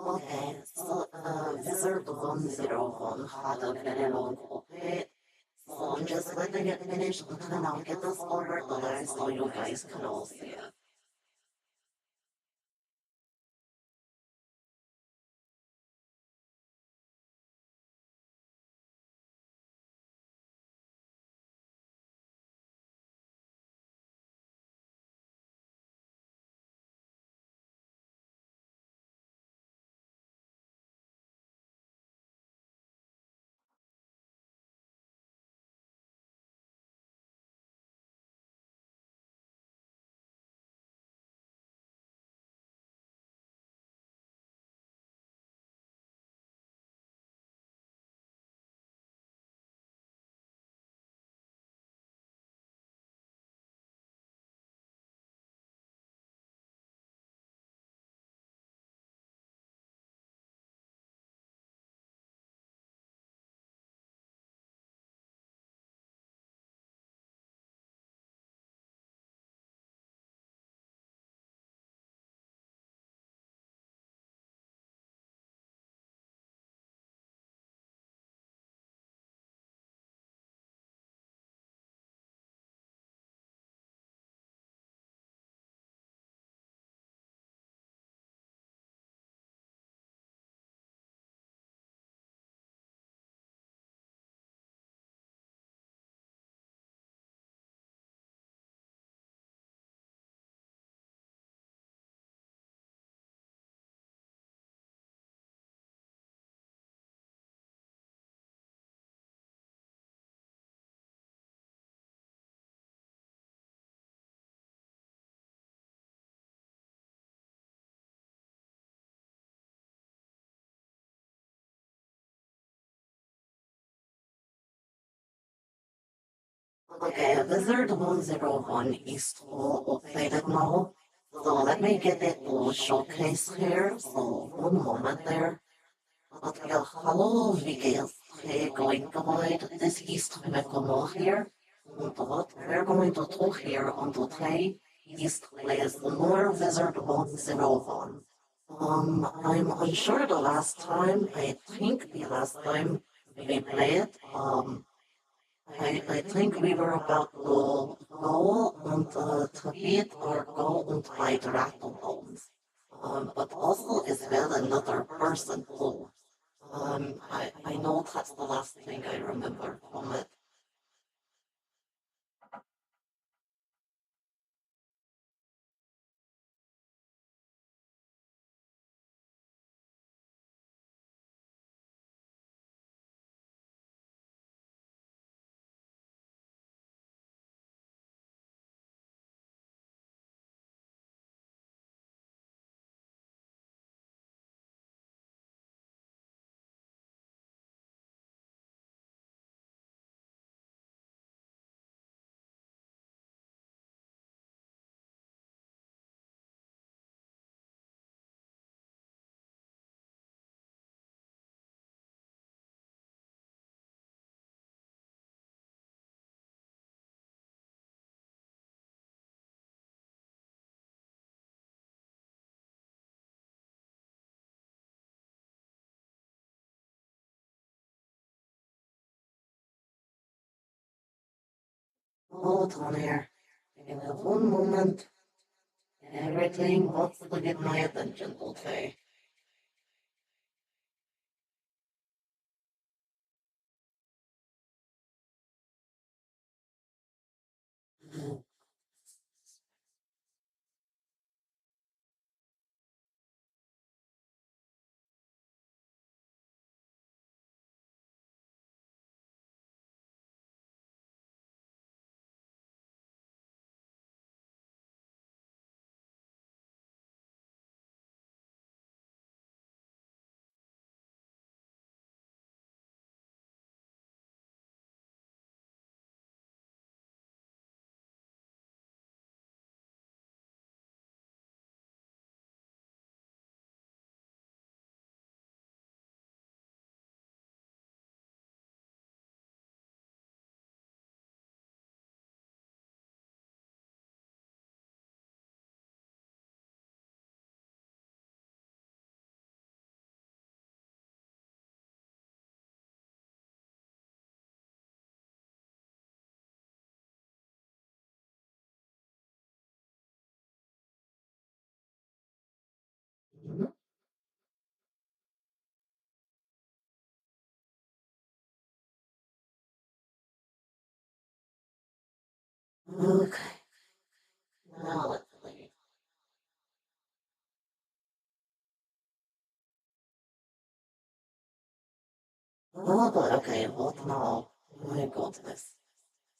Okay, so Wizard 101 had a very long update, so I'm just letting it finish until I get this over the line so you guys can all see it. Okay, Wizard 101 is all updated now, so let me get it to showcase here, so one moment there. But yeah, hello, wie geht's? Hey, going good. This is Tomeko here. And what we're going to talk here on today is to play the Lore Wizard 101. I'm unsure the last time. I think the last time we played, I think we were about to go to beat or go and fight Rattlebones. But also as well another person too. I know that's the last thing I remember from it. Hold on here. In one moment, everything wants to get my attention, okay? Okay, now let's leave. Oh, but okay, hold on. Let me go to this.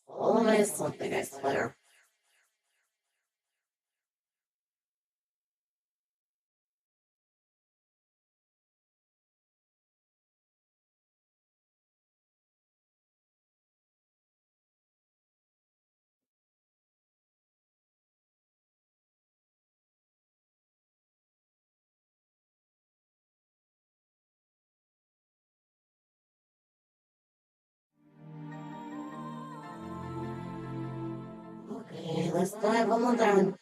Always something, I swear. Okay, let's dive on down.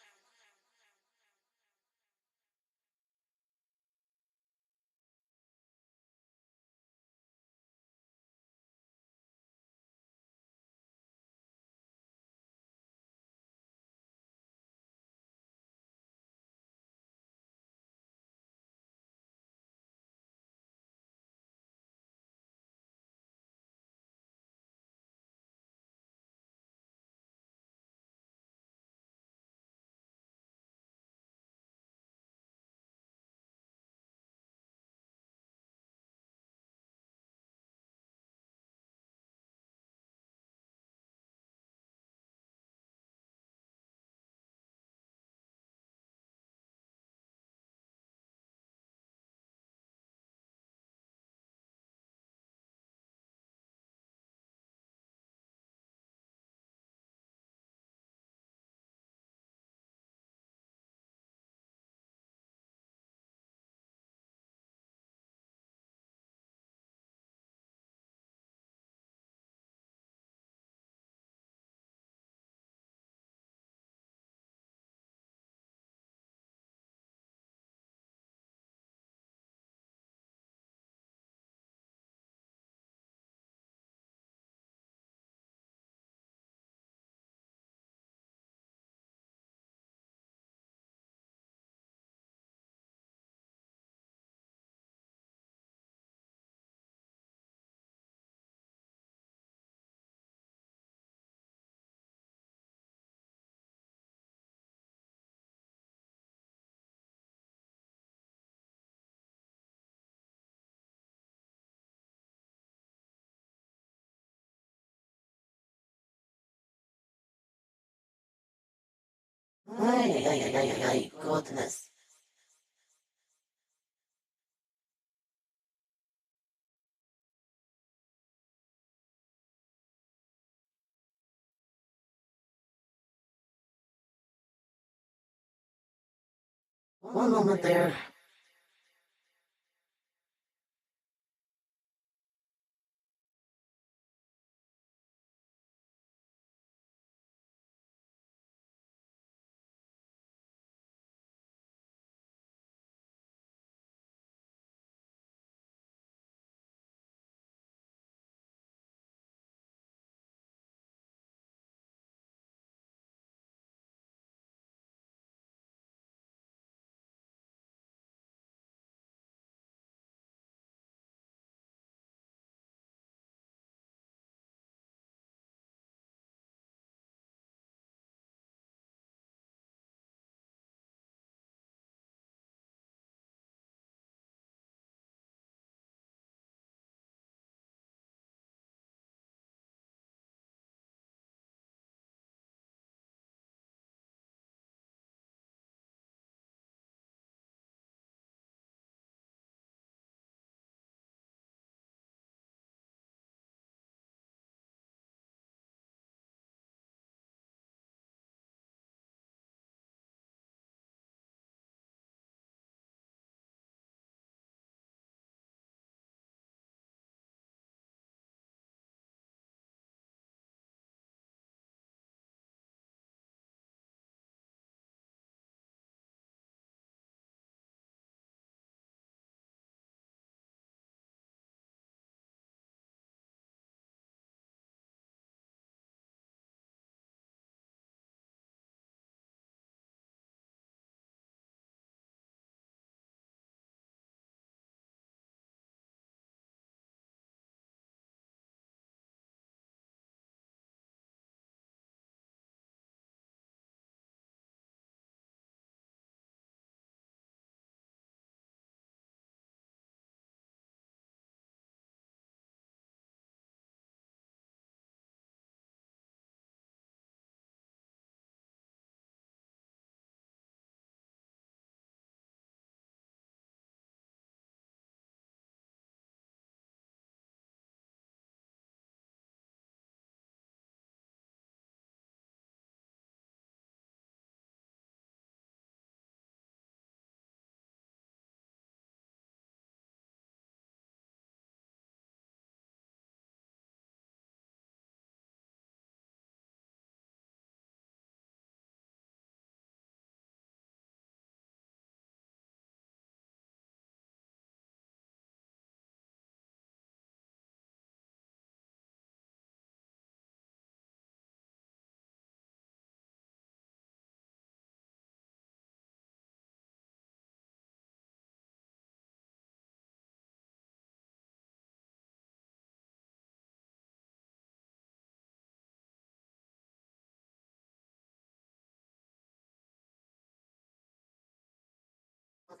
Ay, goodness. One moment there.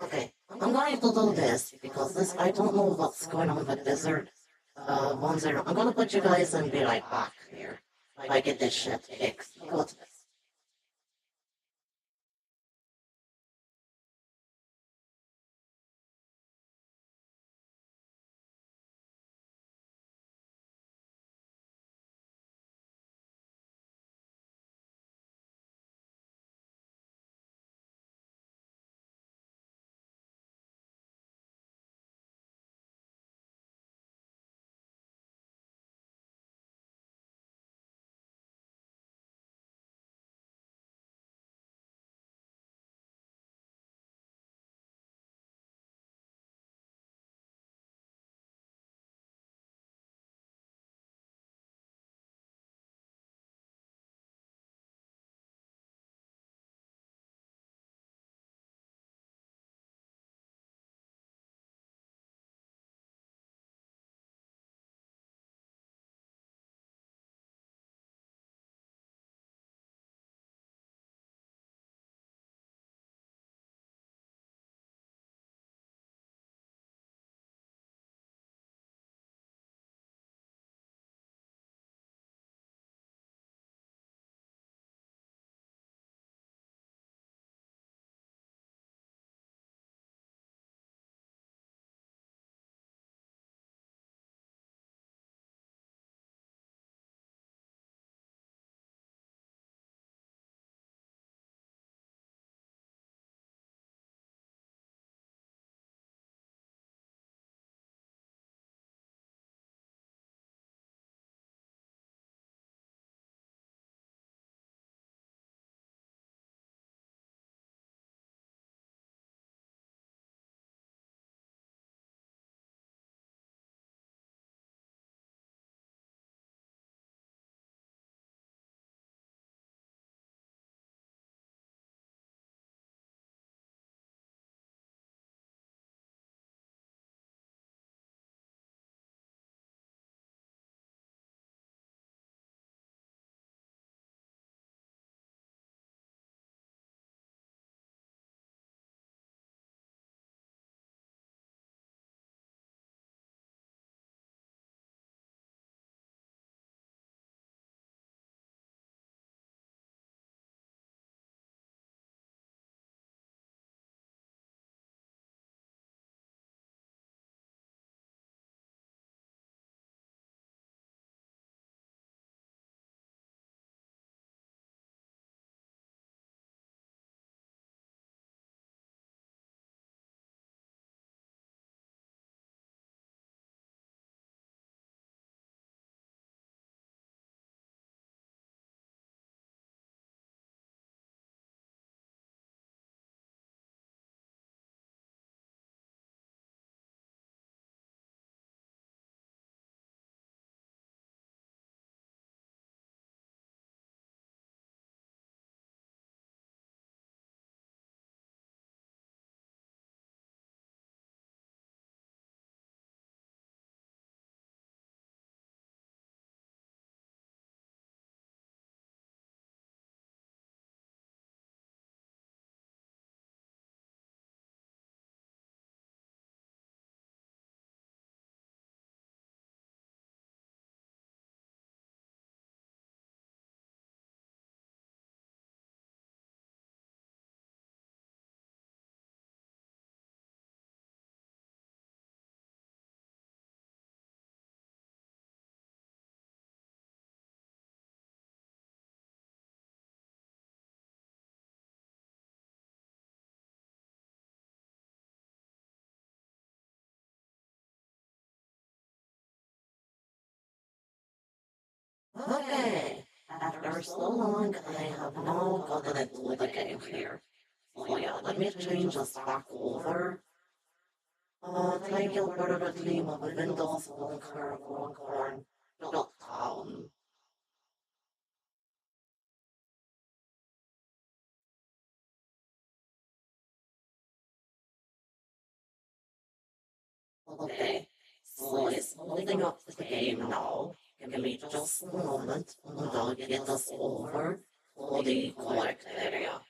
Okay, I'm going to do this because this I don't know what's going on with Blizzard. 1-0. I'm gonna put you guys and be right back here. I get this shit fixed. Good. Okay. After so long, I have now gotten into the game here. So yeah, let me change this back over. Title deliberately of Windows Bunker Longhorn dot town. Okay, so it's holding up the game now. Give me just a moment and I'll get us over to the correct area.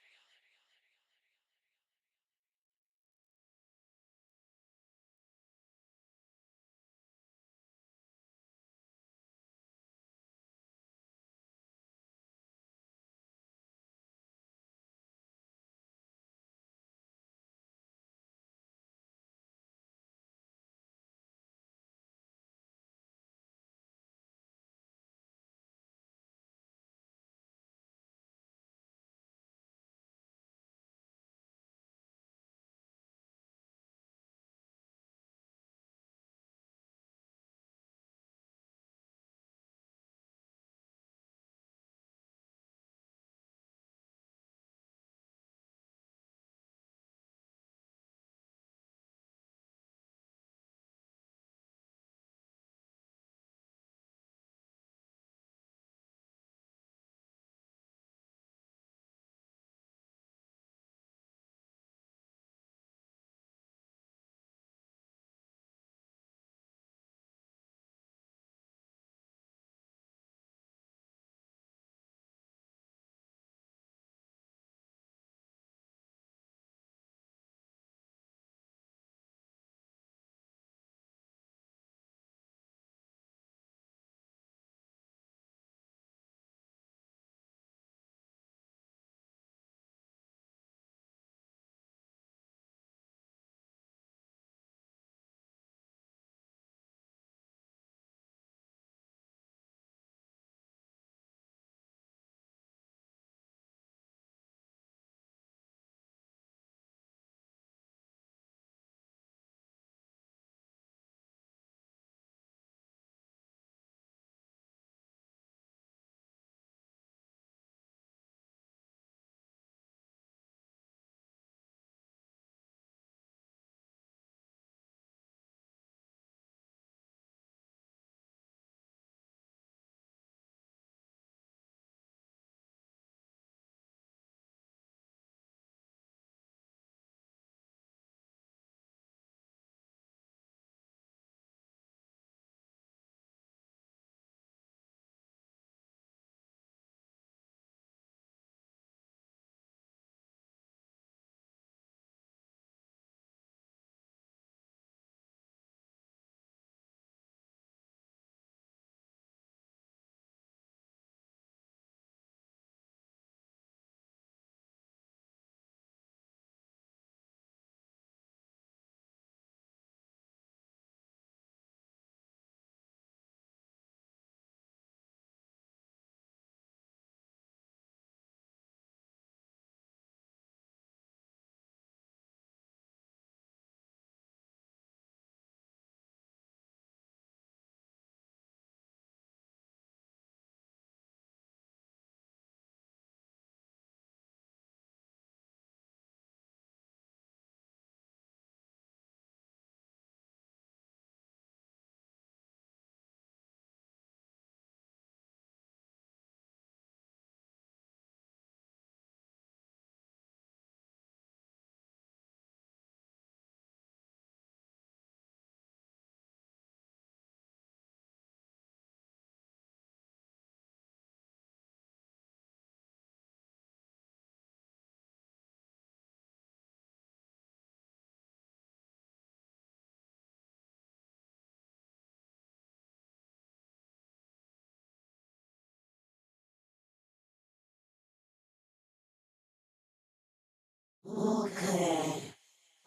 Okay,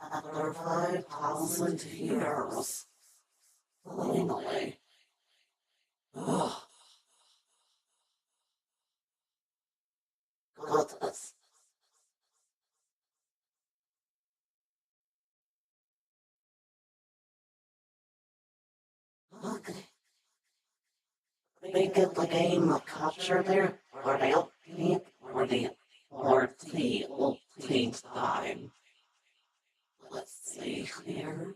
after 5,000 years, finally. Ugh, goodness. Okay, we get the game of capture there, or the upbeat, or the upbeat time. Let's see here.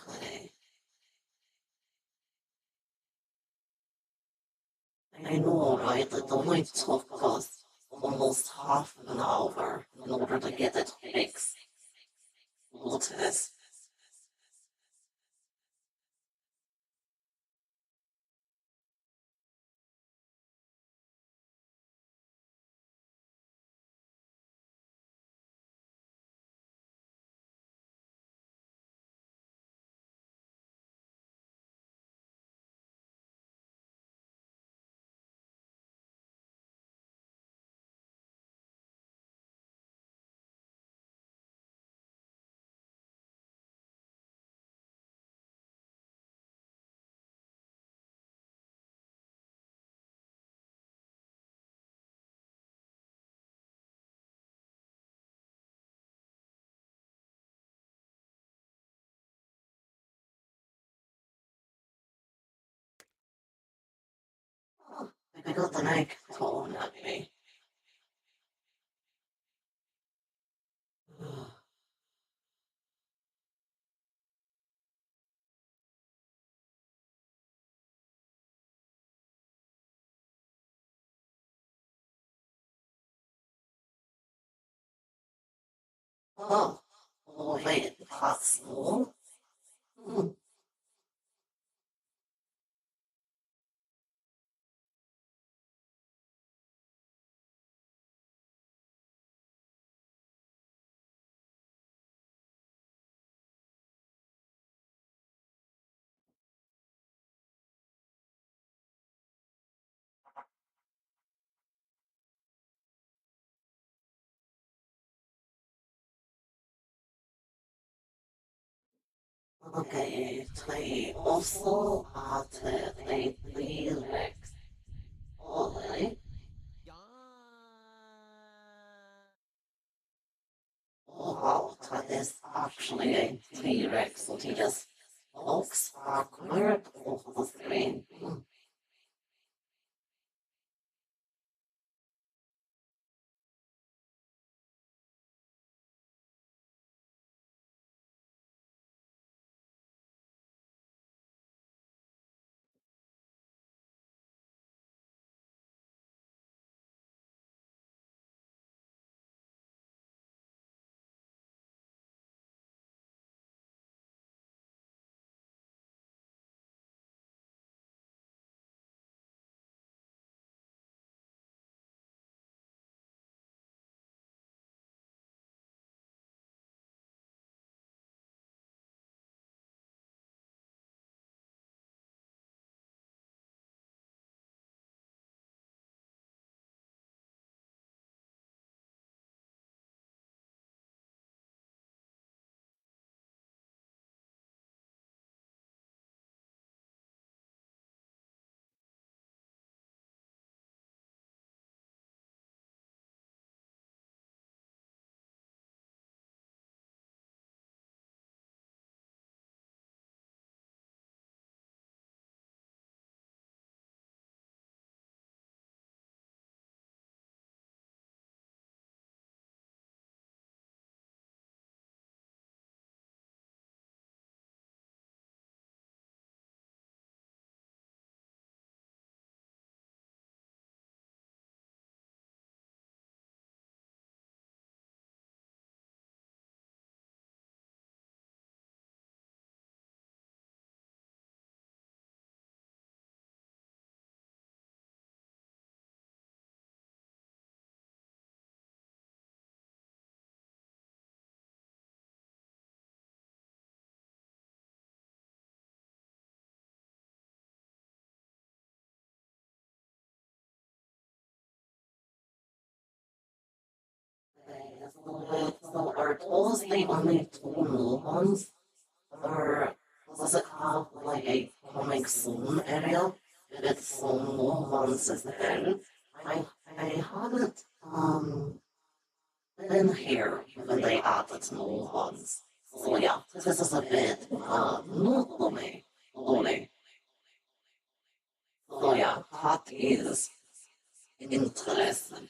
Okay, I know, right, that the only took us almost half an hour in order to get it fixed. Look at this. Oh, I got an egg thrown at me. Oh, oh wait, that's all? Hmm. Okay, they also added a lyrics. Only, oh wow, that is actually a T-Rex, so he just looks awkward over the screen. Hmm. So are those the only two new ones? Or does it have like a coming soon area with some new ones as well? I haven't been here when they added new ones. So yeah, this is a bit new to me. Only. So yeah, that is interesting.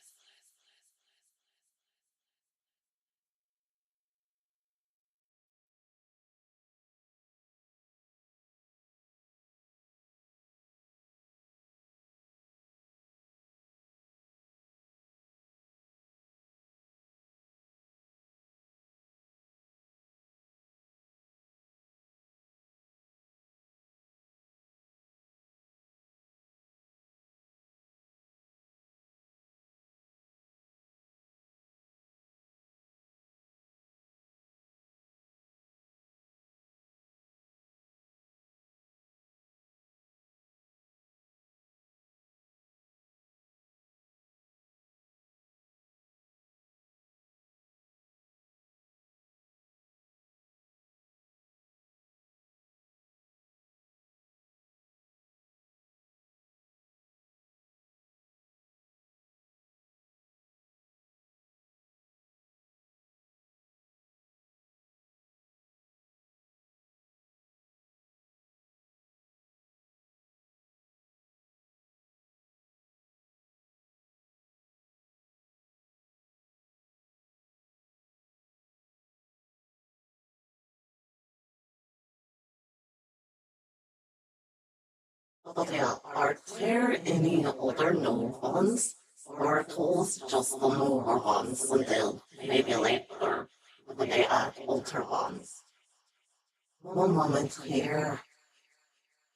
But yeah, are there any other new ones? Or are those just the newer ones until maybe later when they add older ones? One moment here.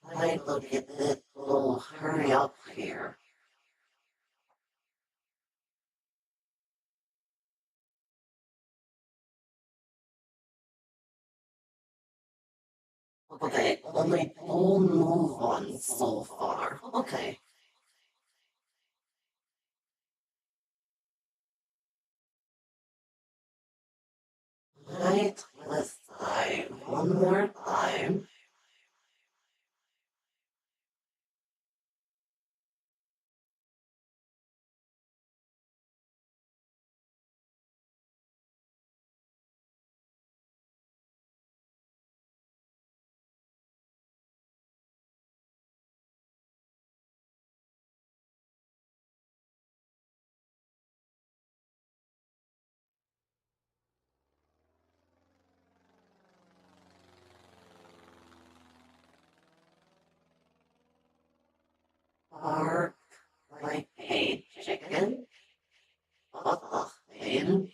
I look at it. Oh, hurry up here. Okay, only two new ones so far. Okay. Right, let's try one more time. Bark like a chicken. What the hell?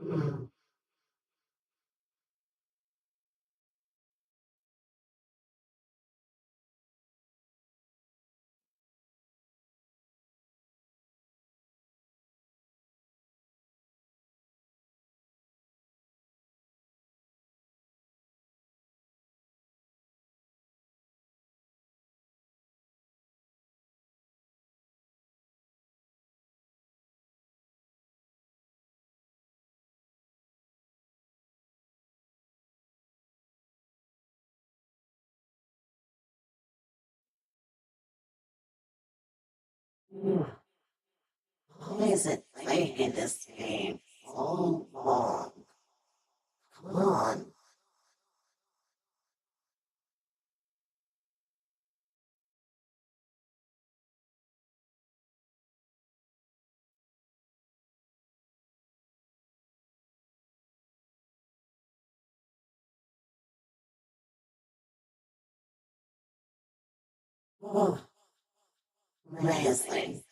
Hmm. How is it taking this game so long? Come on. Oh, amazing.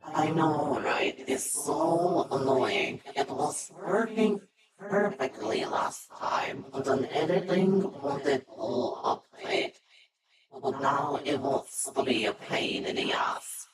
I know, right? It's so annoying. It was working perfectly last time, but then editing wanted all update. But now it wants to be a pain in the ass.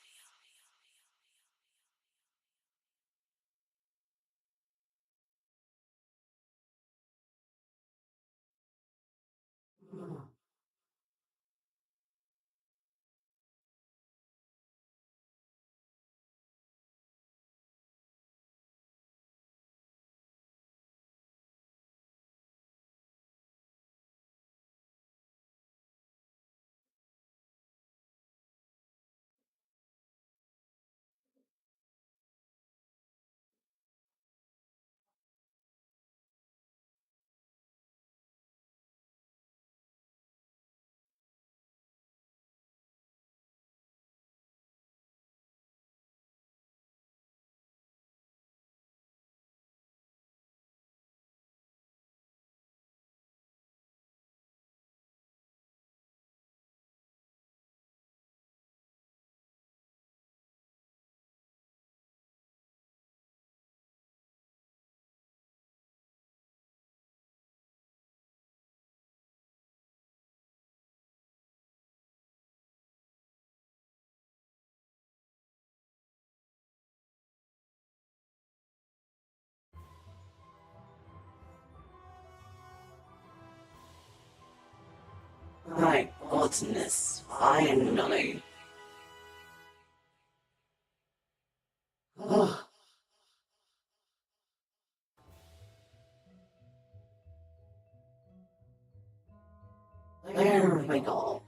My goodness, finally. There we go.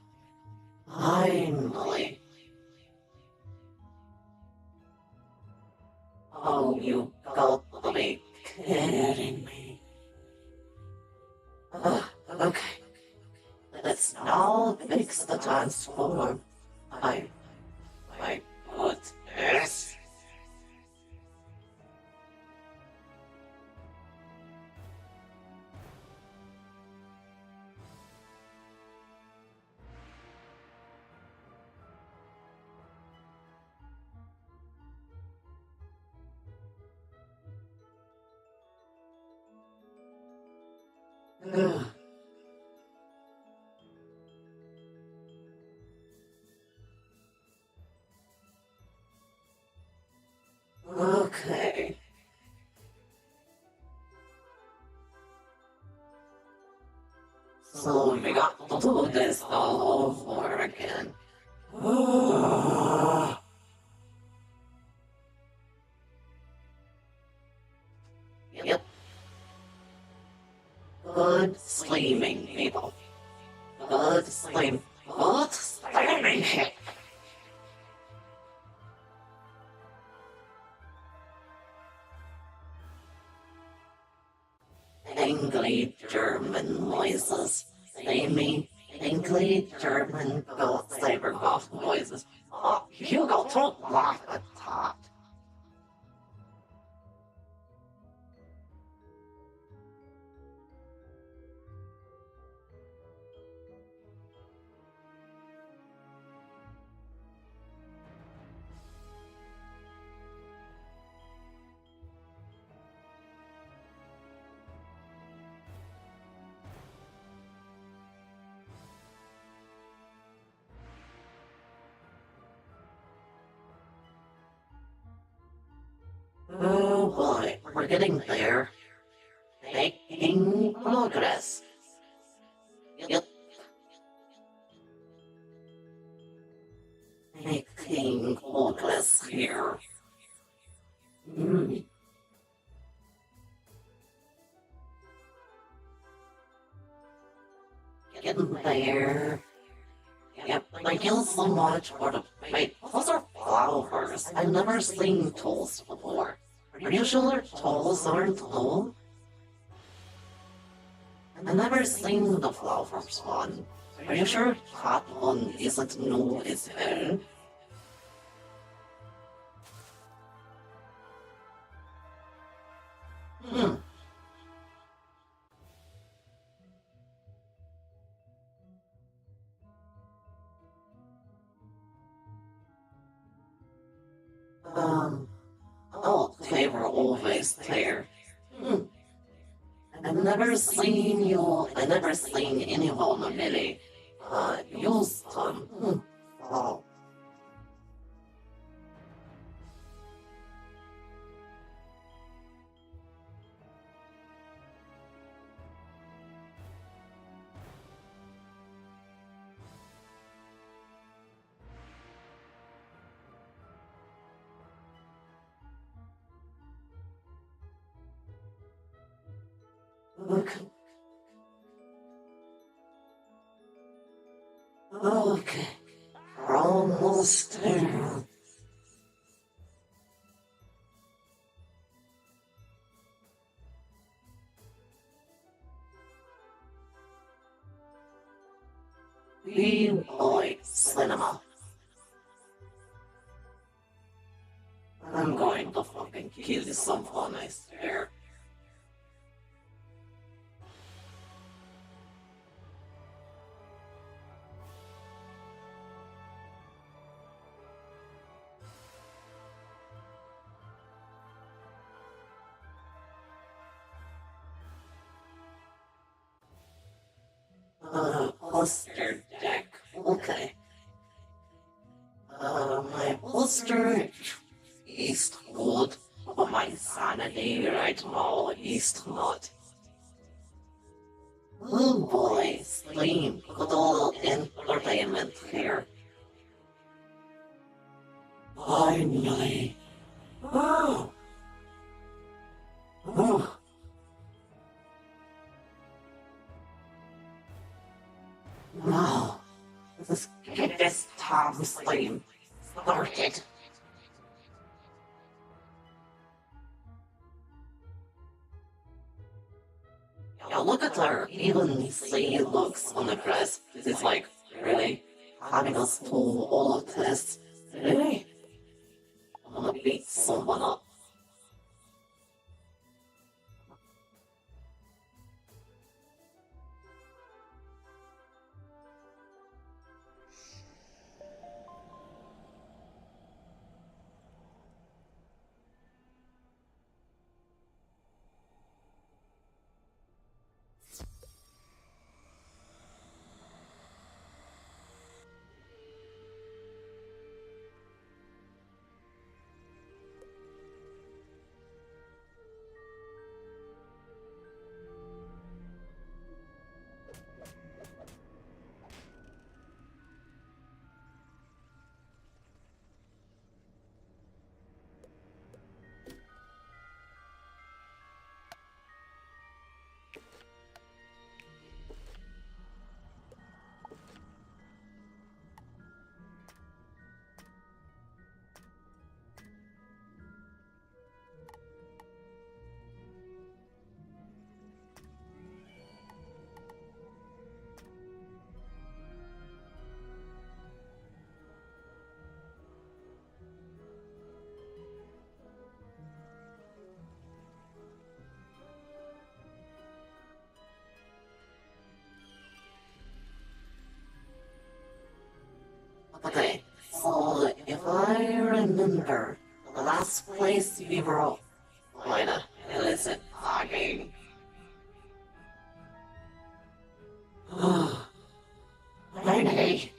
Finally. Oh, you got to be kidding me. Okay, let's now fix the transform. I, I put this. Okay. So we got to do this all over again. Yep. Good sleeping, people. Good sleep. Good sleeping. Angry German noises. They mean angry German God Saber Golf noises. Oh, you got to laugh at that. Oh boy, we're getting there. Making progress. Yep, making progress here. Mm, getting there. Yep, thank you so much for the wait. Those are flowers. I've never seen tools before. Are you sure tools aren't tall? I've never seen the flowers one. Are you sure that one isn't new as well? Hmm. they were always there. Hmm. I never seen anyone really, use them. Hmm. Oh. Okay. Okay. We're almost there. Bean Boy Cinema. I'm going to fucking kill someone, I swear. Poster deck. Okay. My poster Eastwood. Oh, my sanity right now, Eastwood. Oh boy, Slim, good old entertainment here. Finally. Oh. Oh. Now, let's get this Tom Slim started. Yeah, look at her. Even she looks on the press. It's like, really? Having us do all of this? Really? I'm gonna beat someone up. Okay, so if I remember, the last place we were going to illicit logging. Renee.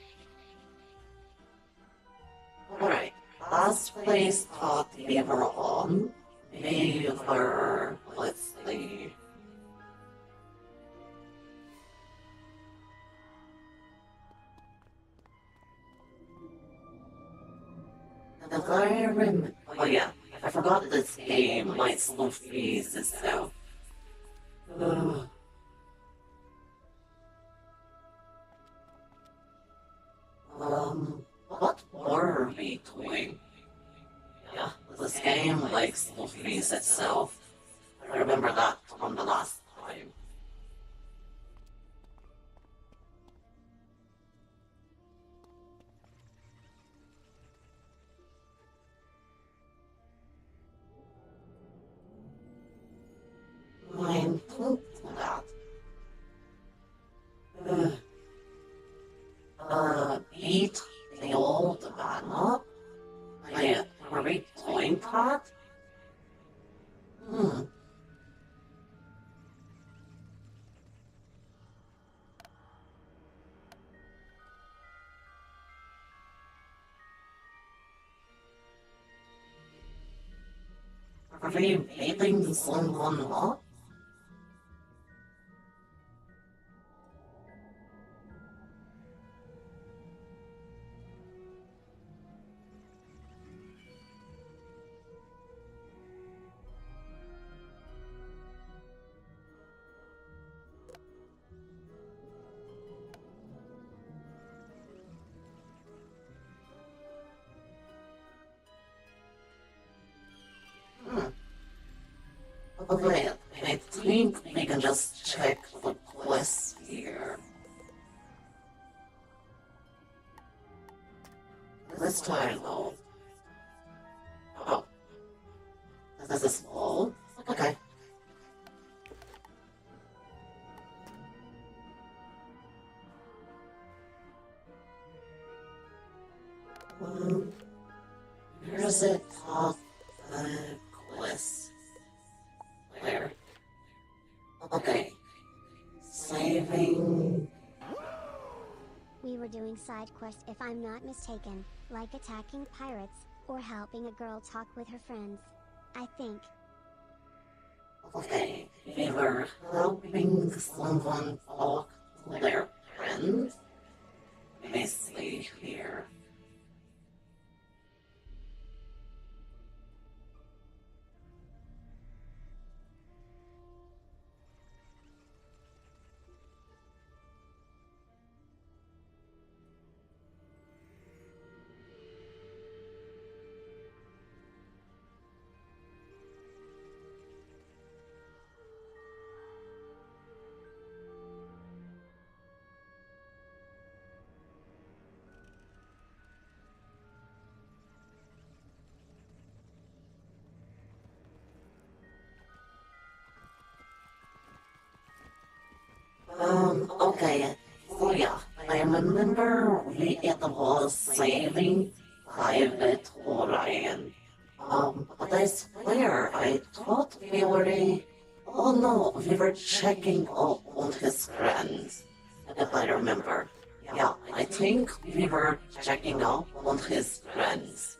Alright, last place thought we were on. We were, let's see. If I remember, oh yeah, I forgot this game might slow freeze itself. What were we doing? Yeah, this game likes to freeze itself. I remember that from the last time. I'm told that. Beat the old man up? Wait, were we doing that? Are we beating someone up? Hmm. Wait, I think we can just check the quest here. This time though. Oh, this is all? Okay. Um, here's it off the quest. Where? Okay. Saving. We were doing side quests if I'm not mistaken, like attacking pirates, or helping a girl talk with her friends. I think. Okay, we were helping someone talk to their friend. Let me see here. Okay. So yeah, I remember it was saving Private Orion. But I swear I thought we already. Oh no, we were checking up on his friends. If I remember. Yeah, I think we were checking up on his friends.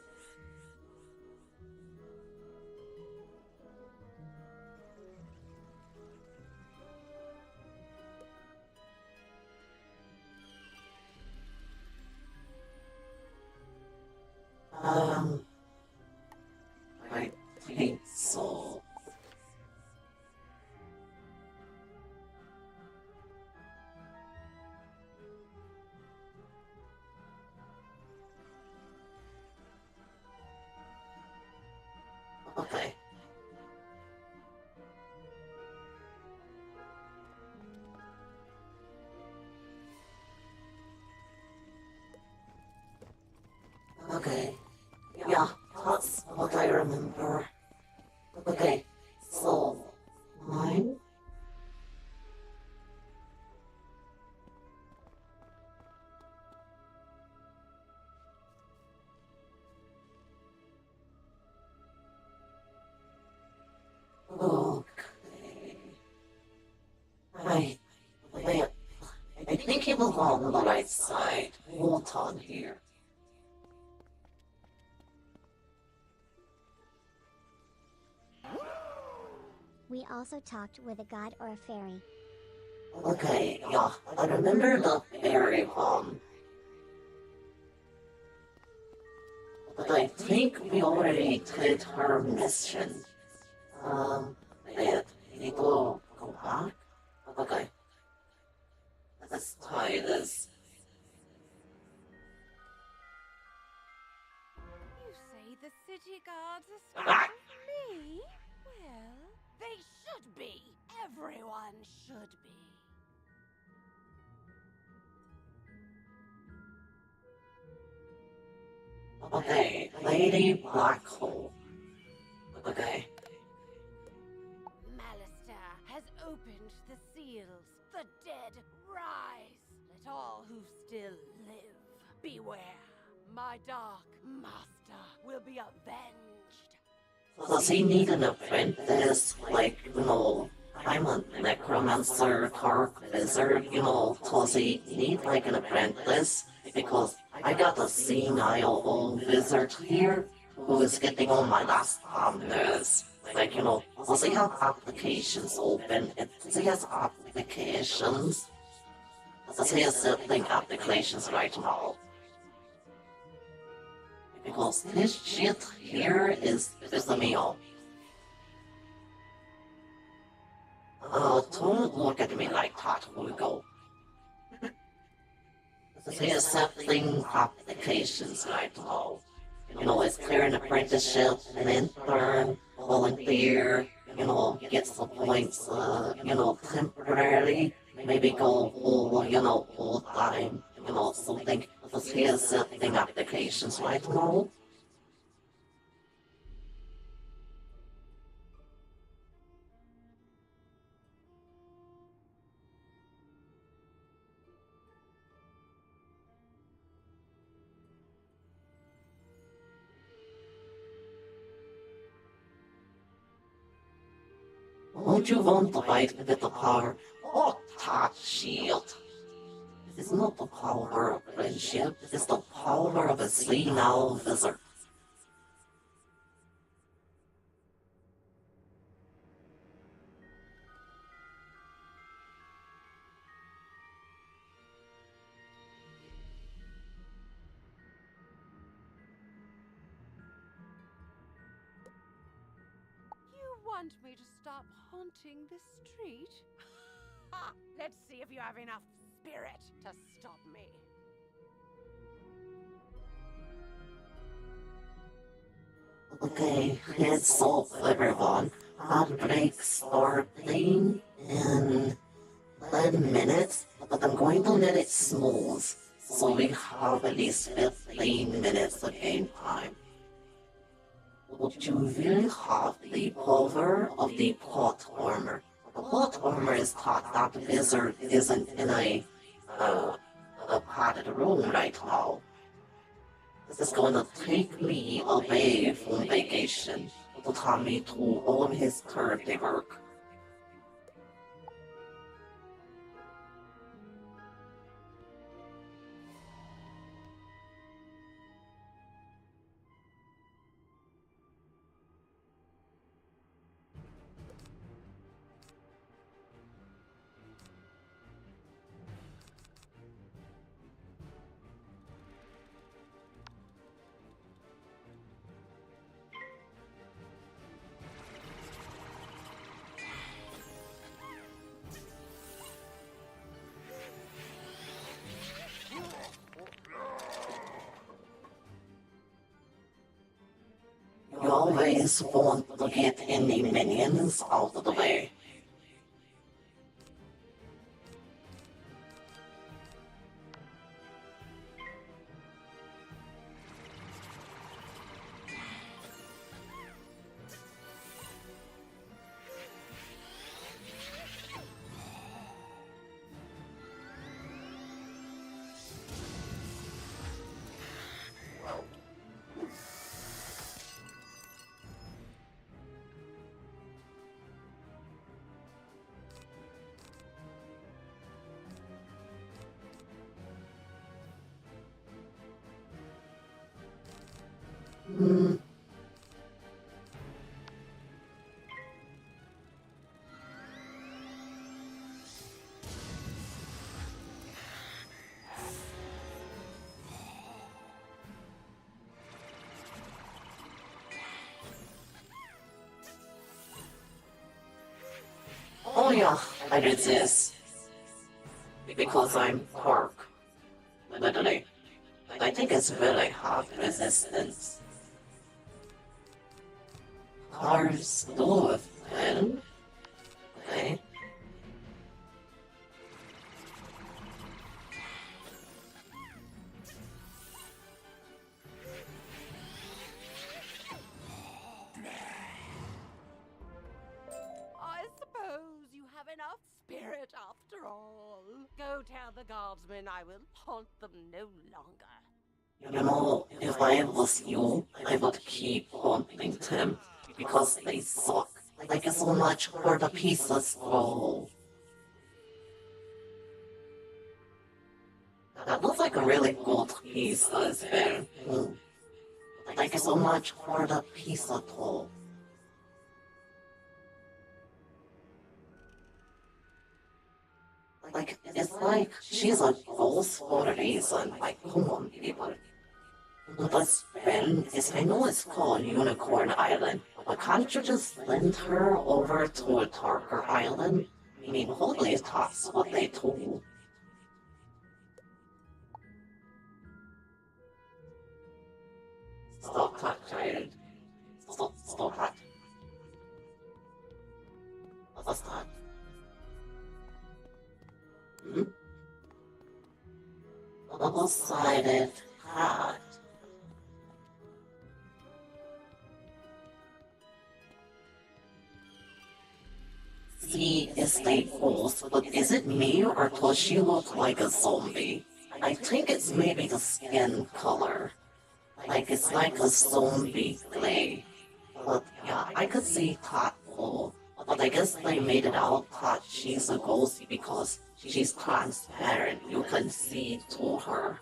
Um, I think so. Okay. Okay. Yeah, that's what I remember. Okay, so mine. Okay. Right. Wait. I think he was on the right side. Hold on here. We also talked with a god or a fairy. Okay, yeah, I remember the fairy one. But I think we already did her mission. Wait, we need to go back? Okay, let's try this. You say the city guards are Ah! scared of me? Well, they should be. Everyone should be. Okay, Lady Blackhole. Okay, Malistaire has opened the seals. The dead rise. Let all who still live beware. My dark master will be avenged. does he need an apprentice? Like, I'm a necromancer, dark wizard, does he need like an apprentice? Because I got a senile old wizard here who is getting on my last nerves. like, does he have applications open? Does he have applications? Does he have sibling applications right now? Because this shit here is a meal. Don't look at me like that, Hugo. Does he have sibling applications right now? Is clear an apprenticeship, an intern, volunteer, get some points, temporarily, maybe go full time, something. Does he have sibling applications right now? Don't you want to fight with the power? Oh, that shield. It's not the power of friendship, it's the power of a senile wizard. You want me to stop haunting this street? Ha! Let's see if you have enough spirit to stop me. Okay, heads off everyone. Outbreak starting in 10 minutes, but I'm going to let it smooth, so we have at least 15 minutes of game time. But you will have the power of the plot armor. The plot armor is thought that the wizard isn't in a padded room right now. This is going to take me away from vacation to Tommy to all his dirty work. You always want to get any minions out of the way. Oh yeah, I did this. Because I'm Quark. Literally. I think it's really hard resistance. Cars door then. Okay. I suppose you have enough spirit after all. Go tell the guardsmen I will haunt them no longer. If I was you, I would keep haunting them. Because they suck. Like so much for the pieces roll. That looks like a really good piece as well. Thank you so much for the pizza toll. It's like she's a ghost for a reason. Like, come on, people. But Sven is, I know it's called Unicorn Island, but can't you just send her over to a darker island? I mean, holy, that's what they told. Stop that, child. Stop that. What's that? Hmm? Double-sided hat. See, is they ghost, but is it me or does she look like a zombie? I think it's maybe the skin color. Like it's like a zombie clay. But yeah, I could see thoughtful. But I guess they made it out that she's a ghostie because she's transparent. You can see through her.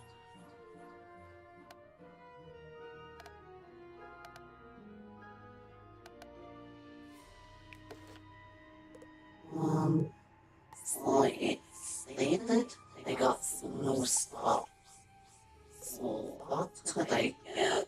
Um, so it stated they got some new stuff. So what could I get?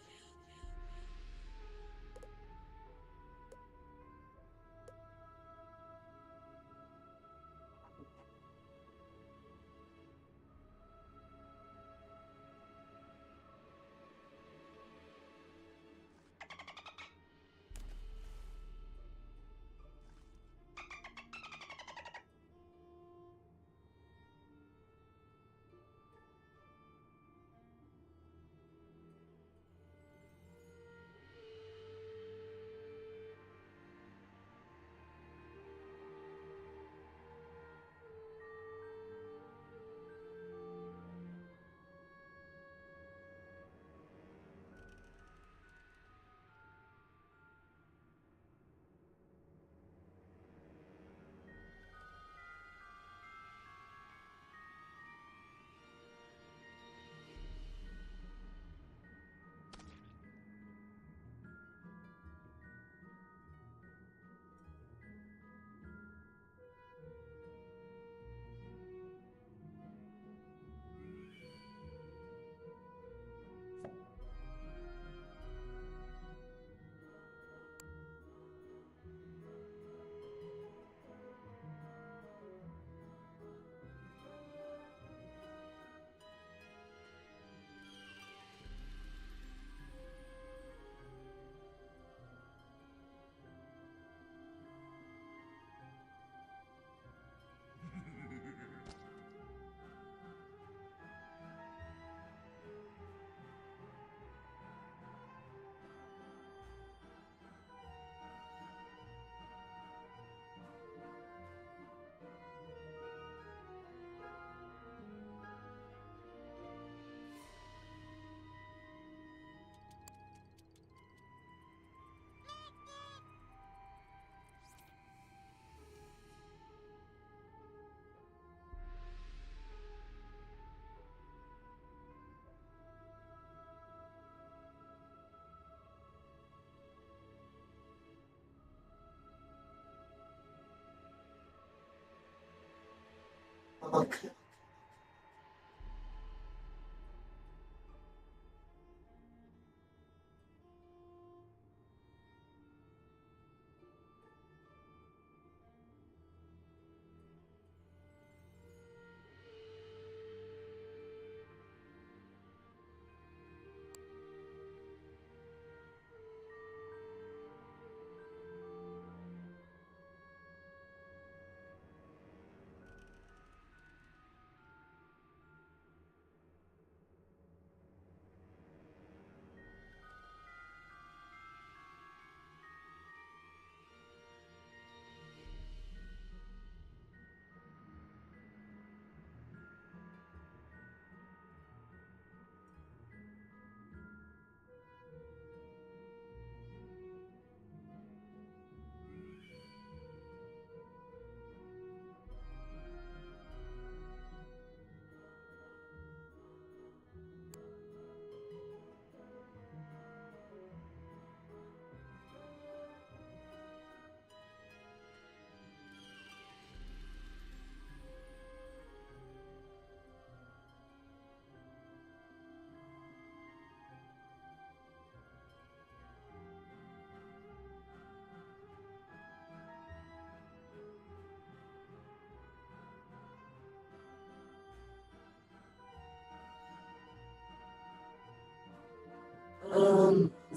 Okay.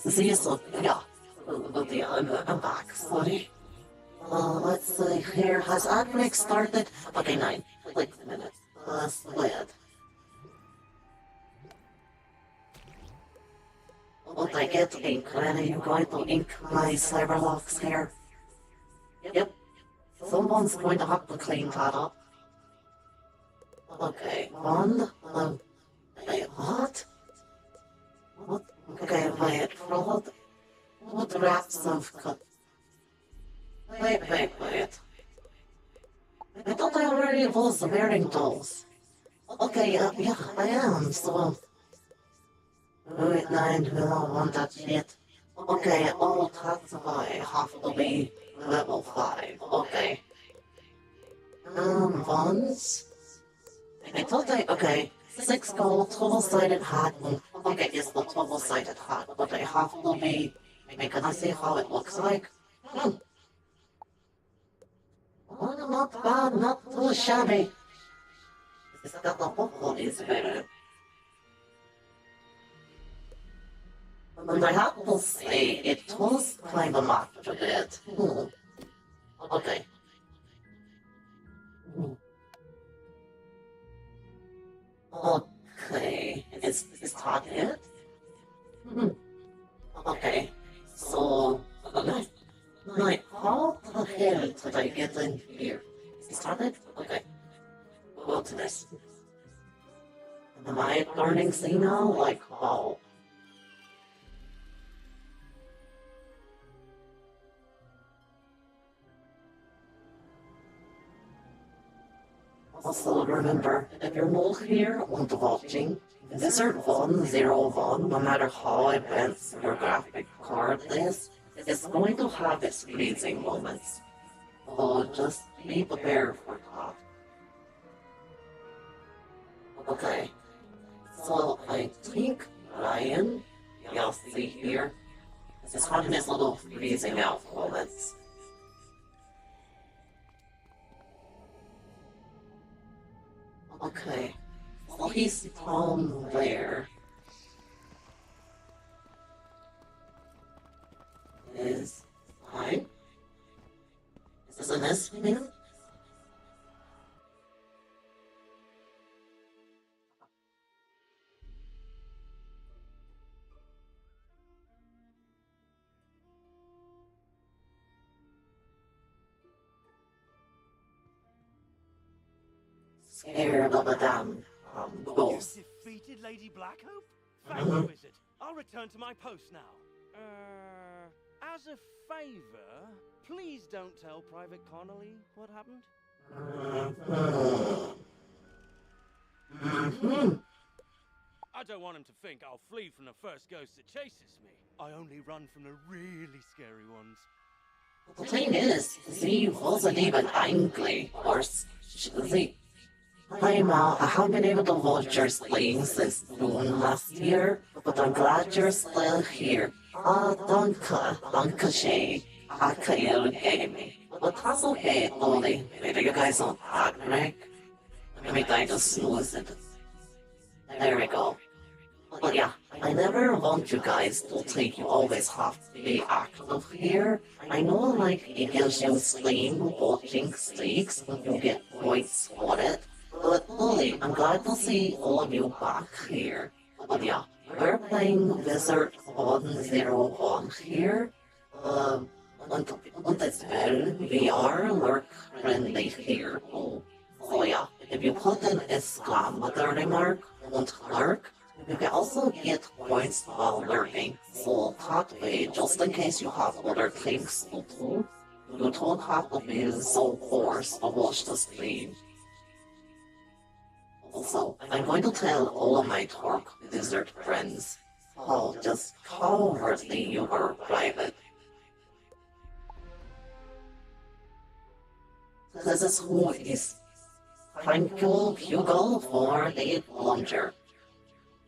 See, so, yeah. Yeah, I'm back, sorry. Let's see here. Has outbreak started? Okay, 9. Like minutes. Split. What I get ink? When are you going to ink my cyberlocks here? Yep. Someone's going to have to clean that up. Okay, one. Wait, what? What? Okay, wait, what wraps of cut? Wait. I thought I already was wearing those. Okay, yeah, I am, so... Wait, 9, we don't want that shit. Okay, all that's why have to be level 5, okay. Ones? I thought okay, 6 gold, double-sided hat, okay, it's the double-sided hat, but I have to be... Can I see how it looks like? Oh, not bad, not too shabby. Is that the buckle is better? And I have to say, it does kind of match a bit. Okay. Okay, is that it? Okay, so... Like, how the hell did I get in here? Is that it? Okay. Go to this. Am I learning C now? Like, how? Also, remember, if you're new here and watching, Wizard 101, no matter how advanced your graphic card is going to have its freezing moments. So just be prepared for that. Okay, so I think Ryan, you'll see here, is having his little freezing out moments. Okay, so he's from there. Is fine. Is this a mess thing? Scared of a damn ghost. You defeated Lady Blackhope? Thank you, Wizard. I'll return to my post now. As a favor, please don't tell Private Connolly what happened. I don't want him to think I'll flee from the first ghost that chases me. I only run from the really scary ones. The thing is, she wasn't even angry, or she... I haven't been able to watch your playing since June last year, but I'm glad you're still here. Danke schön. Akkurat gaming. But that's okay, Lolly. Maybe you guys don't have break. Maybe I just snooze it. There we go. But yeah, I never want you guys to think you always have to be active here. I know, like, it gives you stream watching streaks and you get points for it. But Lolly, I'm glad to see all of you back here. But yeah, we're playing Wizard 101 here. Und as well, we are lurk friendly here. So yeah, if you put an exclamatory mark on lurk, you can also get points while lurking. So that way, just in case you have other things to do, you don't have to be so forced to watch the stream. Also, I'm going to tell all of my Torque Wizard friends how just cowardly you were private. This is who is. Thank you, Hugo, for the plunger.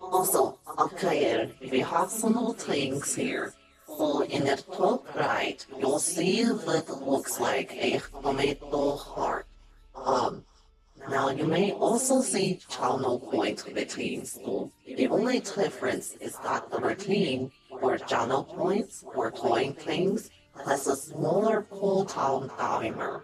Also, okay, we have some more things here. So in the top right, you'll see that looks like a tomato heart. Now you may also see channel point routines, so the only difference is that the routine or channel points or twinklings has a smaller cooldown timer.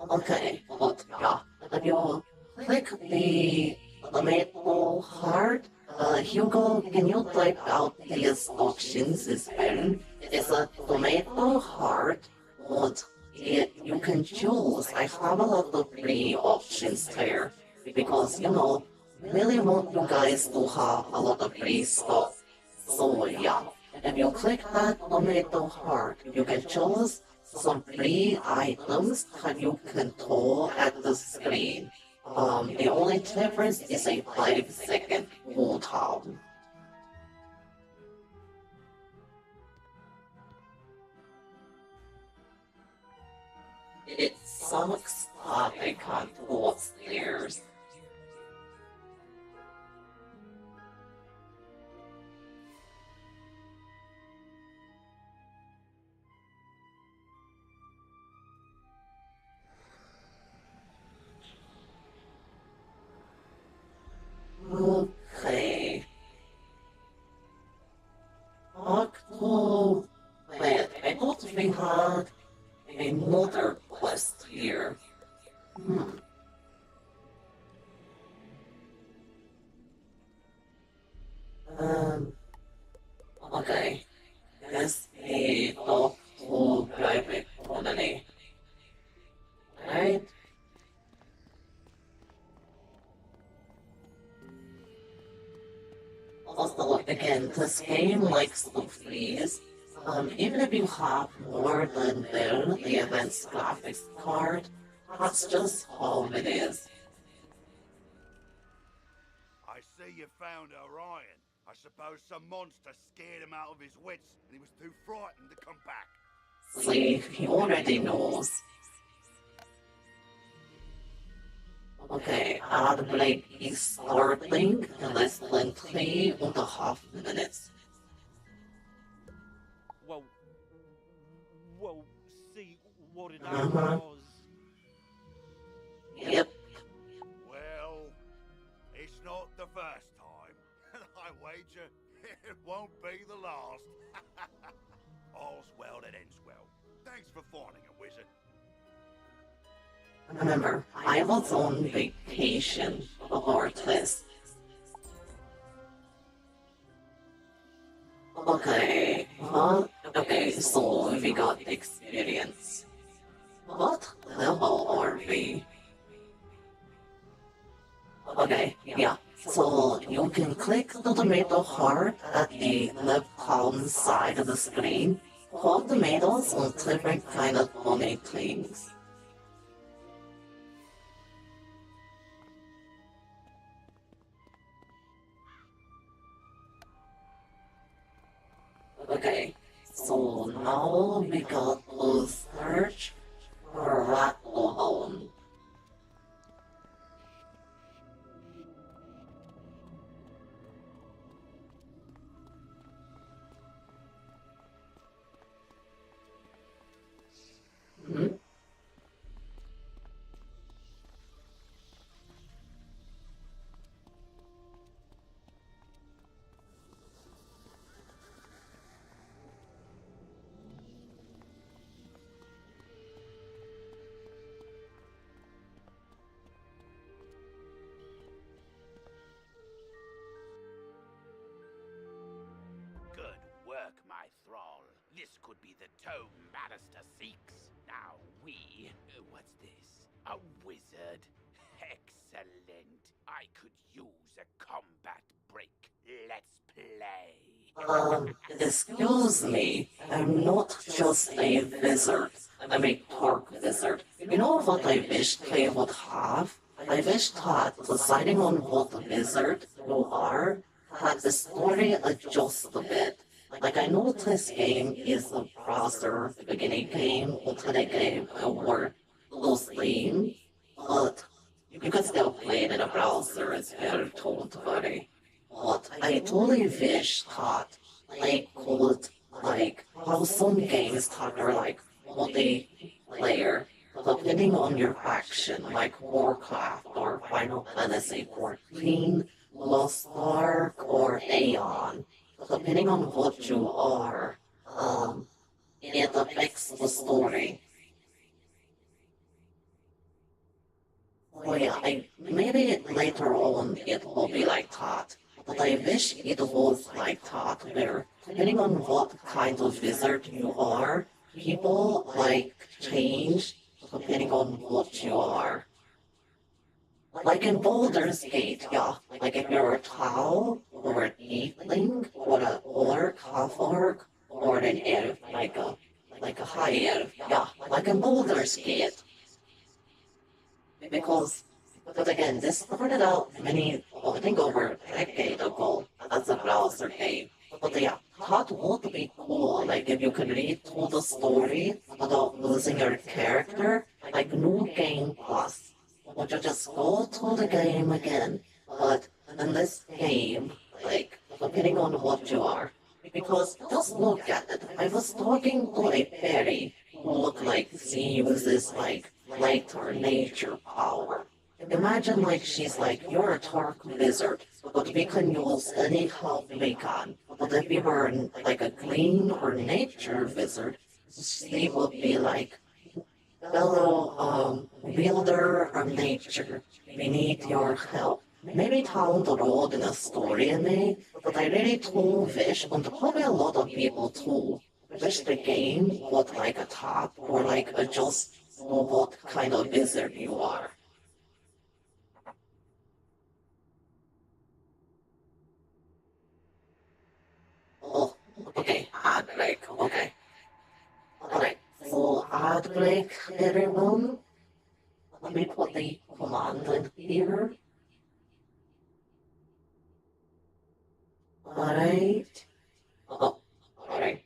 Okay, but yeah, if you click the maple heart, Hugo, can you type out these options as well? It's a tomato heart, but you can choose. I have a lot of free options there because, really want you guys to have a lot of free stuff. So yeah, if you click that tomato heart, you can choose some free items that you can throw at the screen. The only difference is a 5-second cooldown. It sucks that I can't go upstairs. Okay. Octo. Wait, I thought we had another quest here. Um, okay. Guess we talk to private colony. Right? Also, again, this game likes to freeze. Even if you have more than the advanced graphics card, that's just how it is. I see you found Orion. I suppose some monster scared him out of his wits and he was too frightened to come back. See, he already knows. Okay, ad break is starting in less than 3.5 minutes. Well, see, what it Uh-huh. was. Yep. Well, it's not the first time. I wager it won't be the last. All's well that ends well. Thanks for finding a wizard. Remember, I was on vacation before this. Okay, okay, so we got experience. What level are we? Okay, yeah, so you can click the tomato heart at the left-hand side of the screen. Hold tomatoes on different kind of funny things. Okay, so now we got to search for Rattlebone. Hmm? Good work, my thrall. This could be the tome Bannister seeks. Now what's this? A wizard? Excellent. I could use a combat break. Let's play. Excuse me, I'm not just a wizard. I'm a dark wizard. You know what I wish they would have? I wish that deciding on what wizard you are, had the story adjust a bit. Like I know this game is a browser beginning game, alternate game, or those things, but you can still play it in a browser as well, totally. But I totally wish that they could, like, how some games that are like multiplayer, depending on your faction, like Warcraft or Final Fantasy 14, Lost Ark, or Aeon, depending on what you are, it affects the story. Oh yeah, maybe later on it will be like that. But I wish it was like that, where depending on what kind of wizard you are, people like change depending on what you are. Like in Baldur's Gate, yeah. Like if you're a Tau, or an Earthling, or an Orc, half Orc, or an Elf, like a High Elf, yeah. Like in Baldur's Gate. Because, but again, this started out I think over a decade ago as a browser game. But yeah, that would be cool. Like if you could read through the story without losing your character, like New Game Plus. Would you just go through the game again? But in this game, like, depending on what you are. Because just look at it. I was talking to a fairy who looked like she uses like light or nature power. Imagine like she's like, you're a dark wizard, but we can use any help we can. But if we were like a green or nature wizard, she would be like, fellow wielder of nature, we need your help. Maybe down the road in a story in me, but I really do wish, and probably a lot of people too, wish the game would like a top or like adjust what kind of wizard you are. Oh, okay, ad break, okay. Alright, so ad break, everyone. Let me put the command in here. Alright. Oh, alright.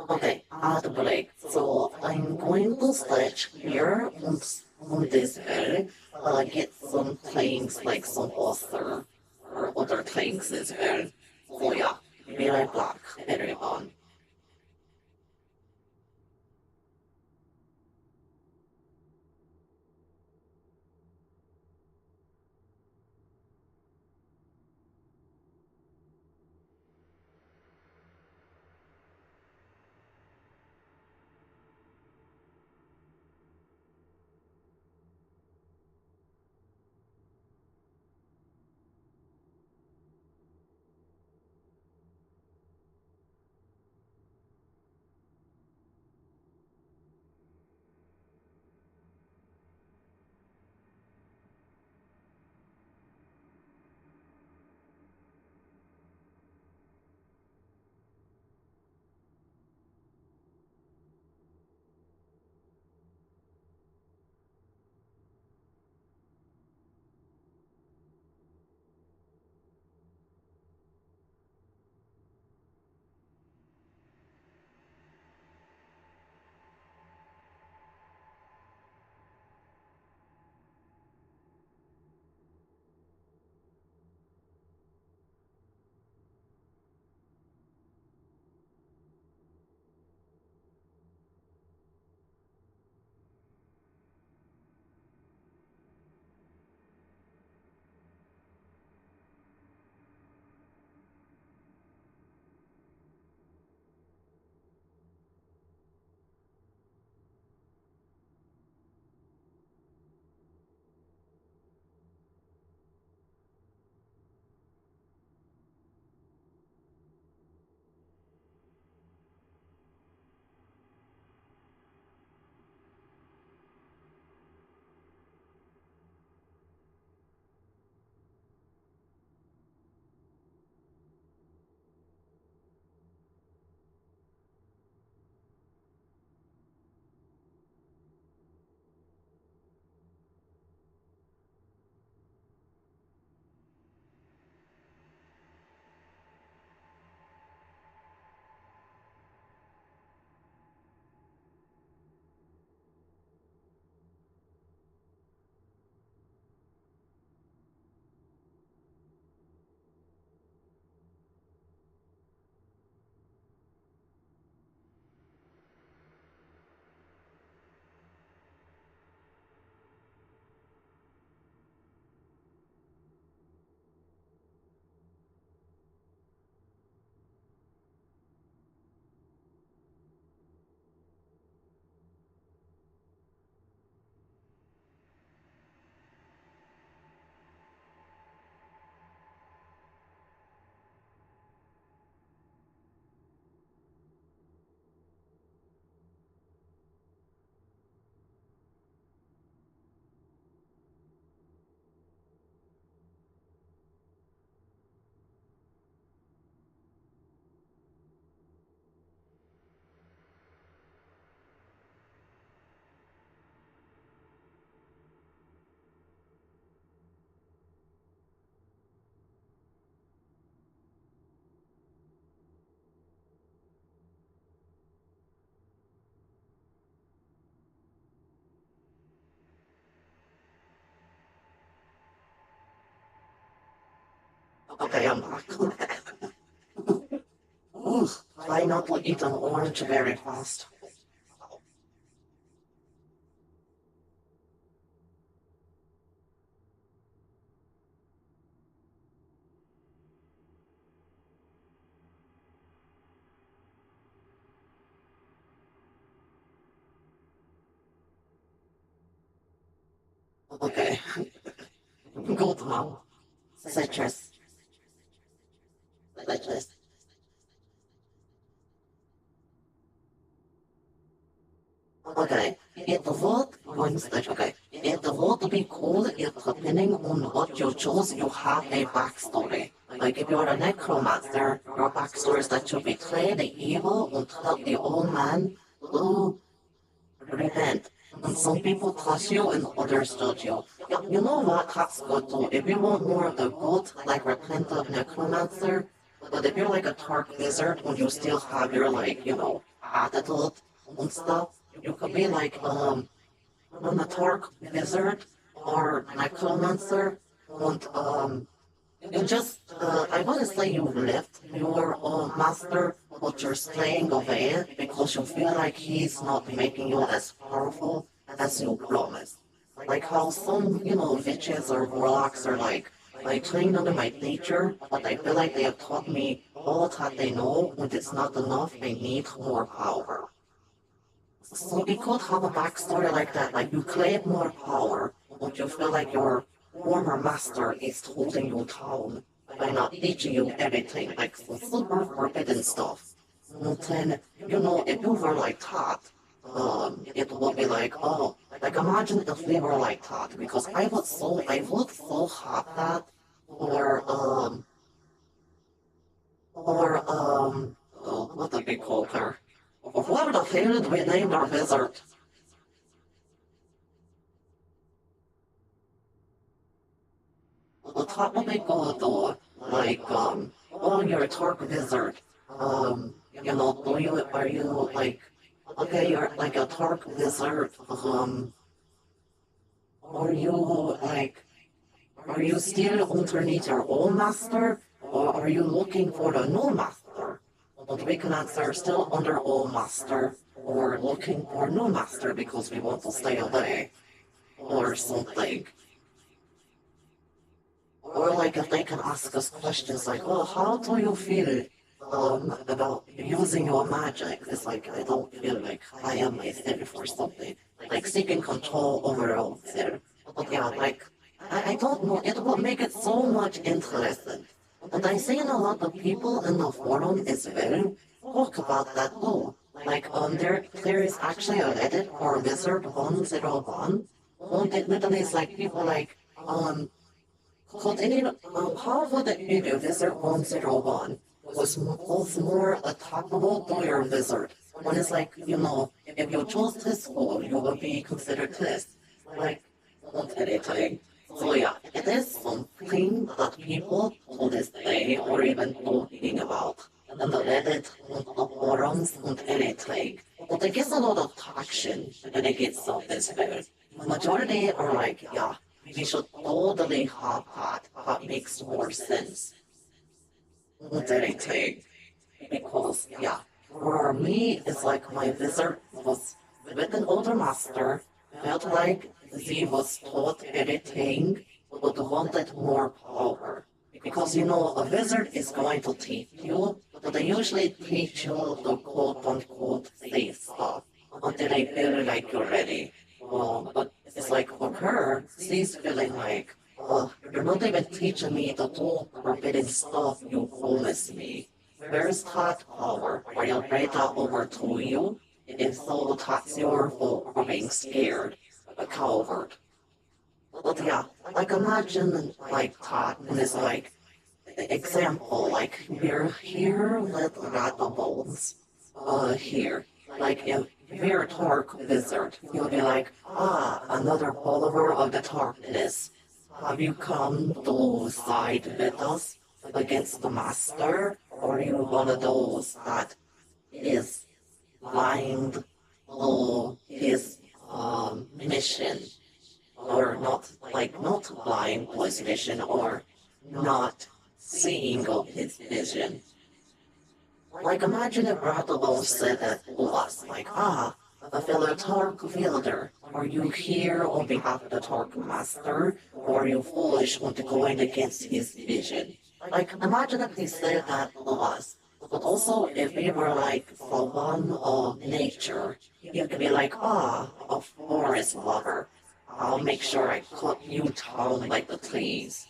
Okay, ad break. So I'm going to search here on this bed, get some things like some author or other things as well. So yeah, be right back, everyone. Okay, I'm back. Ooh, try not to eat an orange very fast. Okay, good now. Citrus. Citrus. Okay, it would, okay, it would be cool if depending on what you choose, you have a backstory. Like if you're a necromancer, your backstory is that you betray the evil and help the old man to repent. And some people trust you and others judge you. Yeah, you know what? That's good too. If you want more of the good, like repentant necromancer, but if you're like a dark wizard and you still have your like, attitude and stuff, you could be like a dark wizard or necromancer and you just, I want to say you left your master, but you're staying away because you feel like he's not making you as powerful as you promised. Like how some, witches or warlocks are like, I trained under my teacher, but I feel like they have taught me all that they know, and it's not enough, they need more power. So we could have a backstory like that, like you claim more power, but you feel like your former master is holding you down by not teaching you everything, like some super forbidden stuff. And then, if you were like taught, it would be like, oh, like imagine if we were like taught, because I would so have that, what did we call her? Or whoever the hell did we named our wizard? The top would be good though, like, oh, you're a dark wizard. Are you like, okay, you're like a dark wizard, are you like, are you still underneath your old master, or are you looking for a new master? But we can answer still under old master, or looking for new master because we want to stay away, or something. Or like if they can ask us questions like, oh, how do you feel about using your magic? It's like I don't feel like I am myself or something. Like seeking control over your own self. But yeah, like I don't know, it will make it so much interesting. And I seen a lot of people in the forum as well talk about that too. Like there is actually a Reddit for Wizard 101. And it literally is like people like continue, how would it be if Wizard 101 was more attackable to your wizard? When it's like, if you chose this school, you would be considered this. Like, not anything. So yeah, it is something that people to this day are even talking about. And the Reddit, and the forums, and anything. But it gets a lot of traction when it gets on this way. The majority are like, yeah, we should totally have that. That makes more sense. Not anything. Because, yeah, for me, it's like my wizard was with an older master, felt like he was taught everything, but wanted more power. Because, a wizard is going to teach you, but they usually teach you the quote-unquote safe stuff until they feel like you're ready. But it's like for her, she's feeling like, you're not even teaching me the tool forbidden stuff you promised me. Where's that power? Are you afraid that over to you? If so, that's your fault for being scared. A coward. But yeah, like imagine like that, and it's like, example, like we're here with ratabones. Here. Like if you're a dark wizard, you'll be like, another follower of the darkness. Have you come to side with us against the master? Or are you one of those that is blind to his mission? Or not blind to his mission, or not seeing of his vision. Like imagine if Rattlebone said that to us, like, a fellow Tark wielder, are you here on behalf of the Tark Master, or are you foolish want to go in against his vision? Like, imagine if he said that to us. But also, if we were like someone of nature, you could be like, a forest lover. I'll make sure I cut you down like the trees.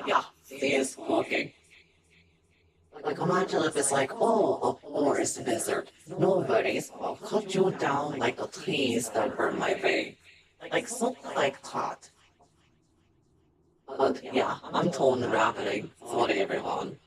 Yeah, he is talking. Like imagine if it's like, a forest wizard. Nobody's will cut you down like the trees that were in my way. Like something like that. But yeah, I'm tone rambling. Sorry everyone.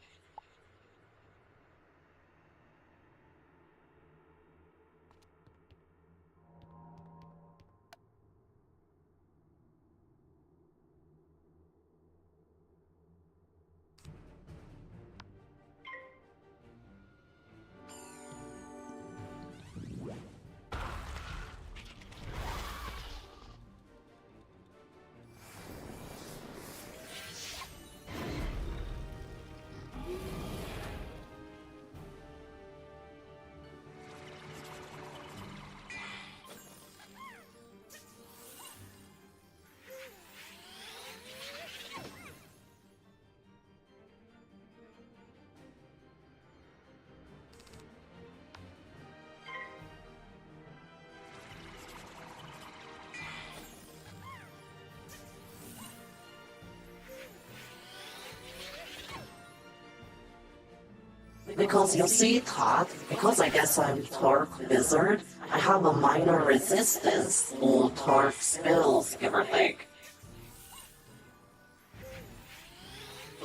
Because you see, Todd, because I guess I'm Tark Wizard, I have a minor resistance to Tark spells, give or take.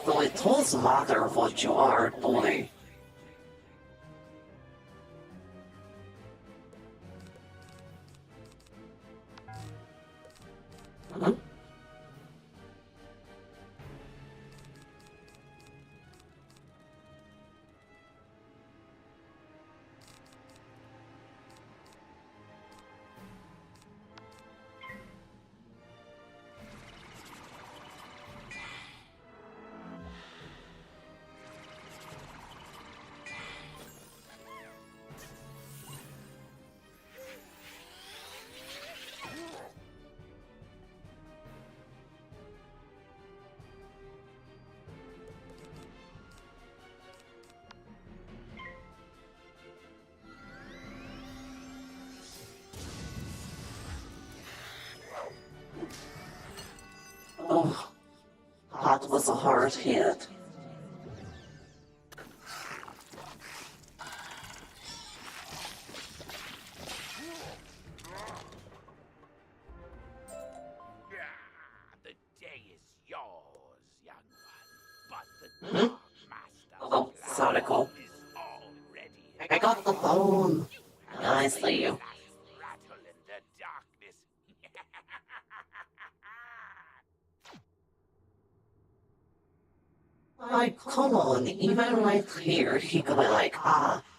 So it does matter what you are doing. Hmm? Oh, that was a hard hit. The day is yours, young one. But the Hmm? Dark Master Oh, sorry, Cole. is already I got the phone. I see you. rattle in the darkness. Like, come on, even right here, he could be like,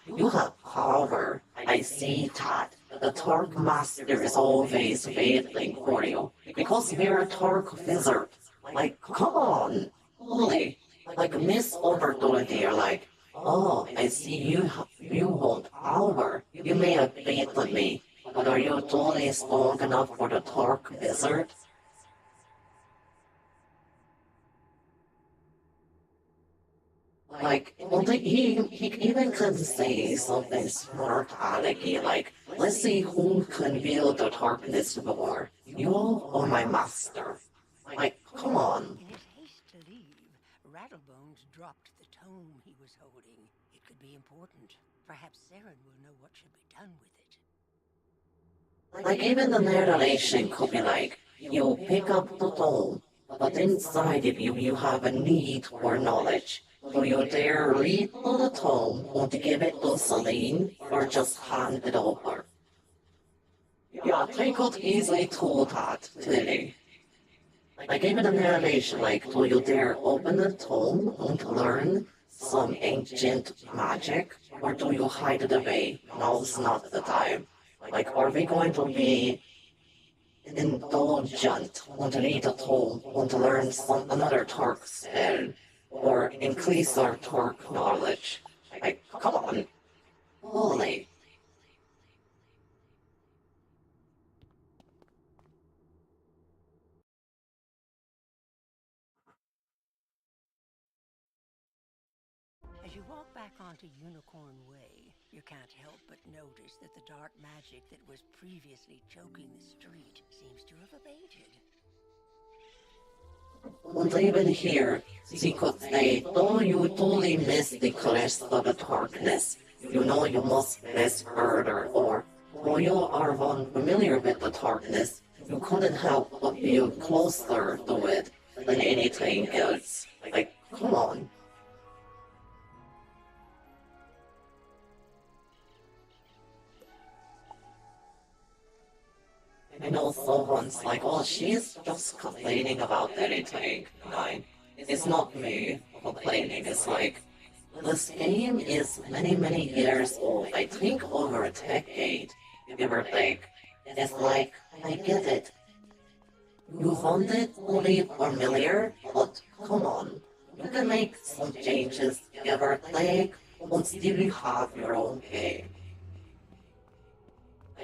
you have power. I see that. The Tark Master is always waiting for you. Because we're a Tark Wizard. Like, come on. Holy. Like, Miss Opportunity, you're like, I see you want power. You may have beaten me. But are you totally strong enough for the Tark Wizard? Like, well, he even could say something smart alecky, like, let's see who can wield the darkness more, you or my master. Like, come on. In his haste to leave, Rattlebones dropped the tome he was holding. It could be important. Perhaps Saren will know what should be done with it. Like, even the narration could be like, you pick up the tome, but inside of you, you have a need for knowledge. Do you dare read the tome, want to give it to Celine, or just hand it over? Yeah, they could easily do that, clearly. Like even the narration, like, do you dare open the tome and learn some ancient magic, or do you hide it away? Now's not the time. Like, are we going to be indulgent, and read a tome, and learn another Torque spell, or increase our Torque knowledge. Like, come on. Holy. As you walk back onto Unicorn Way, you can't help but notice that the dark magic that was previously choking the street seems to have abated. And even here, she could say, though you totally miss the crest of the darkness, you know you must miss further, or though you are unfamiliar with the darkness, you couldn't help but feel closer to it than anything else. Like, come on. I know someone's like, oh, she's just complaining about anything. It's not me complaining. It's like, this game is many, many years old. I think over a decade, give or take. It's like, I get it. You found it only familiar, but come on. You can make some changes, give or take, and still have your own game.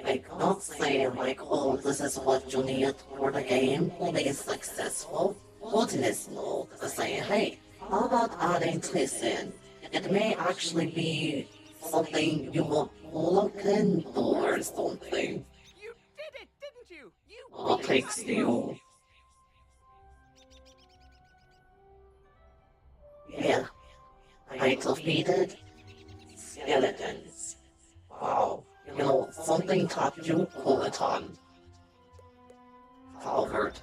Like, not saying like, oh, this is what you need for the game to be successful, but it's not to say, hey, how about adding this in? It may actually be something you will look into or something. You did it, didn't you? You What takes you? Yeah, I defeated skeletons. Wow. You know, something taught you Peloton. Calvert.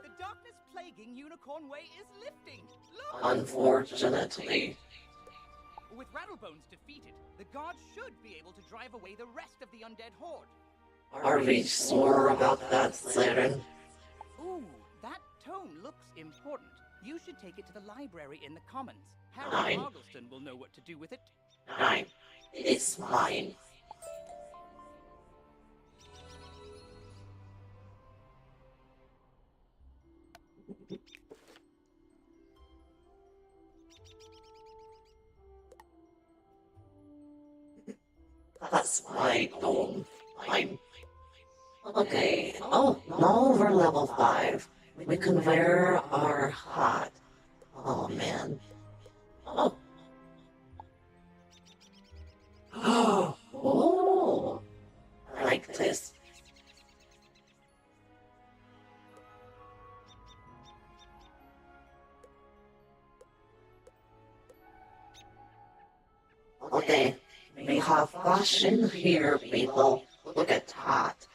The darkness plaguing Unicorn Way is lifting. Look! Unfortunately. With Rattlebones defeated, the gods should be able to drive away the rest of the undead horde. Are we sure about that, Saren? Ooh, that tome looks important. You should take it to the library in the Commons. Harry Fine. Moggleston will know what to do with it. Fine. It's mine. That's my dome. Mine. Okay. Oh, now we're level 5. We can wear our hat. Oh, man. Oh. Oh. I like this. Okay. We have fashion here, people. Look at that.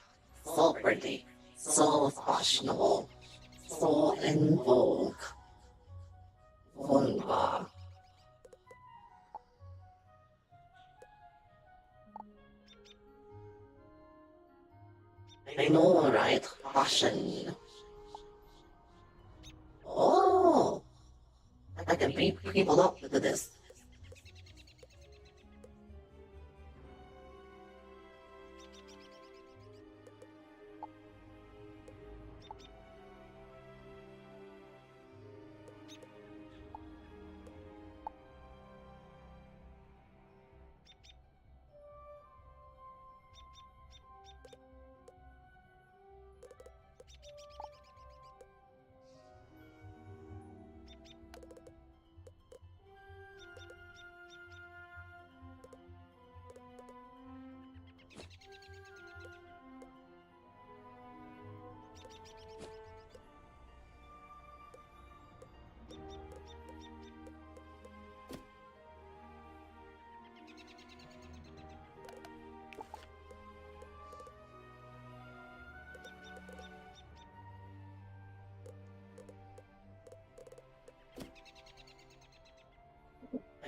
So pretty. So fashionable. So in vogue. Wunderbar. I know, right? Fashion. Oh! I can beat people up with this.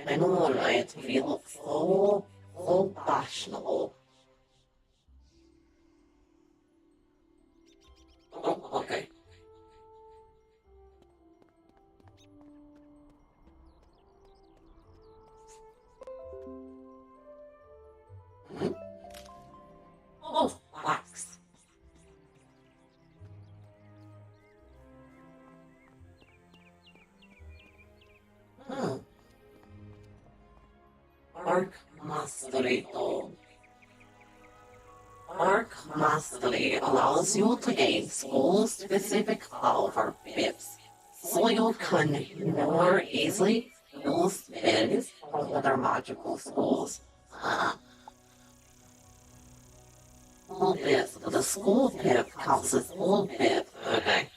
I know, right? We look so fashionable. Oh, okay. Hmm? Oh, wax. Arc Mastery though. Arc Mastery allows you to gain school-specific power pips, so you can more easily use pins from other magical schools. School pip. The school pip counts as school pip, okay.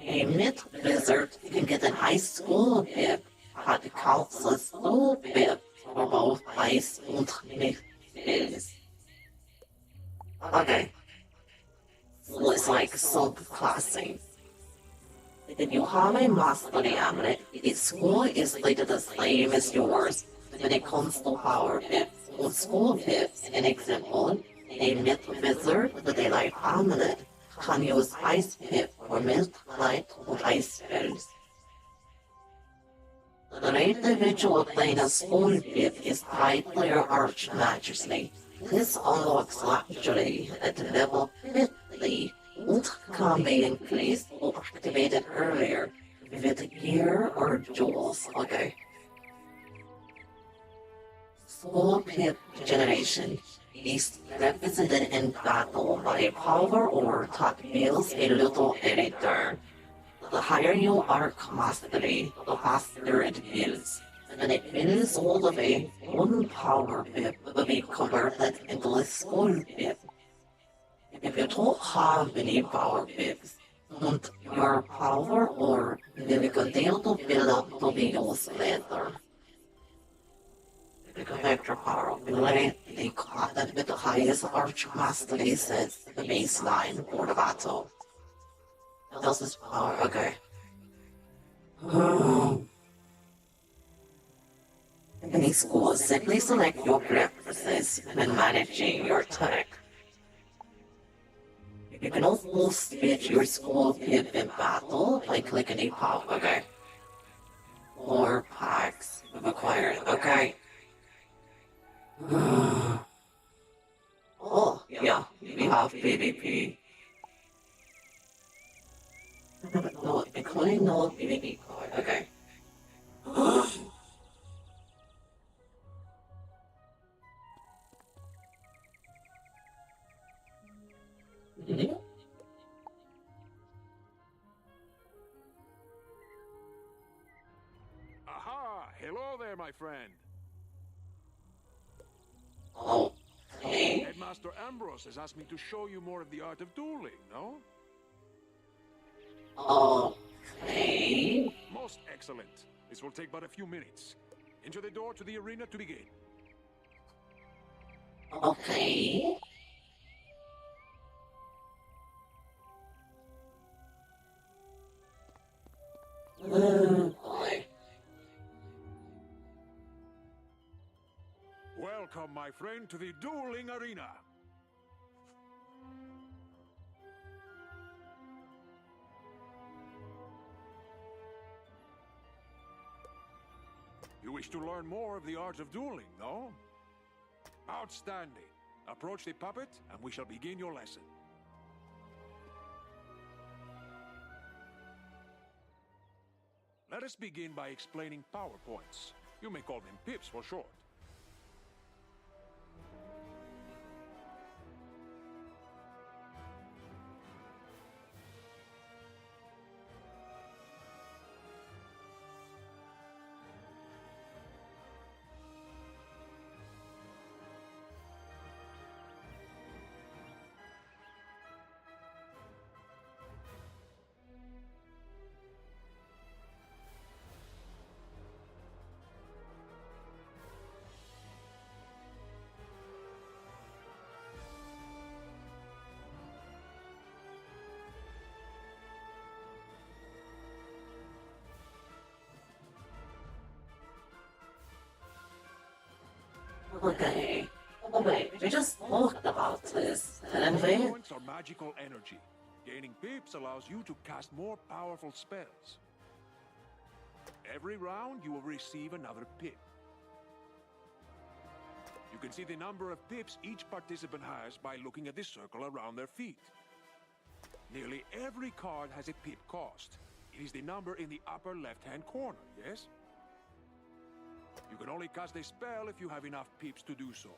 A myth wizard can get an high school pip that counts as school pip for both ice and myth is. Okay. So it's like subclassing. If you have a mastery amulet, its school is rated the same as yours when it comes to power pips. With school pips, an example, a myth wizard with a light amulet can use ice pip for myth, light, or ice spells. The individual playing a school pip is tied to your archmagisty. This unlocks luxury at level 50. It can be increased or activated earlier with gear or jewels. Okay. School pip generation is represented in battle by a power orb that builds a little every turn. The higher you arc mastery, the faster it builds. When it builds all the way, one power pip will be converted into a school pip. If you don't have any power pips, and your power orb will continue to build up to be used later. The vector power ability, they combat with the highest arch mastery sets the baseline for the battle. What else is power? Okay. Any school, simply select your preferences when managing your tech. You can also switch your school pip in battle by clicking a pop, okay? 4 packs required, okay? Oh, yeah, we have PvP. No, including no PvP card, okay. Aha! Hello there, my friend. Oh, hey. Headmaster Ambrose has asked me to show you more of the art of dueling, no? Okay. Most excellent. This will take but a few minutes. Enter the door to the arena to begin. Okay. Boy. Welcome, my friend, to the dueling arena. You wish to learn more of the art of dueling, no? Outstanding. Approach the puppet, and we shall begin your lesson. Let us begin by explaining power points. You may call them pips for short. Okay. Oh wait, we just talked about this, didn't we? Points are magical energy. Gaining pips allows you to cast more powerful spells. Every round, you will receive another pip. You can see the number of pips each participant has by looking at the circle around their feet. Nearly every card has a pip cost. It is the number in the upper left-hand corner, yes? You can only cast a spell if you have enough pips to do so.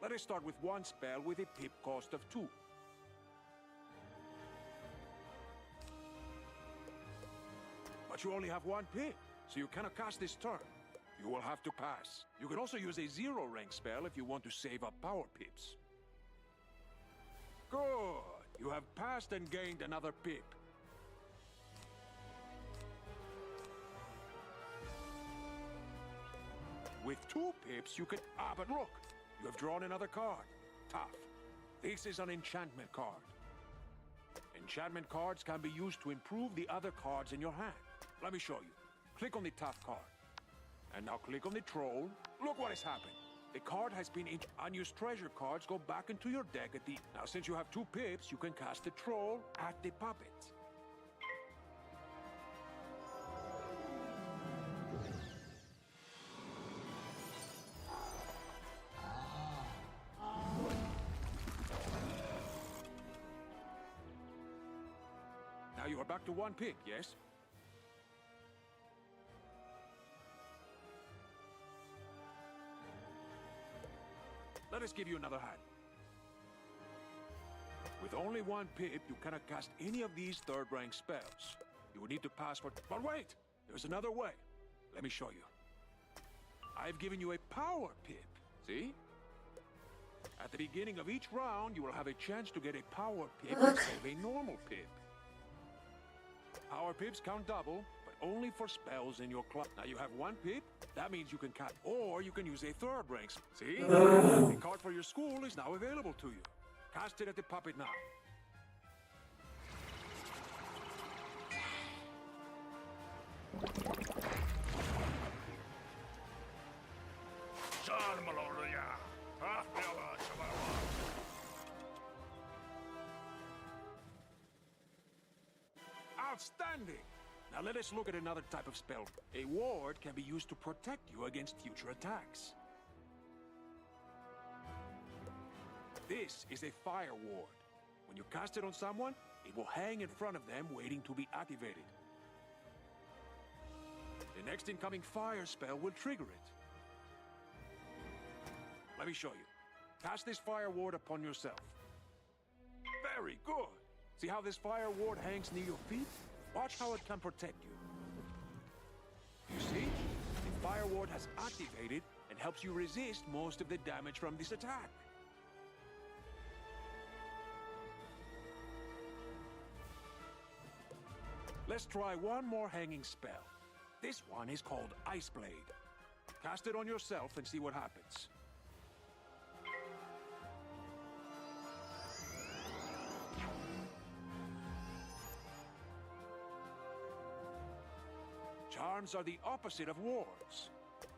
Let us start with one spell with a pip cost of 2. But you only have 1 pip, so you cannot cast this turn. You will have to pass. You can also use a 0 rank spell if you want to save up power pips. Good! You have passed and gained another pip. With 2 pips, you can... Ah, but look! You have drawn another card. Tough. This is an enchantment card. Enchantment cards can be used to improve the other cards in your hand. Let me show you. Click on the tough card. And now click on the troll. Look what has happened. The card has been unused treasure cards go back into your deck at the... Now since you have 2 pips, you can cast the troll at the puppet. Now you are back to 1 pip, yes? Let us give you another hand. With only 1 pip, you cannot cast any of these 3rd rank spells. You will need to pass for... But wait! There's another way. Let me show you. I've given you a power pip. See? At the beginning of each round, you will have a chance to get a power pip instead of a normal pip. Power pips count double, but only for spells in your club. Now you have 1 pip, that means you can cast, or you can use a 3rd rank. See? The card for your school is now available to you. Cast it at the puppet now. Outstanding! Now let us look at another type of spell. A ward can be used to protect you against future attacks. This is a fire ward. When you cast it on someone, it will hang in front of them waiting to be activated. The next incoming fire spell will trigger it. Let me show you. Cast this fire ward upon yourself. Very good! See how this fire ward hangs near your feet? Watch how it can protect you. You see? The fire ward has activated and helps you resist most of the damage from this attack. Let's try one more hanging spell. This one is called Ice Blade. Cast it on yourself and see what happens. Charms are the opposite of wards.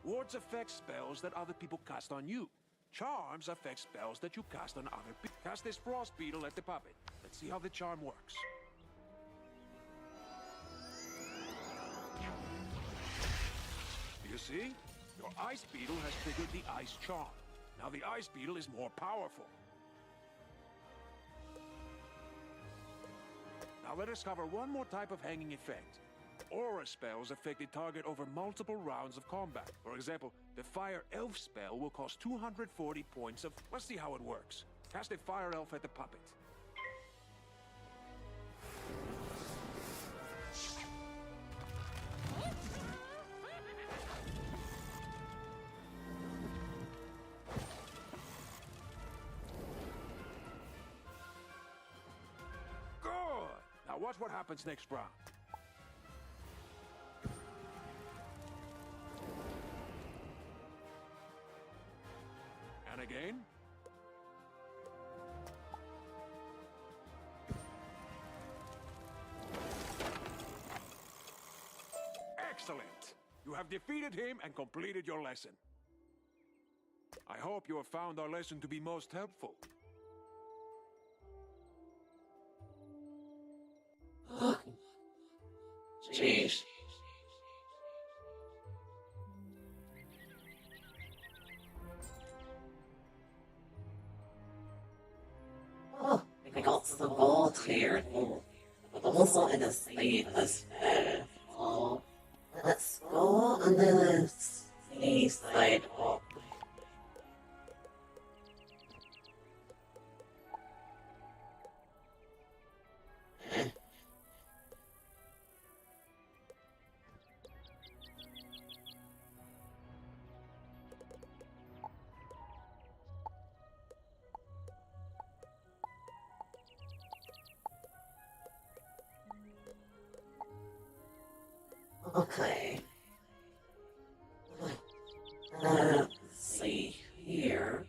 Wards affect spells that other people cast on you. Charms affect spells that you cast on other people. Cast this Frost Beetle at the puppet. Let's see how the charm works. You see? Your Ice Beetle has triggered the Ice Charm. Now the Ice Beetle is more powerful. Now let us cover one more type of hanging effect. Aura spells affect the target over multiple rounds of combat. For example, the Fire Elf spell will cost 240 points of... Let's see how it works. Cast a Fire Elf at the puppet. Good! Now watch what happens next round. And again. Excellent! You have defeated him and completed your lesson. I hope you have found our lesson to be most helpful. Jeez. Oh, we got the gold here, but also in the state as well. Let's go and let's see. east side of Okay. Let's see here.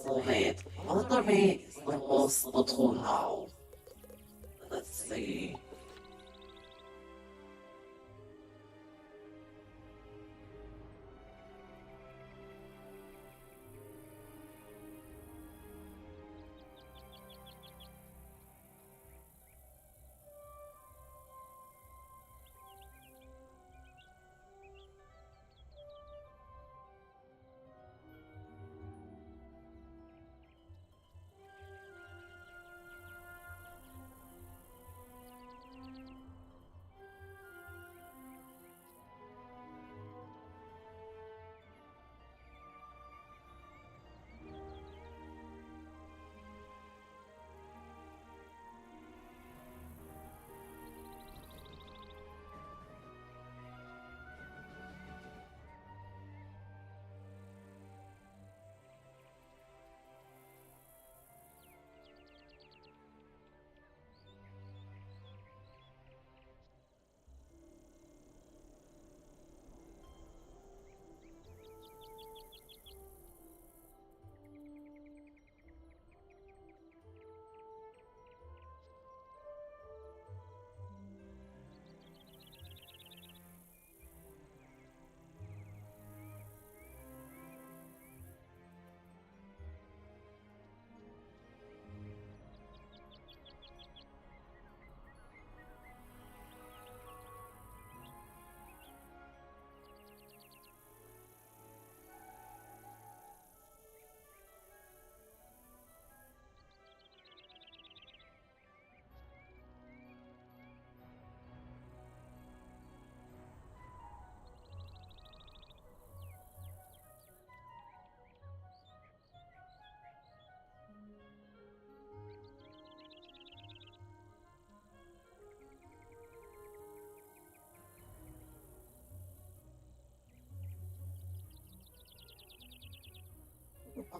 So wait, what are we supposed to do now? Let's see.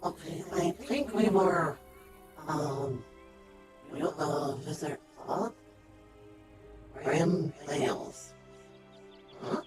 Okay, I think we were, visit what? Grim Tales. Huh?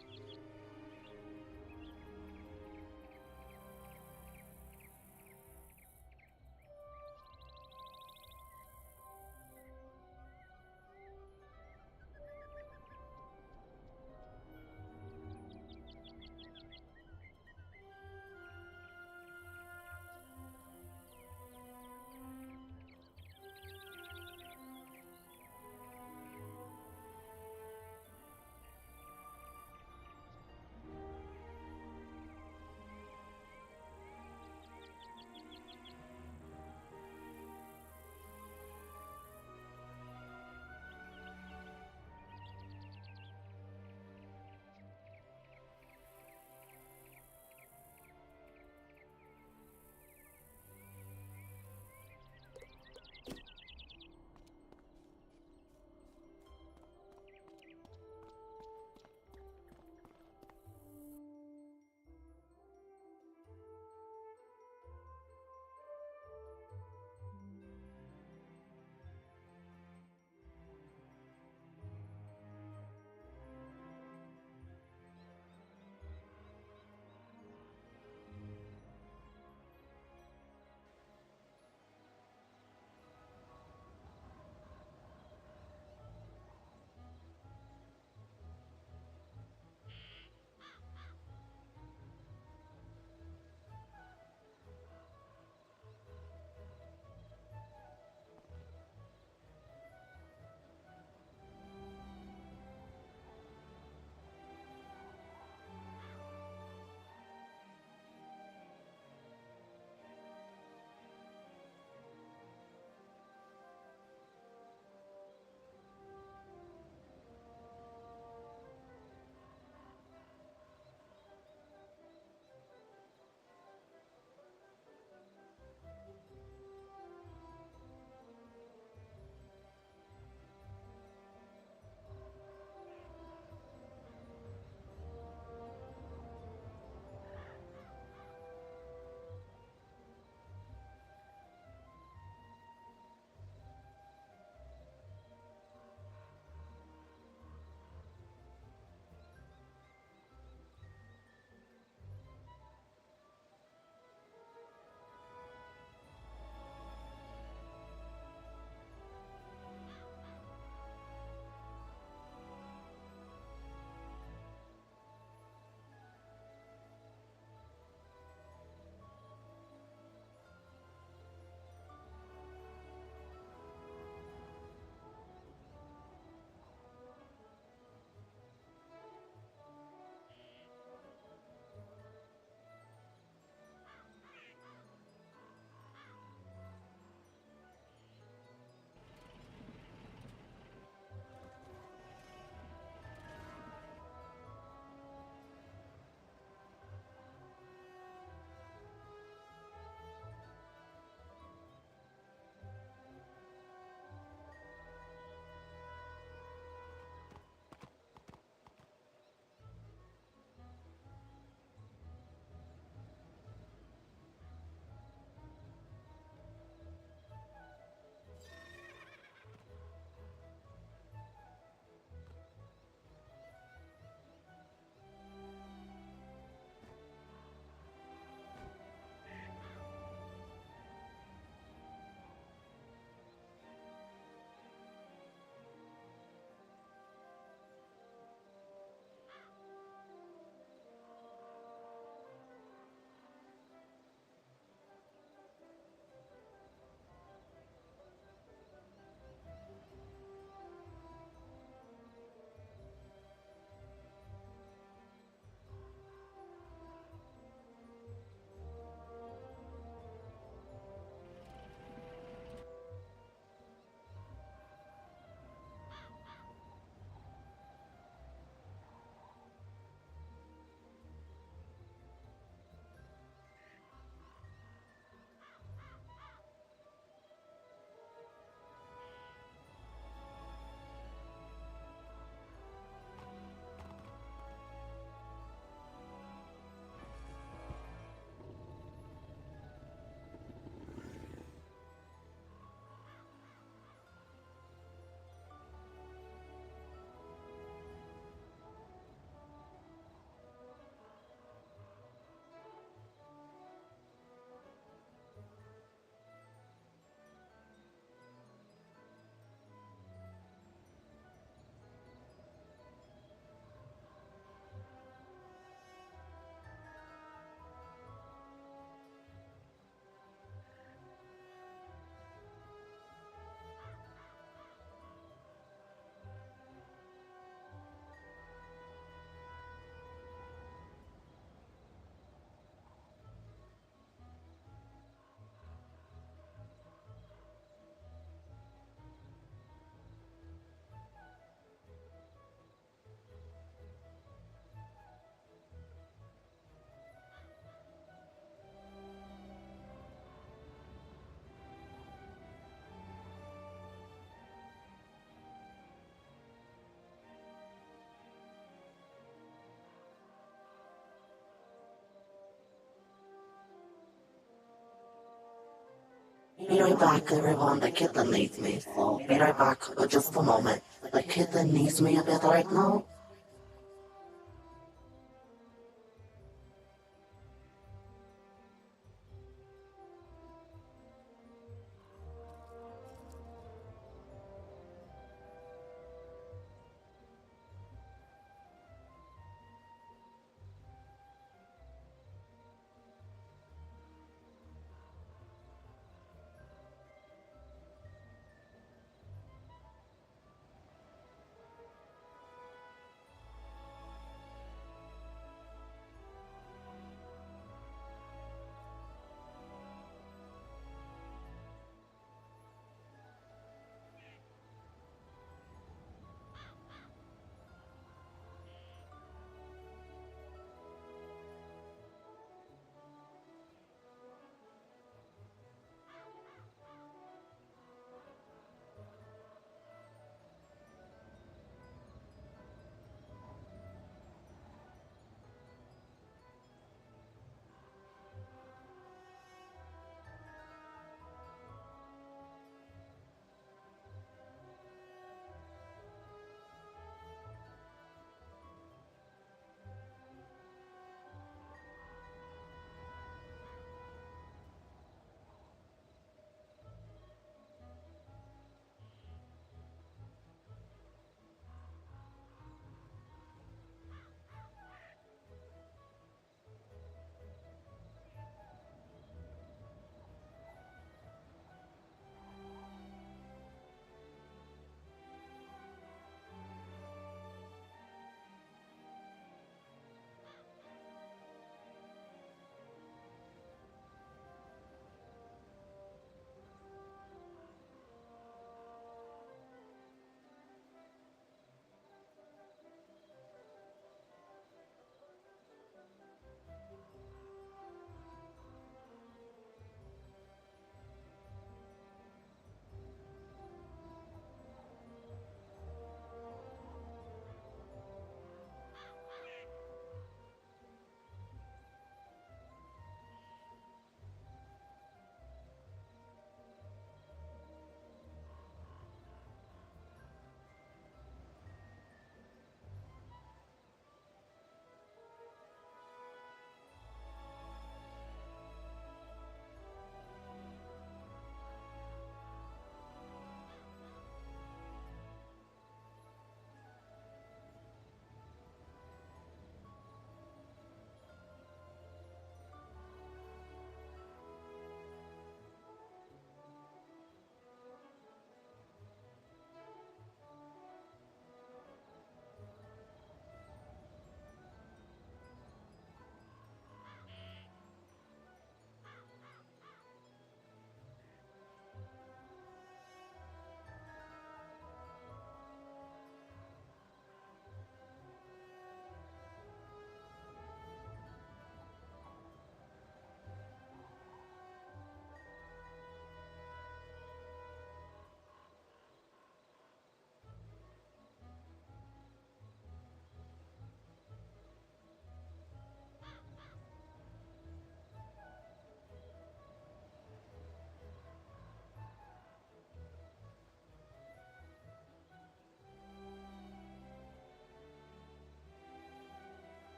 Be right back, everyone. The kitten needs me, so be right back. Just a moment. The kitten needs me a bit right now.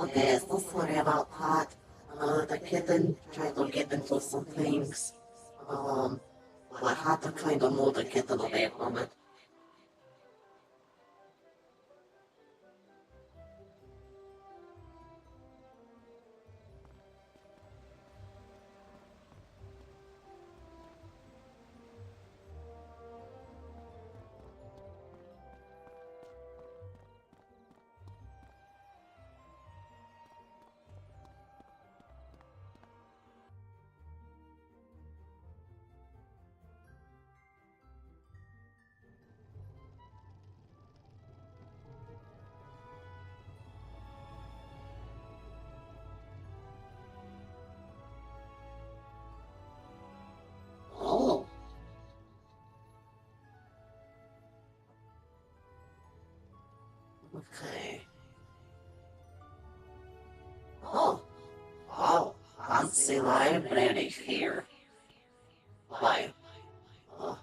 Okay, so sorry about that. The kitten tried to get into some things. Um, I had to kind of move the kitten away from it. Oh, okay. It's the library here. Why? Uh,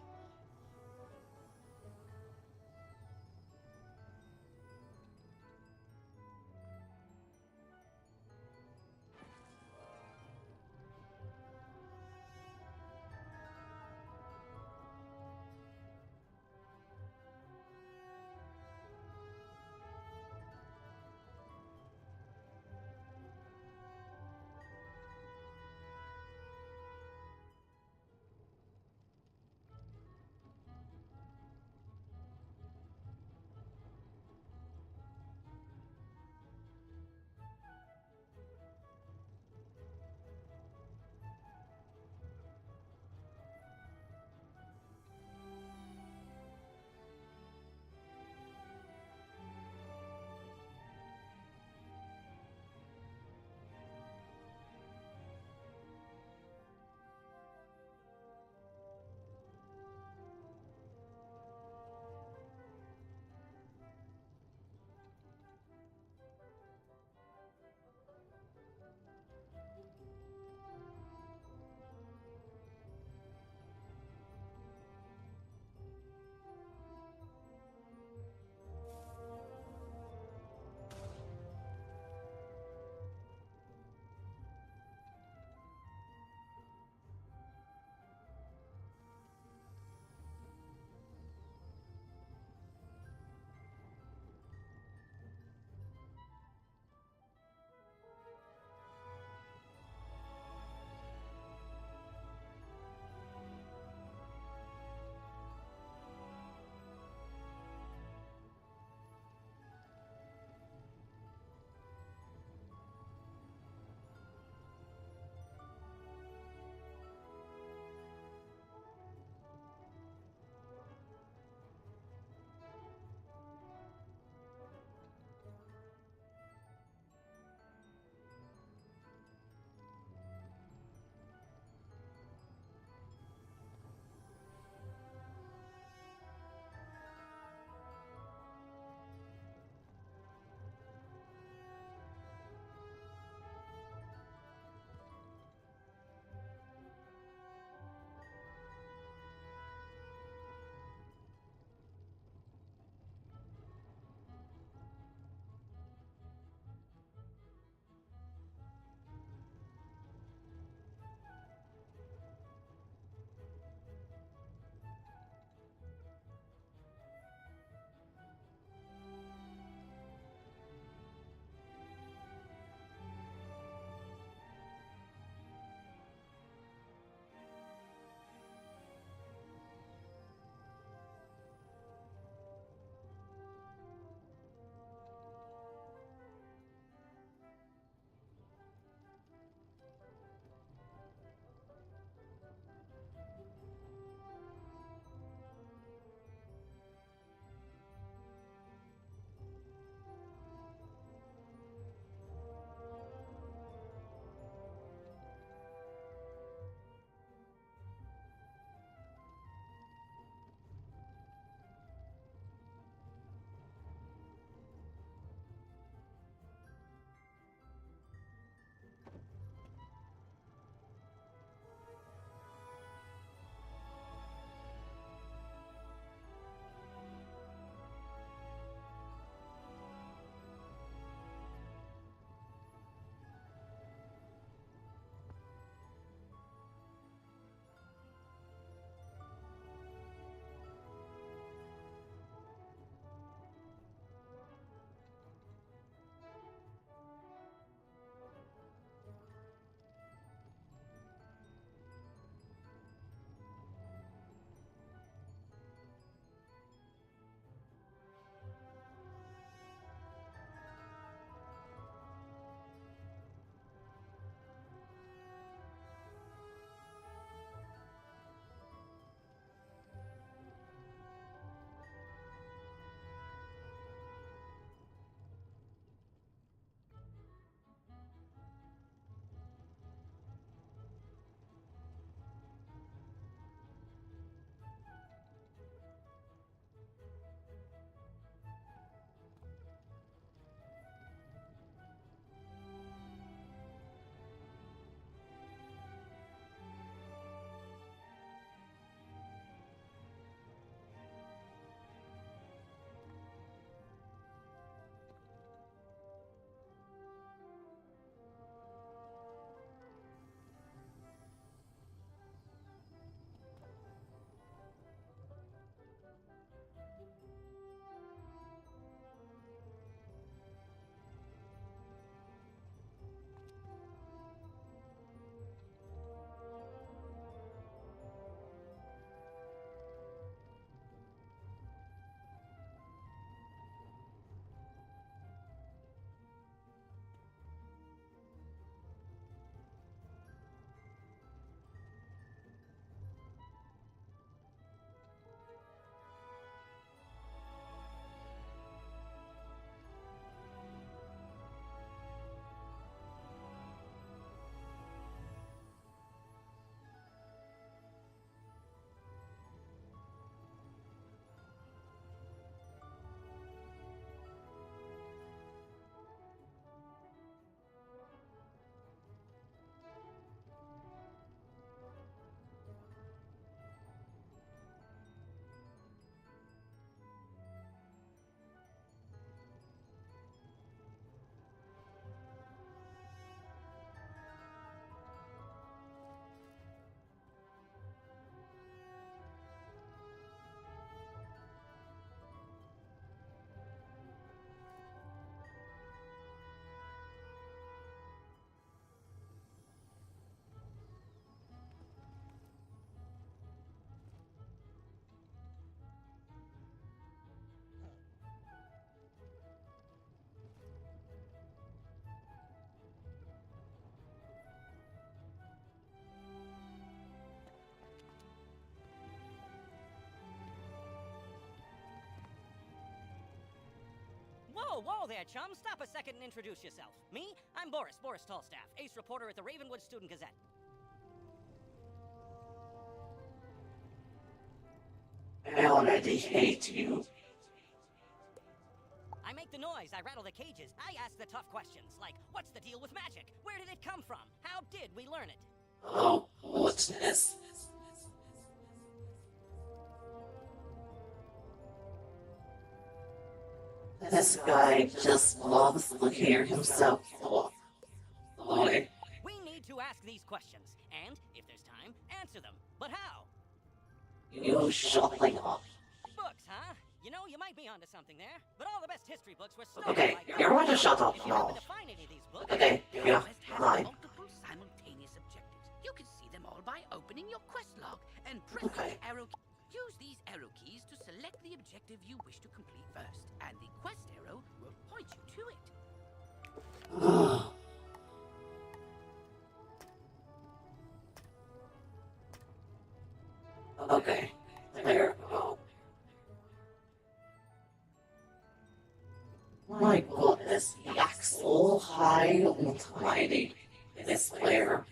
Whoa, whoa there, chum. Stop a second and introduce yourself. Me? I'm Boris Tallstaff, ace reporter at the Ravenwood Student Gazette. I already hate you. I make the noise, I rattle the cages, I ask the tough questions, like, what's the deal with magic? Where did it come from? How did we learn it? Oh, what's this? This guy just loves to hear himself talk. Boy. We need to ask these questions, and, if there's time, answer them. But how? You shutting up. Books, huh? You know, you might be onto something there, but all the best history books were stolen Okay, by you're going to shut up If you now. happen to find any of these books, Okay, yeah, Quest has fine. multiple simultaneous objectives. You can see them all by opening your quest log and pressing Okay. the arrow key. Use these arrow keys to select the objective you wish to complete first, and the quest arrow will point you to it. Okay, there we go. My goodness, he acts so high and mighty, this player.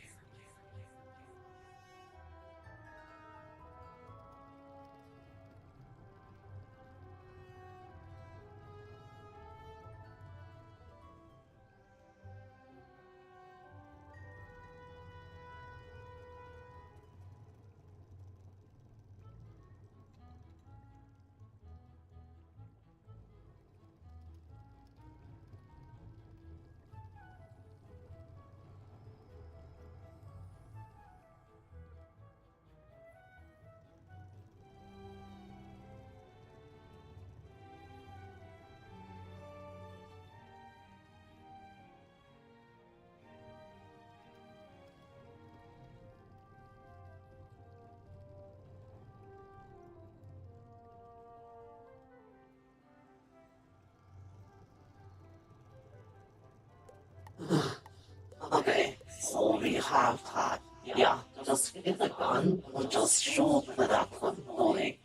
Okay, so we have that. Yeah, just get the gun and just shoot for that one boy.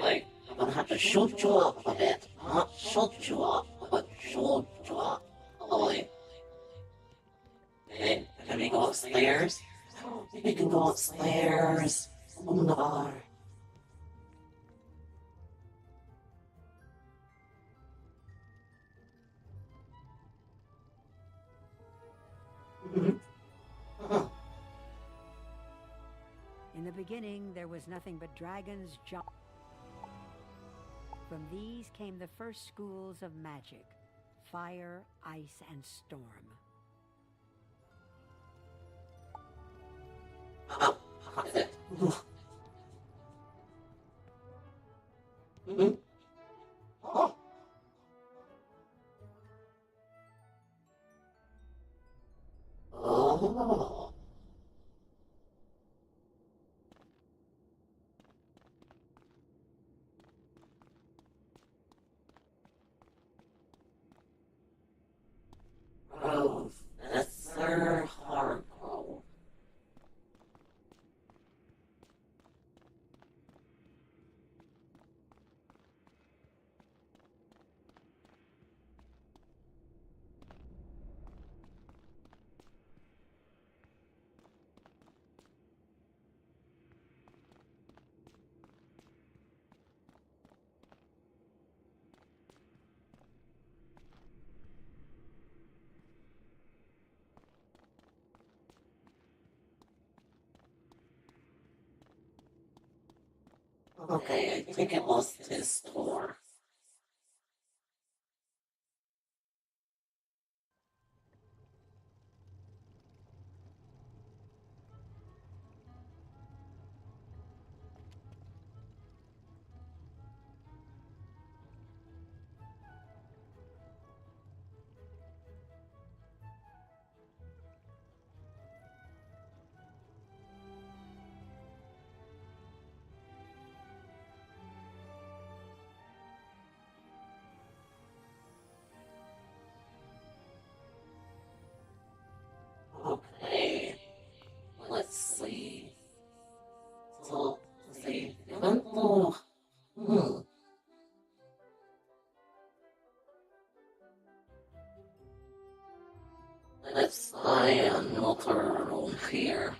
Like, I'm gonna have to shoot you up a bit. Not shoot you up, but shoot you up. Boy. Hey, can we go upstairs? We can go upstairs. Open the bar. In the beginning, there was nothing but dragons, From these came the first schools of magic: fire, ice, and storm. Oh, mm-hmm. Oh. Oh. Professor Hargrove. Okay, I think it was this door. Let's try another room here.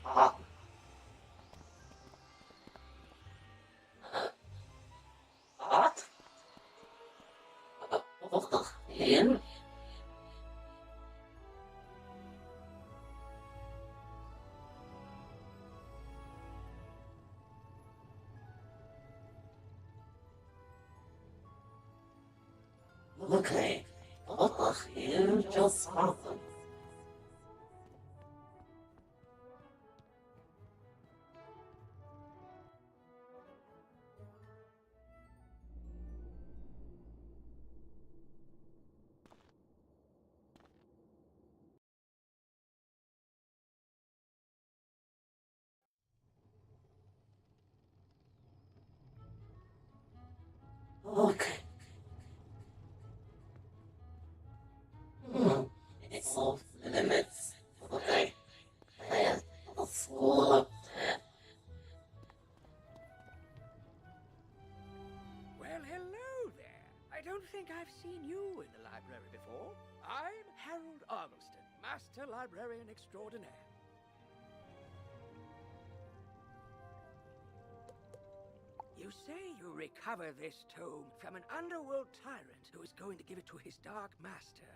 Ah. What? What the hell? Okay, what the hell just happened? Okay. It's off limits. Okay. And the school up there. Well, hello there. I don't think I've seen you in the library before. I'm Harold Armelston, Master Librarian Extraordinaire. You say you recover this tome from an underworld tyrant who is going to give it to his dark master,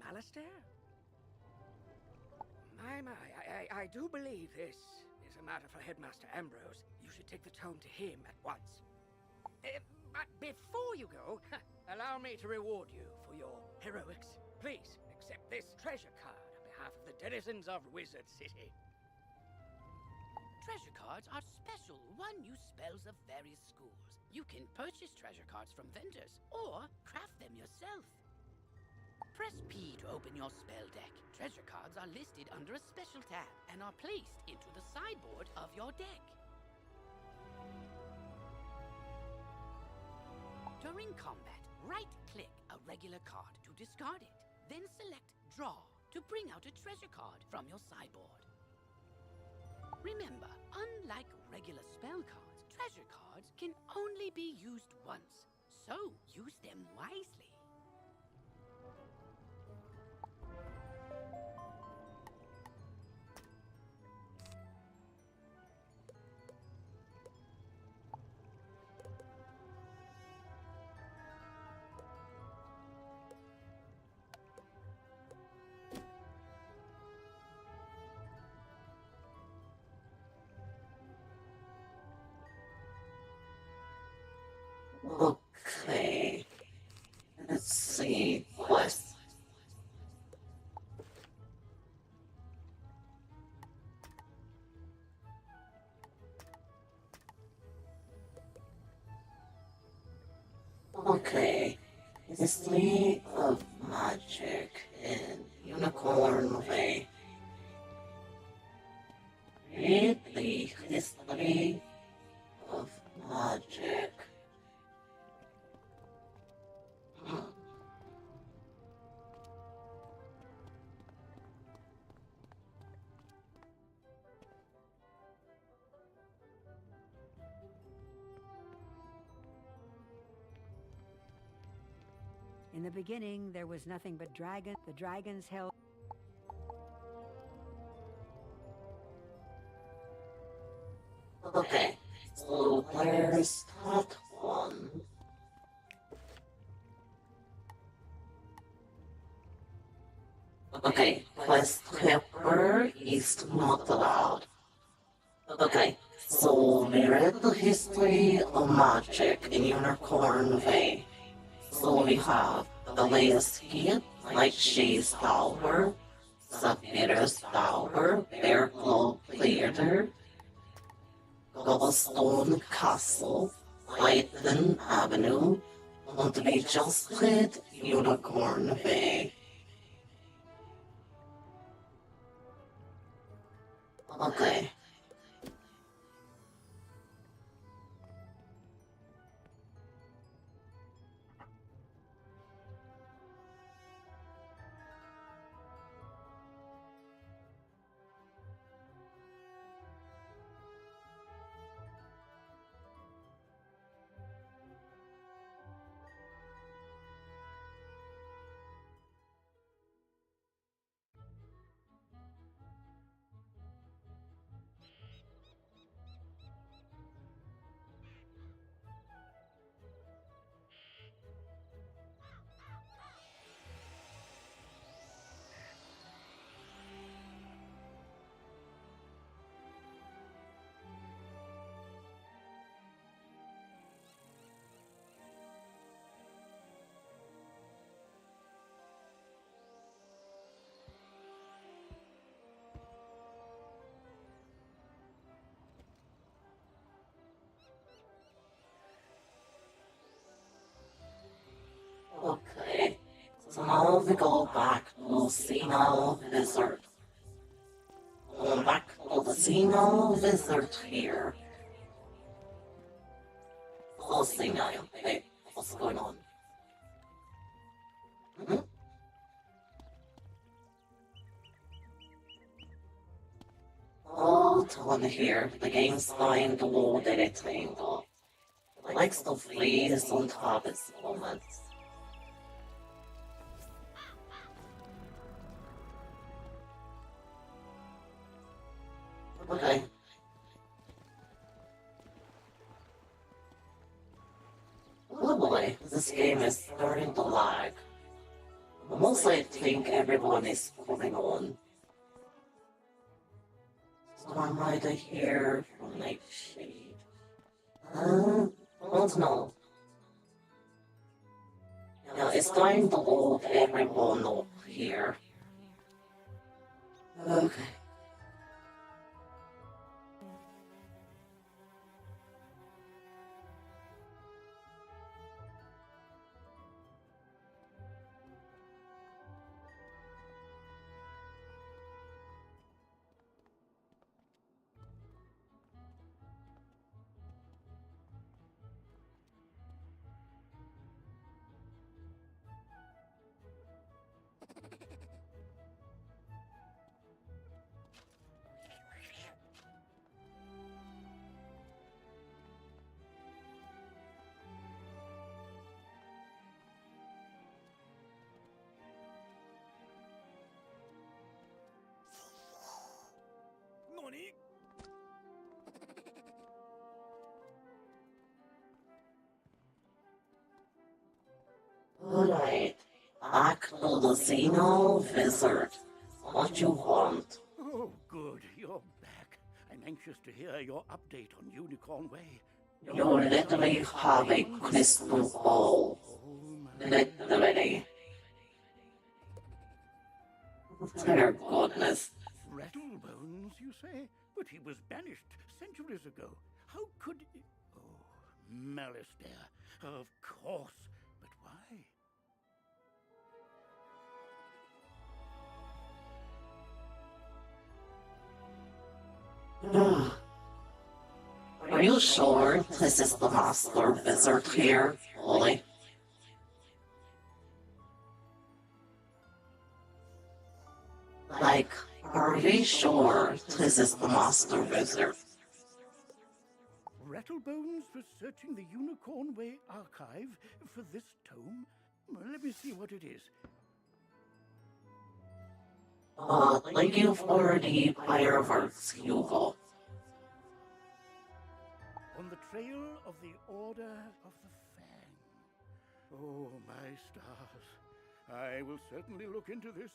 Malistaire? I do believe this is a matter for Headmaster Ambrose. You should take the tome to him at once. But before you go, allow me to reward you for your heroics. Please accept this treasure card on behalf of the denizens of Wizard City. Treasure cards are special one-use spells of various schools. You can purchase treasure cards from vendors or craft them yourself. Press P to open your spell deck. Treasure cards are listed under a special tab and are placed into the sideboard of your deck. During combat, right-click a regular card to discard it. Then select Draw to bring out a treasure card from your sideboard. Remember, unlike regular spell cards, treasure cards can only be used once, so use them wisely. Okay. Let's see quest. Okay. History of Magic in Unicorn Way. Read the history of magic. In the beginning, there was nothing but dragon. The dragons held. Okay, so there's that one. Okay, quest pepper is not allowed. Okay, so we read the history of magic in Unicorn Way. So we have the latest hit, like She's Tower, Saphira's Tower, Bear Claw Theater, Cobblestone Castle, Clayton Avenue, and we just hit Unicorn Bay. Okay. we go back to Senile Wizard. Going back to the Senile Wizard here. Oh, Senile. Hey, what's going on? Hmm? Hold on here. The game's trying to load anything up. It likes to freeze on top at moments. Okay. Oh boy, this game is starting to lag. Almost I think everyone is coming on. So I'm right here from Nightshade. Don't know. Yeah, it's starting to load everyone up here. Okay. Alright, back to the Xeno Wizard. What you want? Oh, good. You're back. I'm anxious to hear your update on Unicorn Way. You literally have a crystal ball. Literally. Dear goodness. Rattlebones, you say? But he was banished centuries ago. How could... Oh, Malistaire. Of course. But why? Are you sure this is the Master Wizard here, Ollie? Like, are we sure this is the Master Wizard? Rattlebones was searching the Unicorn Way archive for this tome. Well, let me see what it is. Thank you for the fireworks, Hugo. On the trail of the Order of the Fang. Oh, my stars. I will certainly look into this.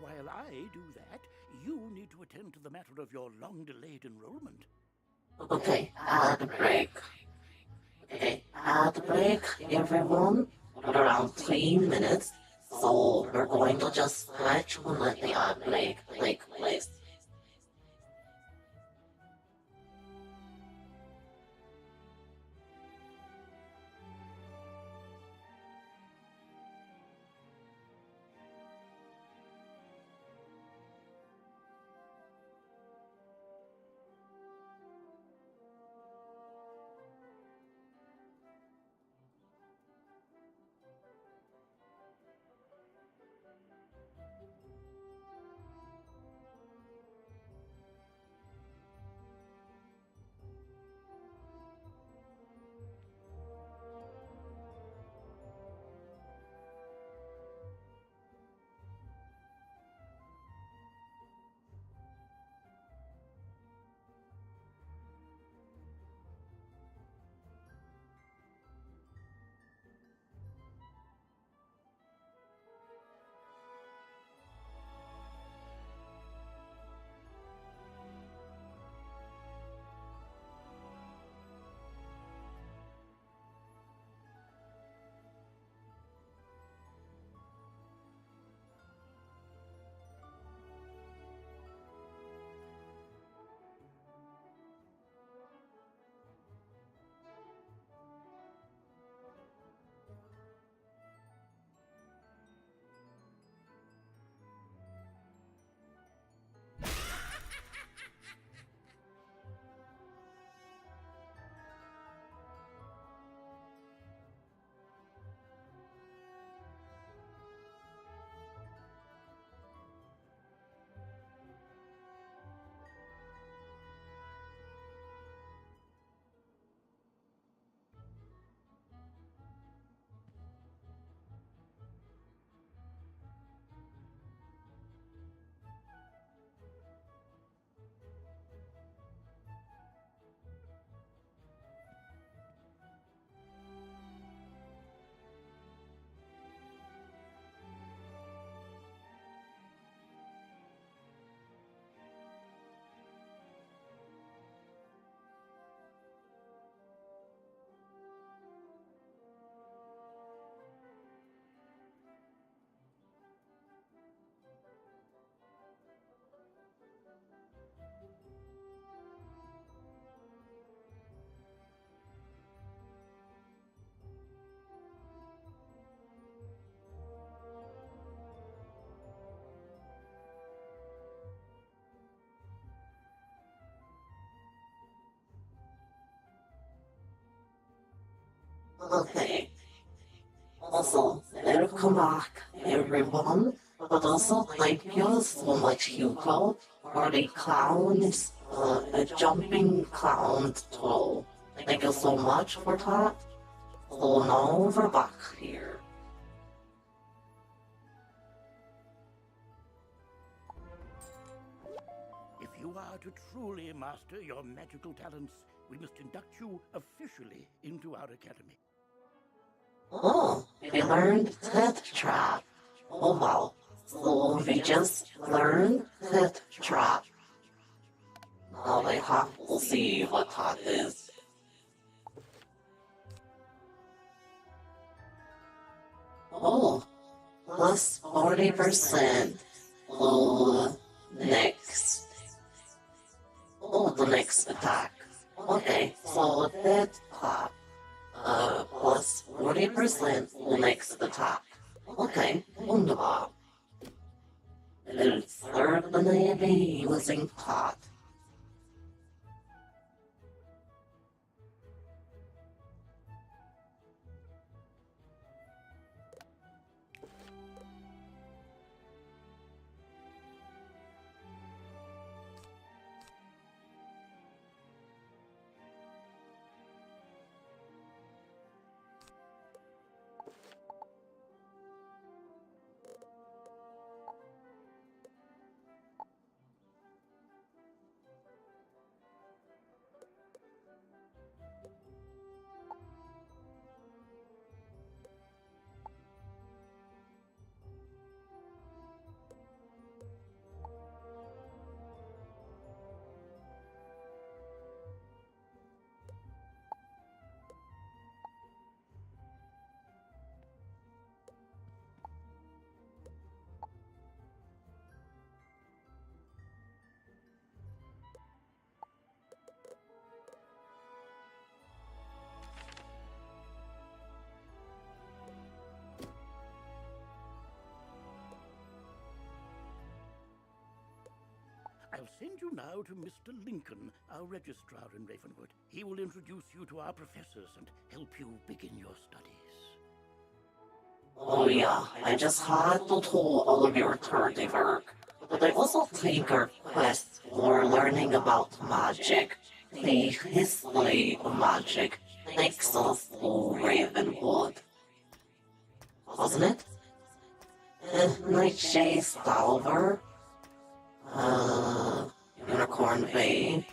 While I do that, you need to attend to the matter of your long-delayed enrollment. Okay, ad break. Okay, ad break, everyone. Around 3 minutes. So we're going to just stretch and let the ad break take place. Okay. Also, welcome back, everyone. But also, thank you so much, Hugo, for the clowns, a jumping clown troll. Thank you so much for that. So now we're back here. If you are to truly master your magical talents, we must induct you officially into our academy. Oh, we learned Tet Trap. Oh wow. So we just learned Tet Trap. Now I have to see what that is. Oh, plus 40%. Oh, next. Oh, the next attack. Okay, so that clap. Plus 40% the next attack. Okay, wunderbar. It's certainly using pot. I'll send you now to Mr. Lincoln, our registrar in Ravenwood. He will introduce you to our professors and help you begin your studies. Oh yeah, I just had to do all of your dirty work. But I also take our quest for learning about magic. The history of magic takes us to Ravenwood. Wasn't it? Nightshade Salver? Unicorn Bay.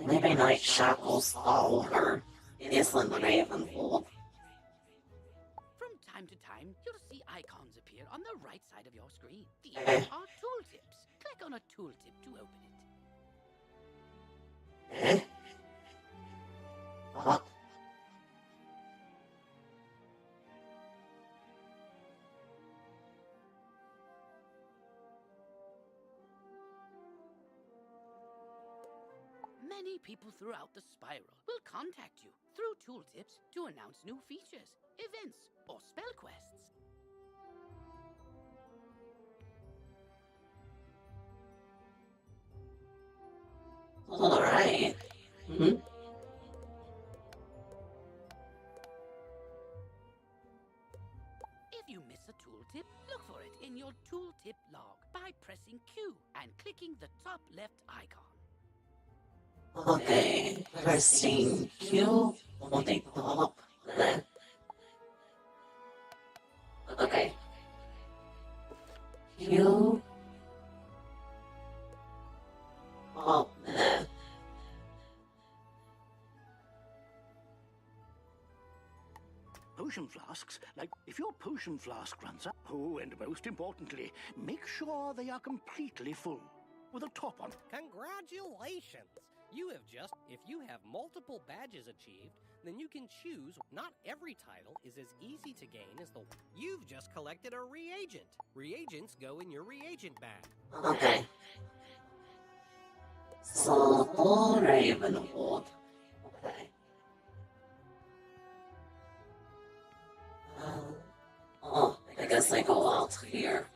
Maybe Night Shackles Salver isn't Ravenwood. From time to time, you'll see icons appear on the right side of your screen. These Eh? are tooltips. Click on a tooltip to open it. Eh? What? Many people throughout the Spiral will contact you through tooltips to announce new features, events, or spell quests. Alright. Hmm? If you miss a tooltip, look for it in your tooltip log by pressing Q and clicking the top left icon. Okay, pressing Q on the top left. Okay. Q. Top left. Potion flasks, like if your potion flask runs out. Oh, and most importantly, make sure they are completely full, with a top on. Congratulations! You have just, if you have multiple badges achieved, then you can choose. Not every title is as easy to gain as the one. You've just collected a reagent. Reagents go in your reagent bag. Okay. So, for Ravenwood. Okay. as I go out here.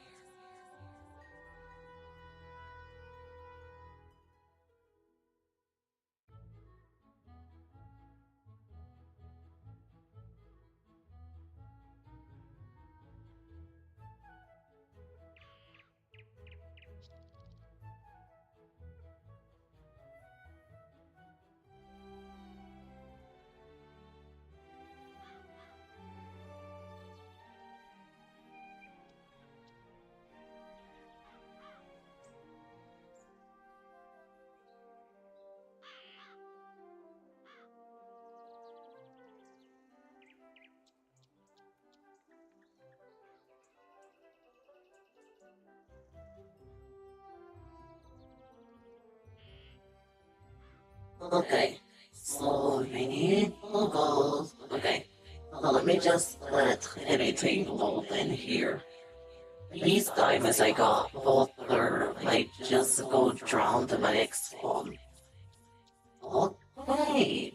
Okay, so we need to go. Okay, let me just let anything load in here. This time as I got water, I just go drown the my next one. Okay.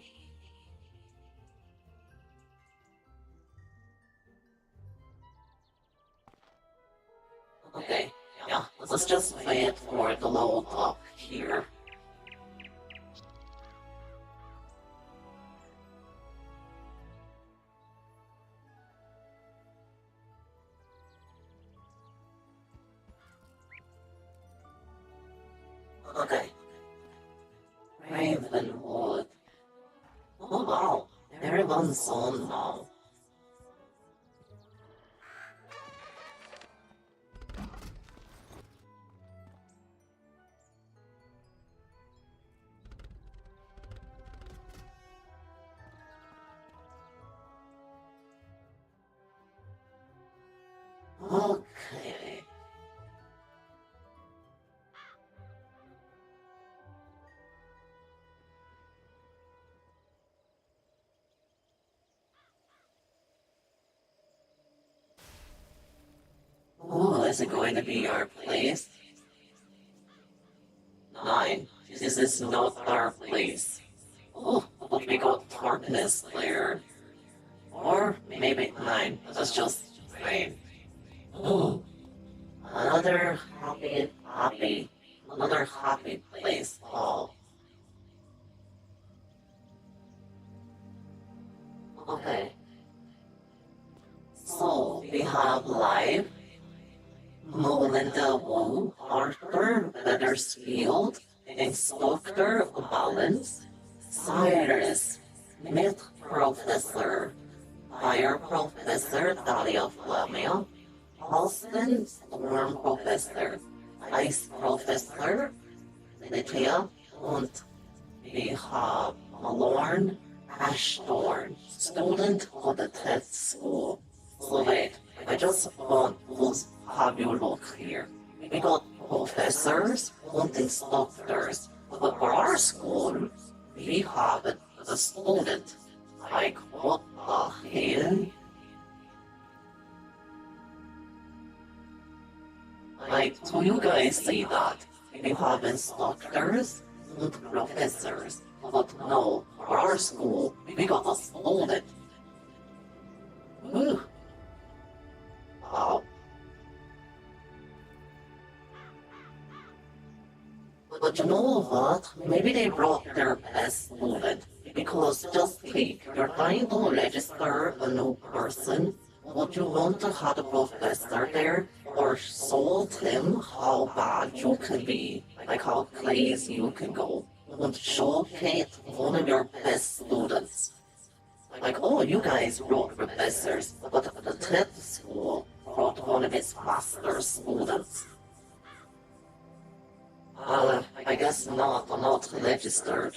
Okay, yeah, let's just wait for it to load up here. Okay. Ravenwood. Oh wow, everyone's on now. Okay. Oh, is it going to be our place? 9. This is not our place. Oh, but we got darkness there. Or maybe 9. That's just rain. Oh, another happy place. Oh. Okay. So we have live. Melinda Wu, Arthur Weathersfield, Instructor of Balance, Cyrus, Myth Professor, Fire Professor Dahlia Flamia, Austin Storm Professor, Ice Professor, Lydia, and we have Lorne Ashthorn, student of the test school. So wait, I just want to have you look here. We got professors and instructors, but for our school, we have a student. Like, what the hell? Like, do you guys see that? We have instructors and professors, but no, for our school, we got a student. Ooh. Wow. But you know what? Maybe they brought their best student. Because just think, you're trying to register a new person. Would you want to have the professor there? Or show him how bad you can be? Like how crazy you can go? And showcase one of your best students. Like, oh, you guys brought professors, but the TED school brought one of its master students. I guess not. I'm not registered.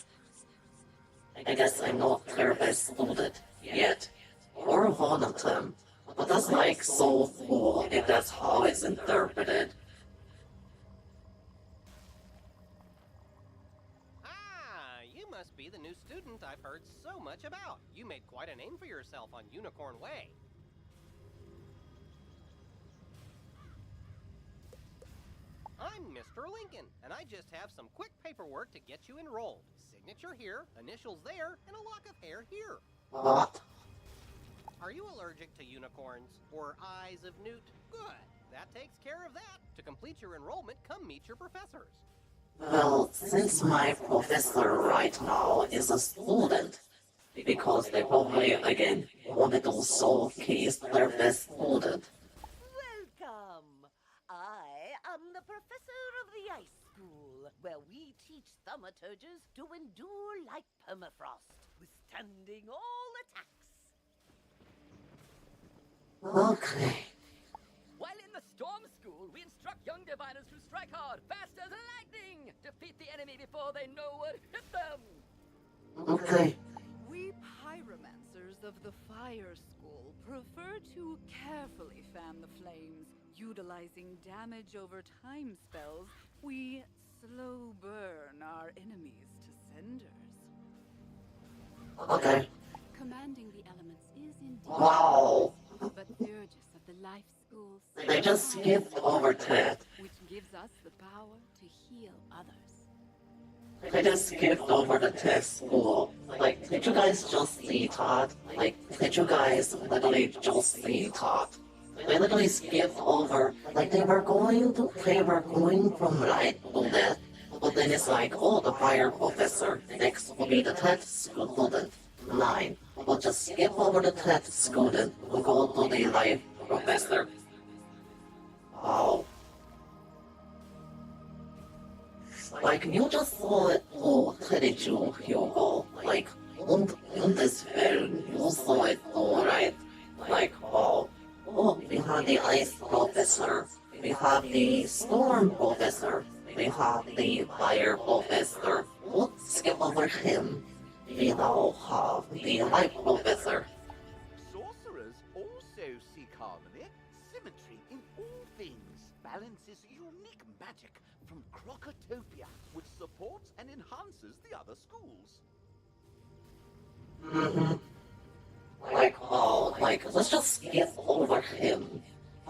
I guess I'm not their best student yet. Or one of them. But that's like so cool if that's how it's interpreted. Ah, you must be the new student I've heard so much about. You made quite a name for yourself on Unicorn Way. I'm Mr. Lincoln, and I just have some quick paperwork to get you enrolled. Signature here, initials there, and a lock of hair here. What? Are you allergic to unicorns? Or eyes of newt? Good. That takes care of that. To complete your enrollment, come meet your professors. Well, since my professor right now is a student, because they probably, again, wanted to showcase their best student. Welcome! I am the professor of the Ice School, where we teach thaumaturges to endure like permafrost, withstanding all attacks. Okay. While in the Storm School, we instruct young diviners to strike hard, fast as lightning, defeat the enemy before they know what hit them. Okay. We pyromancers of the Fire School prefer to carefully fan the flames. Utilizing damage over time spells, we slow burn our enemies to cinders. Okay. Commanding the elements is indeed. Wow. But Thurgis of the Life School. They just skipped over that. Which gives us the power to heal others. They just skipped over the test school. Like, did you guys just see Todd? Like, did you guys literally just see Todd? They literally skipped over, like, they were going from right to left, but then it's like, oh, the fire professor, next will be the test student, 9. We'll just skip over the test student, we'll go to the life professor. Wow. Like, you just saw it all credit you, Hugo. Like, und this film, you saw it all right. Like, oh, we have the ice professor, we have the storm professor, we have the fire professor. Let's skip over him. We now have the light professor. Sorcerers also seek harmony, symmetry in all things. Balance is unique magic from Crocotopia, which supports and enhances the other schools. Let's just skip over him.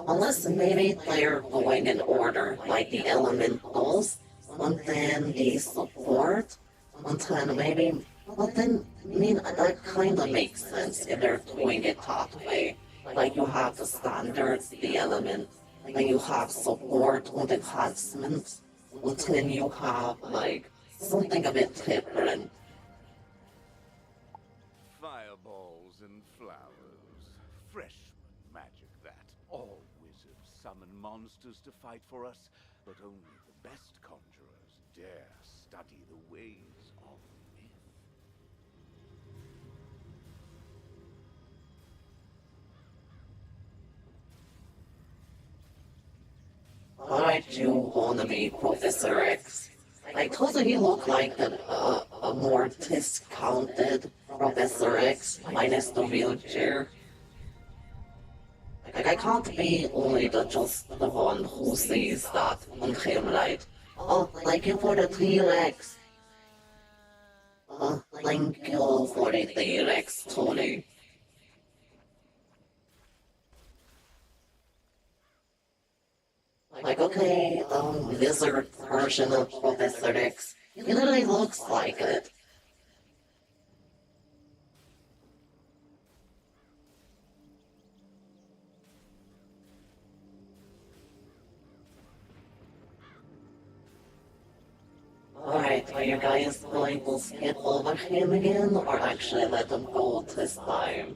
Unless maybe they're going in order, like the elementals, and then the support, and then maybe, but then, I mean, that kind of makes sense if they're doing it that way. Like, you have the standards, the elements, then you have support and enhancements, and then you have, like, something a bit different. Fireballs and flowers. Freshman magic, that. All wizards summon monsters to fight for us, but only the best conjurers dare study the ways of myth. I do want to be Professor X. I thought he looked like a more discounted Professor X minus the wheelchair. Like, I can't be only just the one who sees that on him, right? Oh, thank you for the T-Rex. Thank you for the T-Rex, Tony. Like, okay, lizard version of Professor X. He literally looks like it. Alright, are you guys going to skip over him again, or actually let him go this time?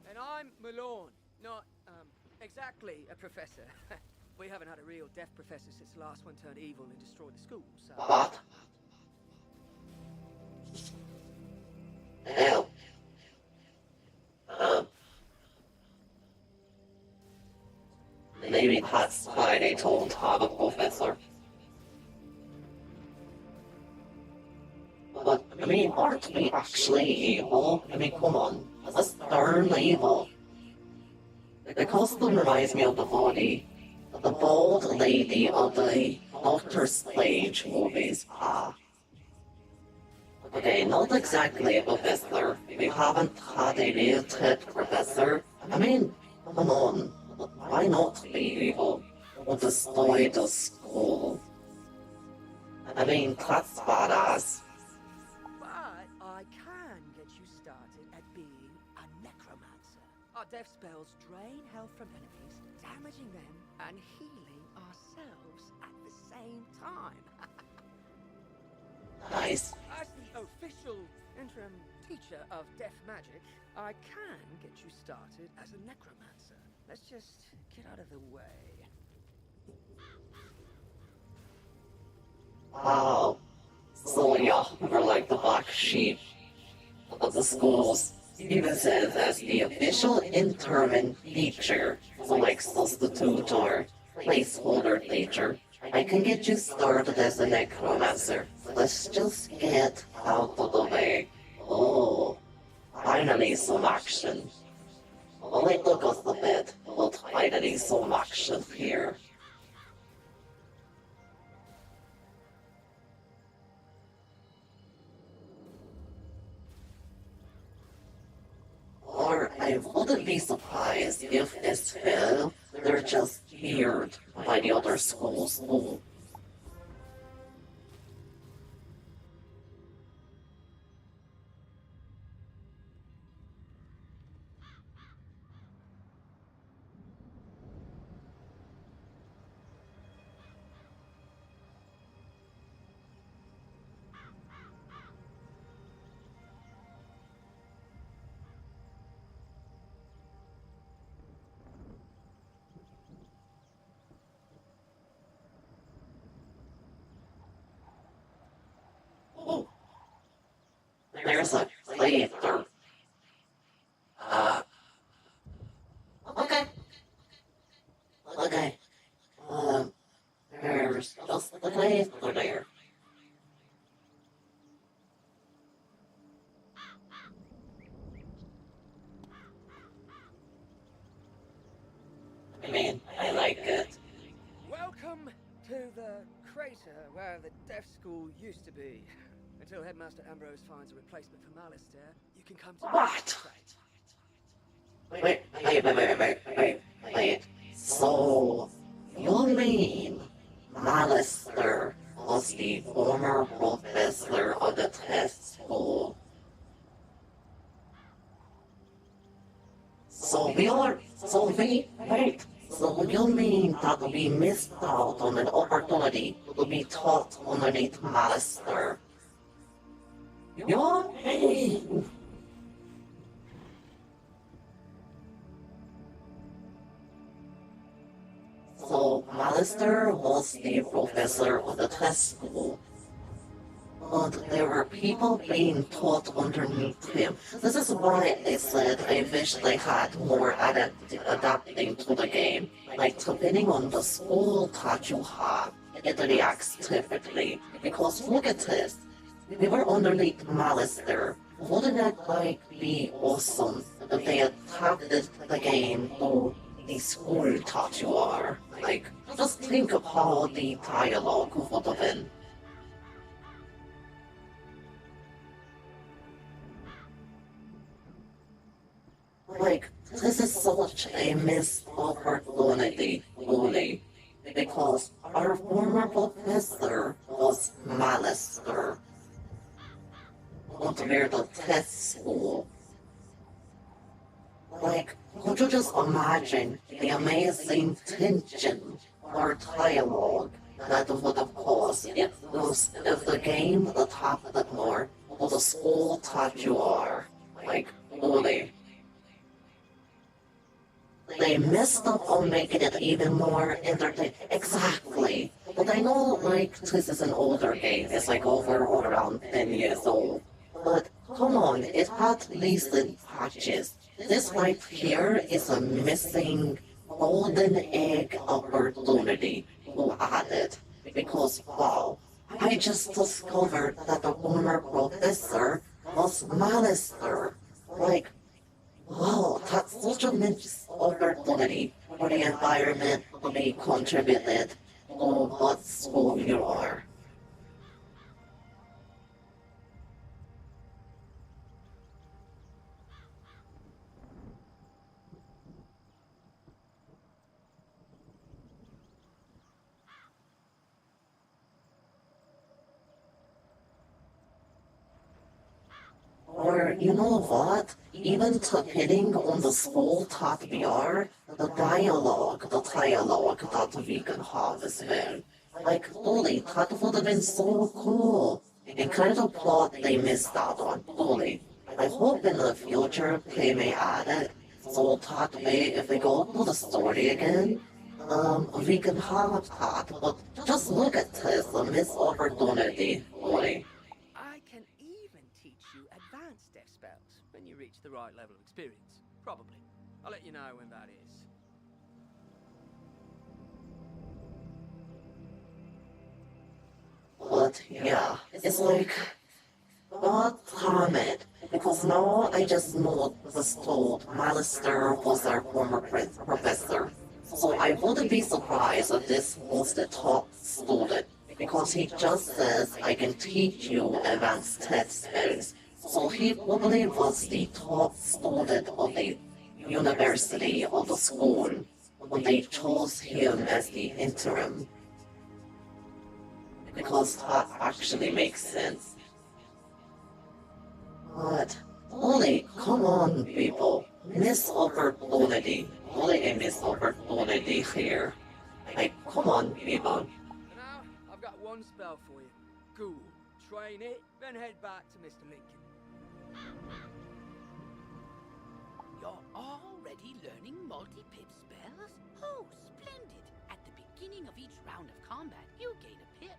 And I'm Malone, not, exactly a professor. We haven't had a real deaf professor since the last one turned evil and destroyed the school, so... What? Hell. Maybe that's why they don't have a professor. But, I mean, aren't we actually evil? I mean, come on. That's darn evil. The costume reminds me of the body. The bald lady of the Doctor Strange movies. Okay, not exactly a professor. We haven't had a real dead professor. I mean, come on. Why not be evil? Or destroy the school? I mean, that's badass. But I can get you started at being a Death spells drain health from enemies, damaging them and healing ourselves at the same time. Nice. As the official interim teacher of death magic, I can get you started as a necromancer. Let's just get out of the way. Wow. So yeah, we're like the black sheep of the schools. Even says as the official interim teacher, so like substitute or placeholder teacher, I can get you started as a necromancer. Let's just get out of the way. Oh, finally some action. Well, it took us a bit, but finally some action here. Or I wouldn't be surprised if this fell, they're just feared by the other schools. Ooh. There's a playthrough. Okay. Okay. There's just the playthrough there. I mean, I like it. Welcome to the crater where the deaf school used to be. Until Headmaster Ambrose finds a replacement for Malistaire, you can come to What? Wait. So, you mean Malistaire was the former professor of the test school? So you mean that we missed out on an opportunity to be taught underneath Malistaire? You're mean! So, Malistaire was the professor of the test school. But there were people being taught underneath him. This is why I said I wish they had more adapting to the game. Like, depending on the school that you have, it reacts differently. Because look at this. We were underneath Malistaire. Wouldn't that, like, be awesome if they adapted the game to the school that you are? Like, just think of how the dialogue would have been. Like, this is such a missed opportunity, really. Because our former professor was Malistaire. But we're the test school. Like, could you just imagine the amazing tension or dialogue that would have caused if the game adapted more to the school that you are? Like, really. They messed up on making it even more entertaining. Exactly. But I know, like, this is an older game. It's like over or around 10 years old. But come on, it had recent patches. This right here is a missing golden egg opportunity to add it. Because, wow, I just discovered that the former professor was Malistaire. Like, wow, that's such a missed opportunity for the environment to be contributed to what school you are. Or you know what? Even depending on the school that we are, the dialogue that we can have as well. Like, holy, that would have been so cool. And kind of plot they missed out on, holy. I hope in the future they may add it. So that way, if we go to the story again, we can have that. But just look at this, a missed opportunity, holy. I can even teach you advanced death spells when you reach the right level of experience. Probably. I'll let you know when that is. But yeah, it's like, God damn it. Because now I just know this told Malister was our former professor. So I wouldn't be surprised if this was the top student. Because he just says I can teach you advanced test spells. So he probably was the top student of the university or the school when they chose him as the interim. Because that actually makes sense. But, holy, come on, people. Missed opportunity. Holy, a missed opportunity here. Like, come on, people. Now, I've got one spell for you. Ghoul. Train it, then head back to Mr. Lincoln. You're already learning multi-pip spells? Oh, splendid! At the beginning of each round of combat, you gain a pip.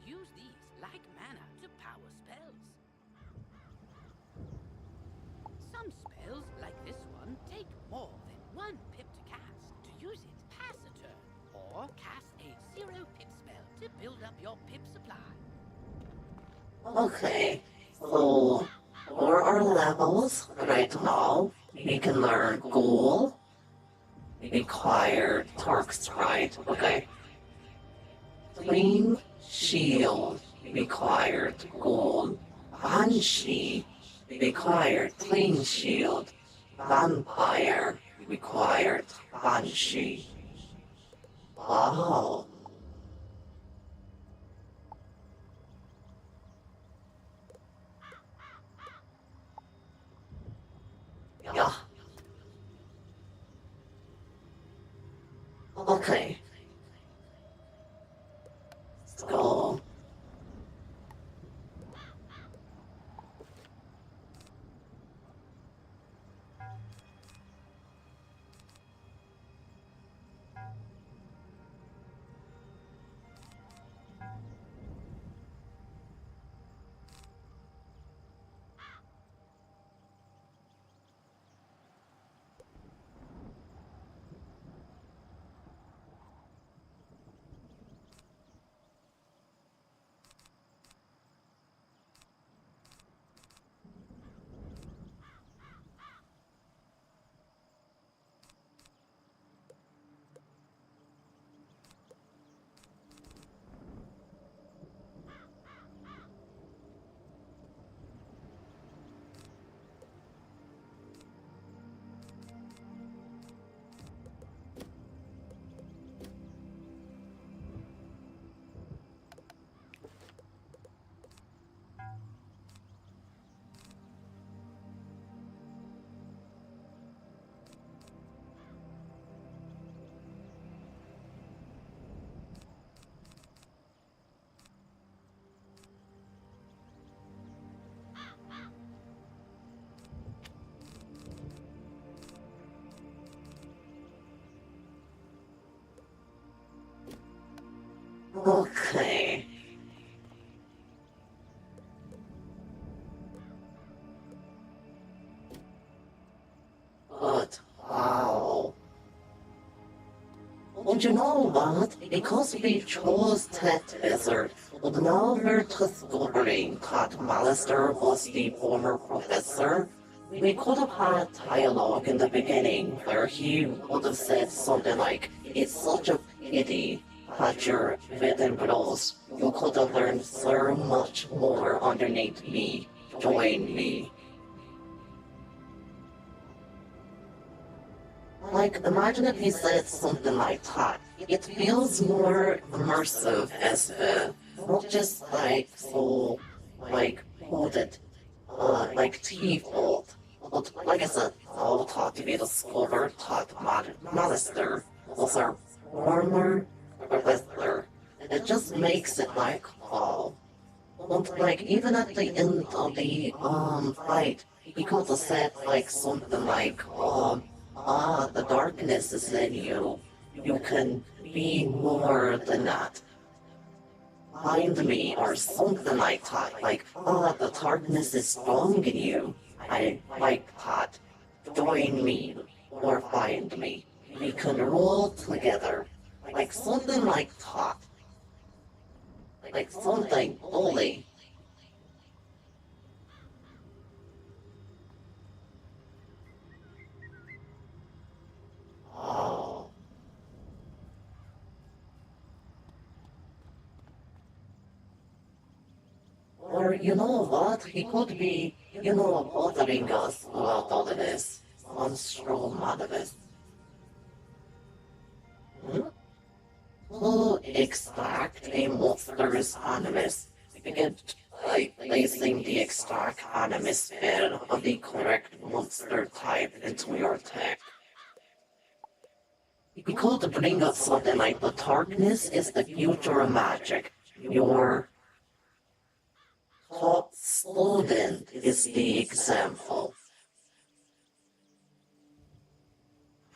You use these, like mana, to power spells. Some spells, like this one, take more than one pip to cast. To use it, pass a turn, or cast a 0-pip spell to build up your pip supply. Okay, so for our levels right now, we can learn Ghoul, Acquire Tarks, right? Okay. Clean Shield, required Ghoul. Banshee, required Clean Shield. Vampire, required Banshee. Wow. Yeah. Okay. Let's go. Okay. But wow. And you know what? Because we chose that wizard, but now we're discovering that Malister was the former professor. We could have had dialogue in the beginning where he would have said something like, "It's such a pity that you're within bros. You could have learned so much more underneath me. Join me." Like, imagine if he said something like that. It feels more immersive as well. Not just like so, like, coded. like T-Fold. But like I said, all thought to be the scholar taught Master was our former professor. It just makes it like, oh. And like, even at the end of the, fight, he could have said like something like, the darkness is in you. You can be more than that. Find me, or something like that. Like, the darkness is strong in you. I like that. Join me, or find me. We can roll together. Like something like that. Like something bully. Oh. Or you know what? He could be, bothering us about all of this. Monstro Madavis. To extract a monster's animus, begin by placing the extract animus spell of the correct monster type into your tech. You could bring up something like the darkness is the future of magic. Your top student is the example.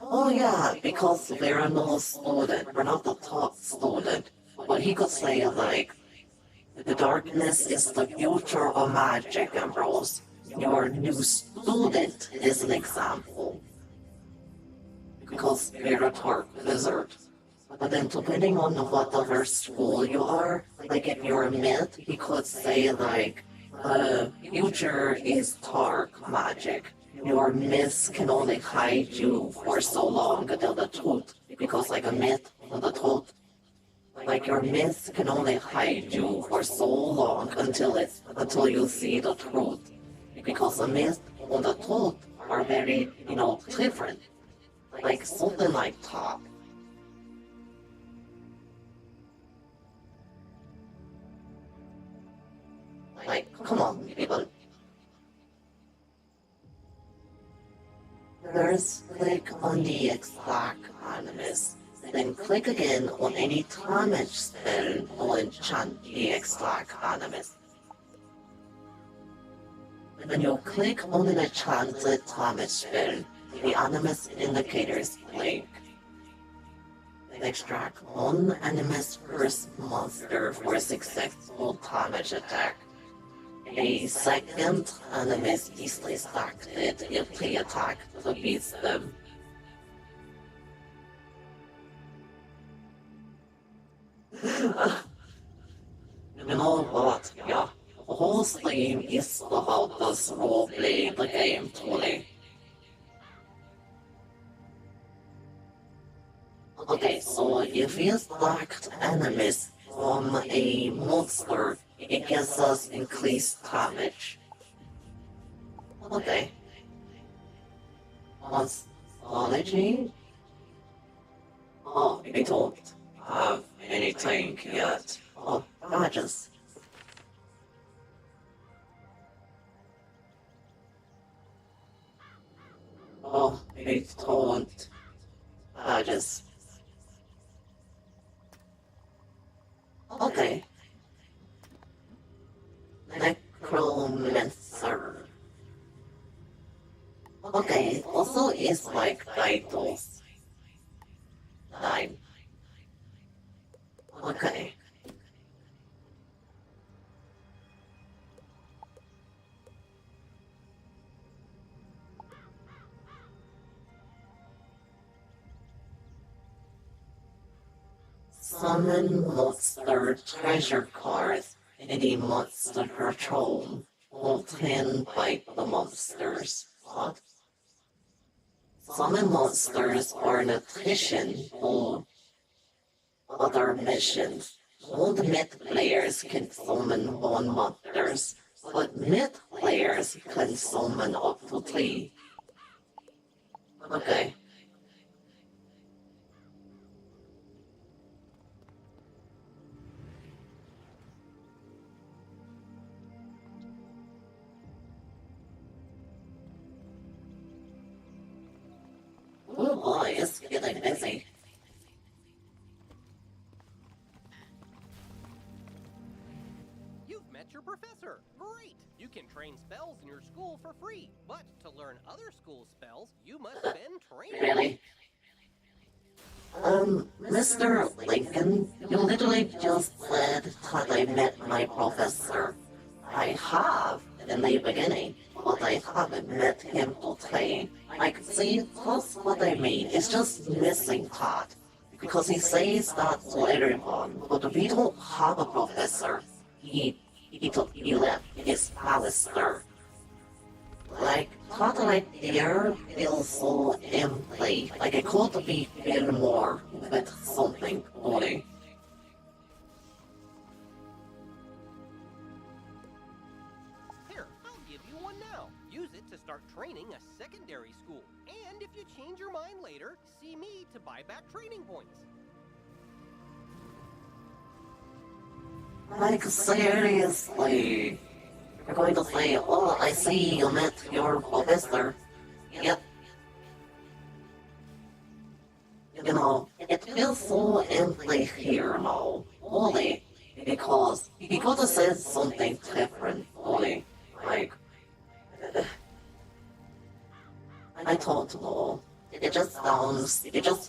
Oh yeah, because we're no student, we're not the top student. But he could say like, the darkness is the future of magic, Ambrose. Your new student is an example. Because we're a dark wizard. But then depending on whatever school you are, like if you're a myth, he could say like, future is dark magic. Your myths can only hide you for so long until the truth, because like a myth or the truth, like your myths can only hide you for so long until you see the truth, because the myth and the truth are very, different, like something like that. Like, come on, people. First, click on the exact animus, then click again on any damage spell or enchant the exact animus. When you click on an enchanted damage spell, the animus indicators blink. Extract one animus first monster for a successful damage attack. A second animus is distracted if the attack defeats them. You know what, yeah, the whole stream is about this role-playing the game, truly. Okay, so if you select enemies from a monster, it gives us increased damage. Okay. Astrology? Oh, we don't have anything yet. Oh, badges. Oh, we don't. Badges. Okay. Necromancer. Okay, also is like titles. 9. Okay. Summon monster treasure cards in the monster patrol. Obtained by the monsters. What? Summon monsters are an addition or other missions. Old myth players can summon 1 monsters, but myth players can summon up to 3. Okay. getting busy. You've met your professor. Great! You can train spells in your school for free. But to learn other school spells, you must spend training. Really? Mr. Lincoln, you literally just said that I met my professor. I have in the beginning, but I haven't met him today. I can see that's what I mean. It's just missing that. Because he says that to everyone, but we don't have a professor. He left his Alistair. Like, that right there feels so empty. Like it could be filled more with something only. Here, I'll give you one now. Use it to start training a secondary school. And if you change your mind later, see me to buy back training points. Like, seriously? You're going to say, oh, I see you met your professor. Yep. You know, it feels so empty here now. Only because he could have said something different. Only, like, I don't know. It just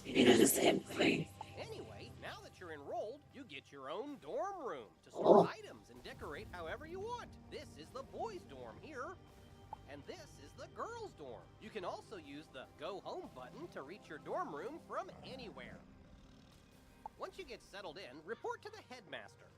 feels empty. Anyway, now that you're enrolled, you get your own dorm room to store Oh. items and decorate however you want. This is the boys' dorm here, and this is the girls' dorm. You can also use the Go Home button to reach your dorm room from anywhere. Once you get settled in, report to the headmaster.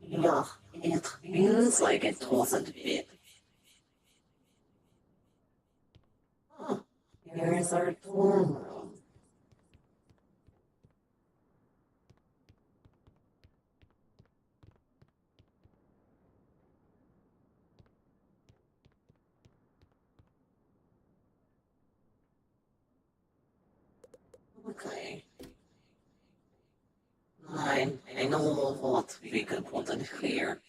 Yeah, it feels like it wasn't fit. Huh, here's our dorm room. Okay. I know what we can put in here.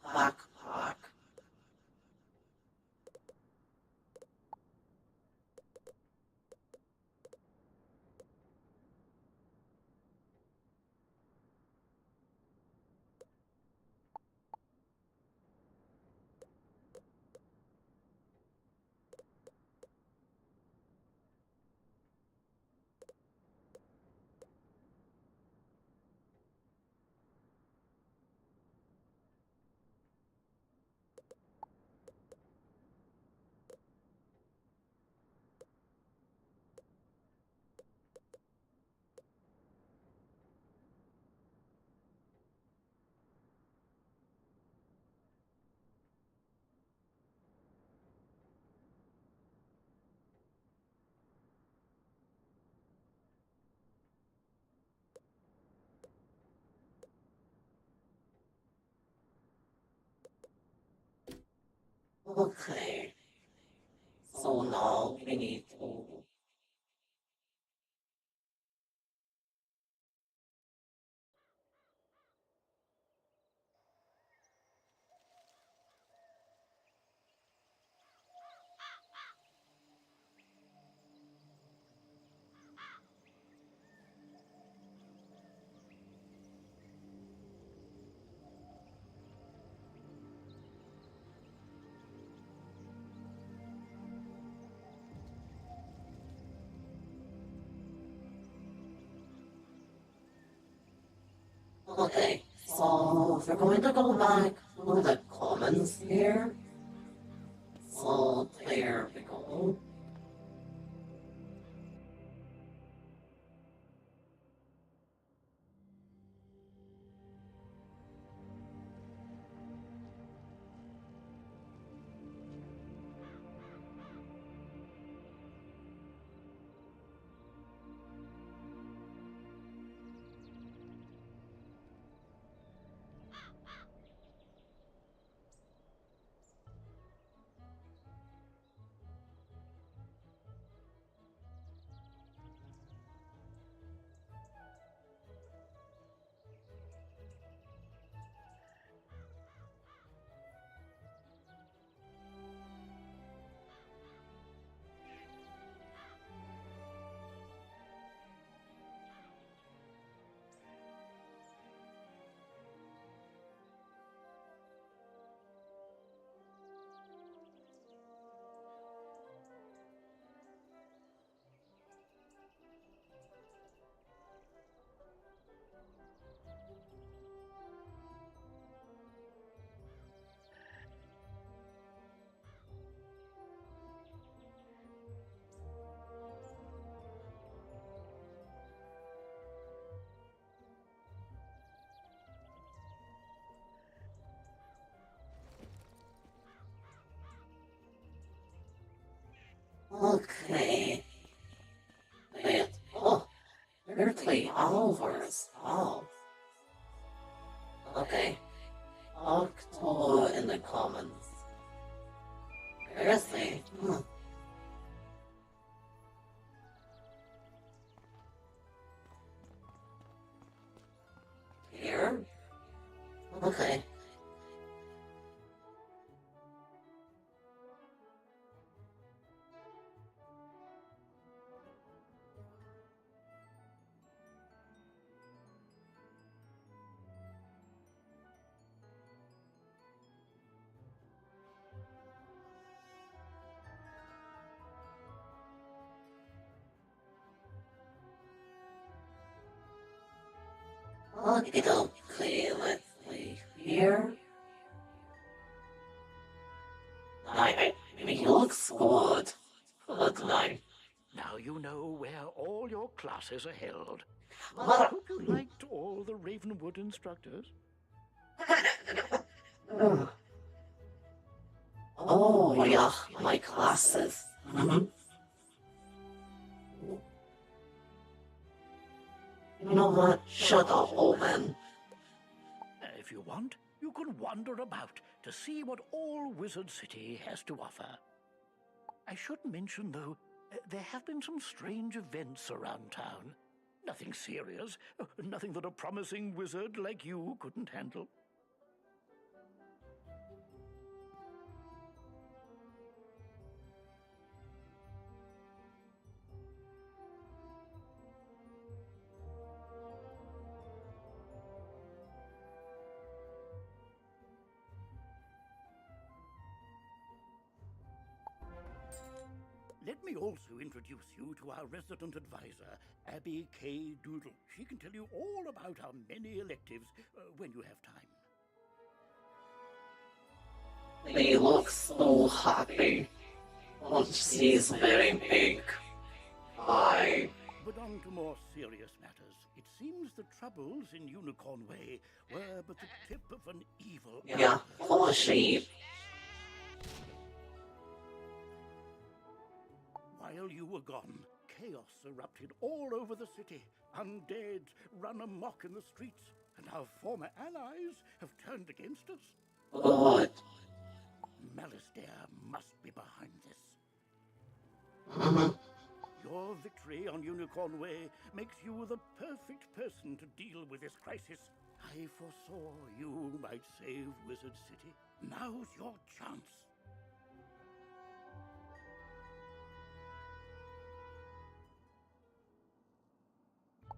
Backpack. Okay. So now we need to... Okay, so we're going to go back to the commons here. So there we go. Okay. Wait, oh, 30 hours. Oh. Okay. Octo in the comments. Seriously? Here? Okay. Okay, let's see here. I mean, he looks good. But Now you know where all your classes are held. Mother- I hope you liked all the Ravenwood instructors. Oh, yeah, my classes. You know what? Shut up, old man. If you want, you can wander about to see what all Wizard City has to offer. I should mention, though, there have been some strange events around town. Nothing serious, nothing that a promising wizard like you couldn't handle. Let me also introduce you to our resident advisor, Abby K. Doodle. She can tell you all about our many electives when you have time. He looks so happy. Oh, she's very big. Bye. But on to more serious matters. It seems the troubles in Unicorn Way were but the tip of an evil... Yeah, full of sheep. While you were gone, chaos erupted all over the city. Undead run amok in the streets, and our former allies have turned against us. Good. Malistaire must be behind this. Mhm. Your victory on Unicorn Way makes you the perfect person to deal with this crisis. I foresaw you might save Wizard City. Now's your chance.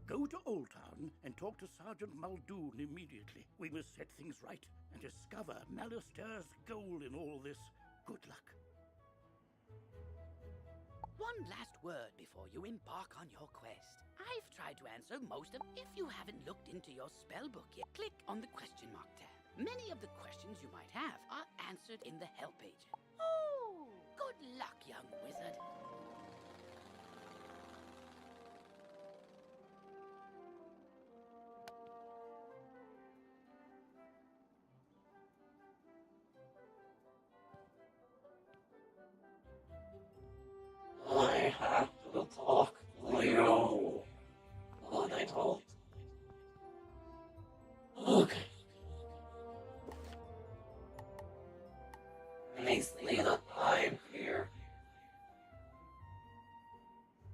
Go to Old Town and talk to Sergeant Muldoon immediately. We must set things right and discover Malistaire's goal in all this. Good luck. One last word before you embark on your quest. I've tried to answer most of. If you haven't looked into your spellbook yet, click on the question mark tab. Many of the questions you might have are answered in the help page. Oh, good luck, young wizard. I have to talk to you. What I told. Okay. Nicely that I'm here.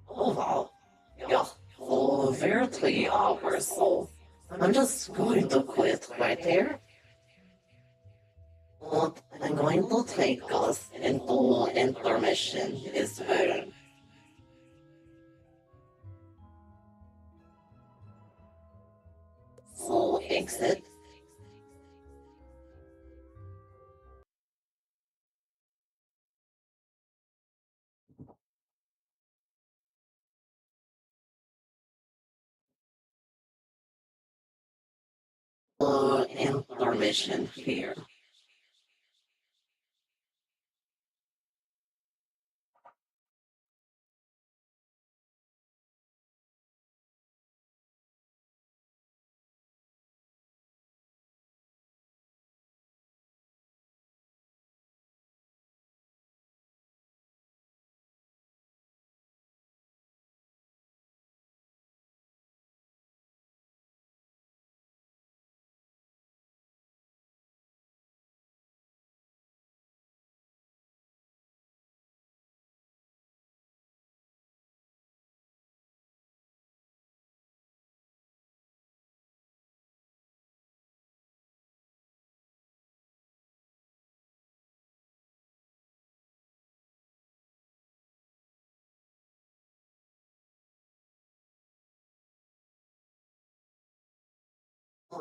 Oh wow. Yeah, for 30 hours, so I'm just going to quit right there. But I'm going to take us into intermission as well. So exit. Intermission here.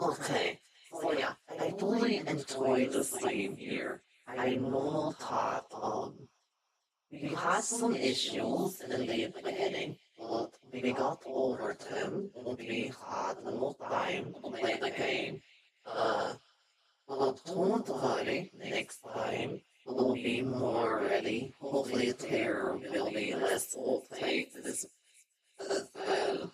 Okay, so yeah, I totally enjoyed the stream here. I know that, we had some issues in the beginning, but we got over them and we had no time to play the game. But don't worry, next time we'll be more ready. Hopefully there will be less updates as well.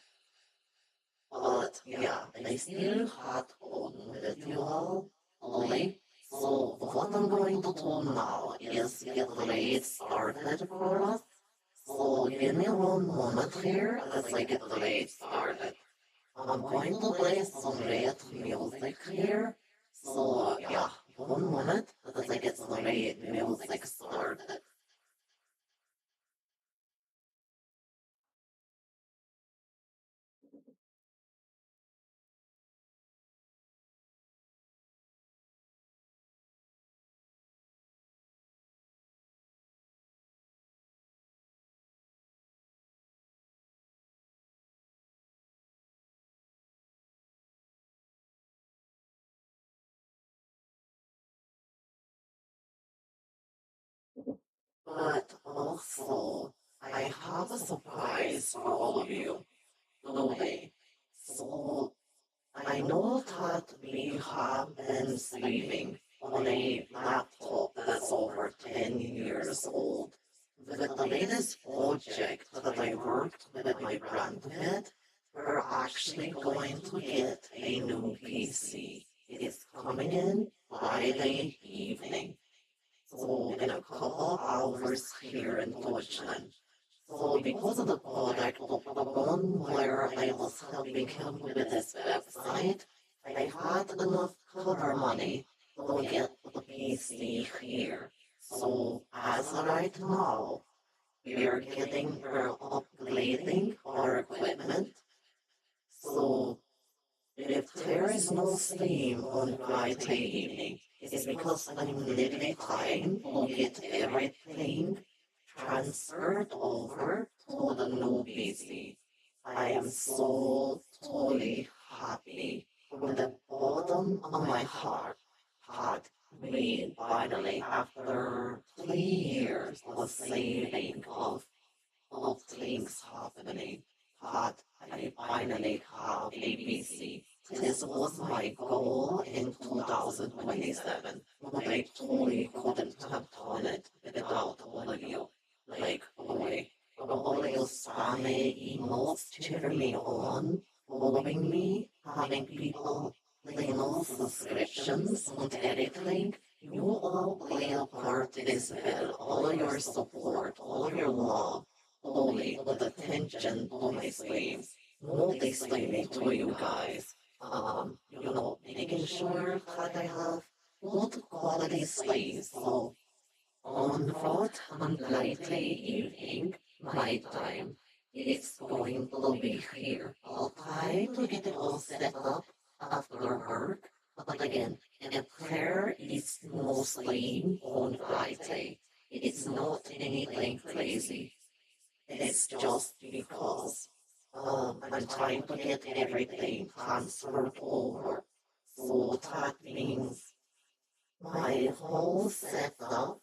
But yeah, I still had fun with you all, only. So what I'm going to do now is get the raid started for us. So give me one moment here as I get the raid started. I'm going to play some raid music here. So yeah, one moment as I get the raid music started. But also, I have a surprise for all of you. Okay, so I know that we have been streaming on a laptop that's over 10 years old. With the latest project that I worked with my brand with, we're actually going to get a new PC. It's coming in Friday evening. So in a couple hours here in Deutschland. So because of the product of the one where I was helping him with this website, I had enough cover money to get the PC here. So as of right now, we're upgrading our equipment. So if there is no stream on Friday evening, it's because I'm literally trying to get everything transferred over to the new PC. I am so totally happy from the bottom of my heart that we finally, after 3 years of saving of things happening, that I finally have a PC. This was my goal in 2027, but I totally couldn't have done it without all of you. Like, boy, all your Same emotes cheering me on, following me, having people leave no subscriptions and everything. You all play a part as well. All of your support, all of your love, only with attention to my streams, multi-streaming to you guys. Making sure that I have good quality streams. So on Rot and Friday evening, my time, it's going to be here. I'll try to get it all set up after work, but again, if there is no stream on Friday, it's not anything crazy. It's just because I'm trying to get everything transferred over. So that means my whole setup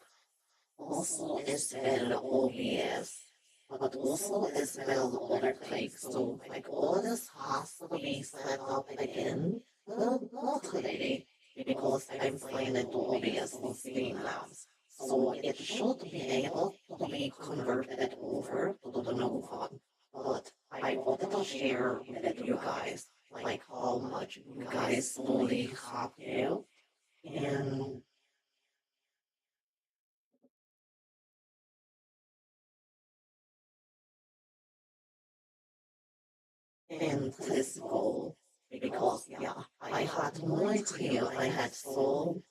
also is well OBS, but also as well other things. So like all this has to be set up again. Well, not really, because I'm playing it to OBS on Streamlabs. So it should be able to be converted over to the new one. But I wanted to share with you guys like how much you guys slowly have helped in this goal. Because yeah, I had no idea I had so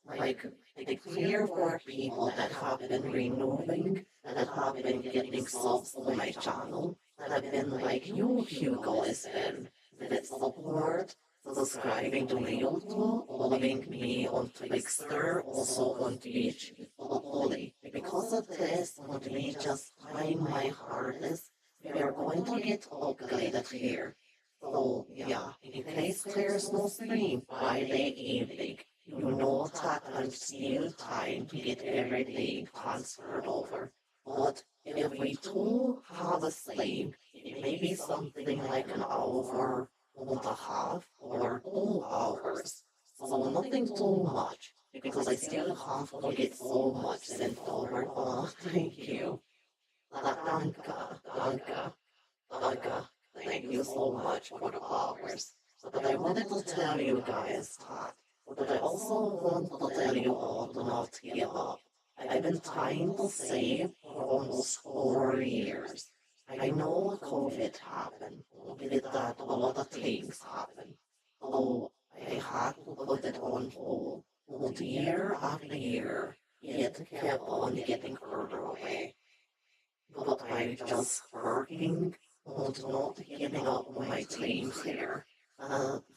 like the clear for people that have been renewing, that have been getting subs on my channel, that have been like you, Hugo, as well, with support, subscribing to my YouTube, following me on Twixter, also on Twitch, only because of this, and me just trying my hardest, we are going to get upgraded here. So, yeah, in case there's no stream by late evening, you know that I'm still trying to get everything transferred over. But if we do have a stream, it may be something like an hour and a half or 2 hours. So nothing too much, because I still have to get so much sent over. Oh, thank you. Danke. Thank you so much for the flowers. But I wanted to tell you guys that. But I also want to tell you all to not give up. I've been trying to save for almost 4 years. I know COVID happened. With that, a lot of things happened. So I had to put it on hold. But year after year, it kept on getting further away. But I'm just working on not giving up on my dreams here.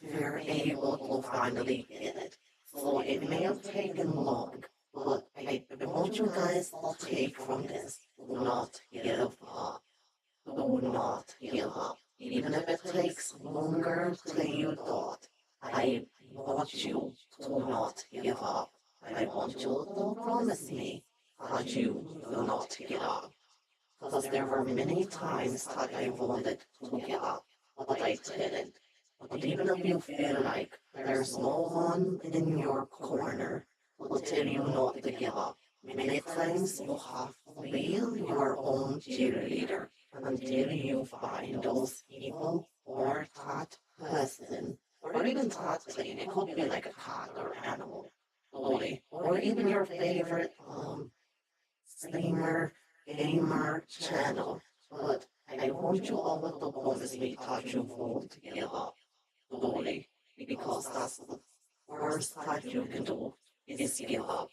We're able to finally get it. So it may have taken long, but I want you guys to take from this. Do not give up. Do not give up. Even if it takes longer than you thought. I want you to not give up. I want you to promise me that you will not give up. Because there were many times that I wanted to give up, but I didn't. But even if you feel like there's no one in your corner to tell you not to give up, many times you have to be your own cheerleader until you find those people or that person, or even that thing. It could be like a cat or animal, totally. Or even your favorite streamer, gamer channel. But I want you all to promise me that you won't give up, totally, because that's the worst that you can do is give up.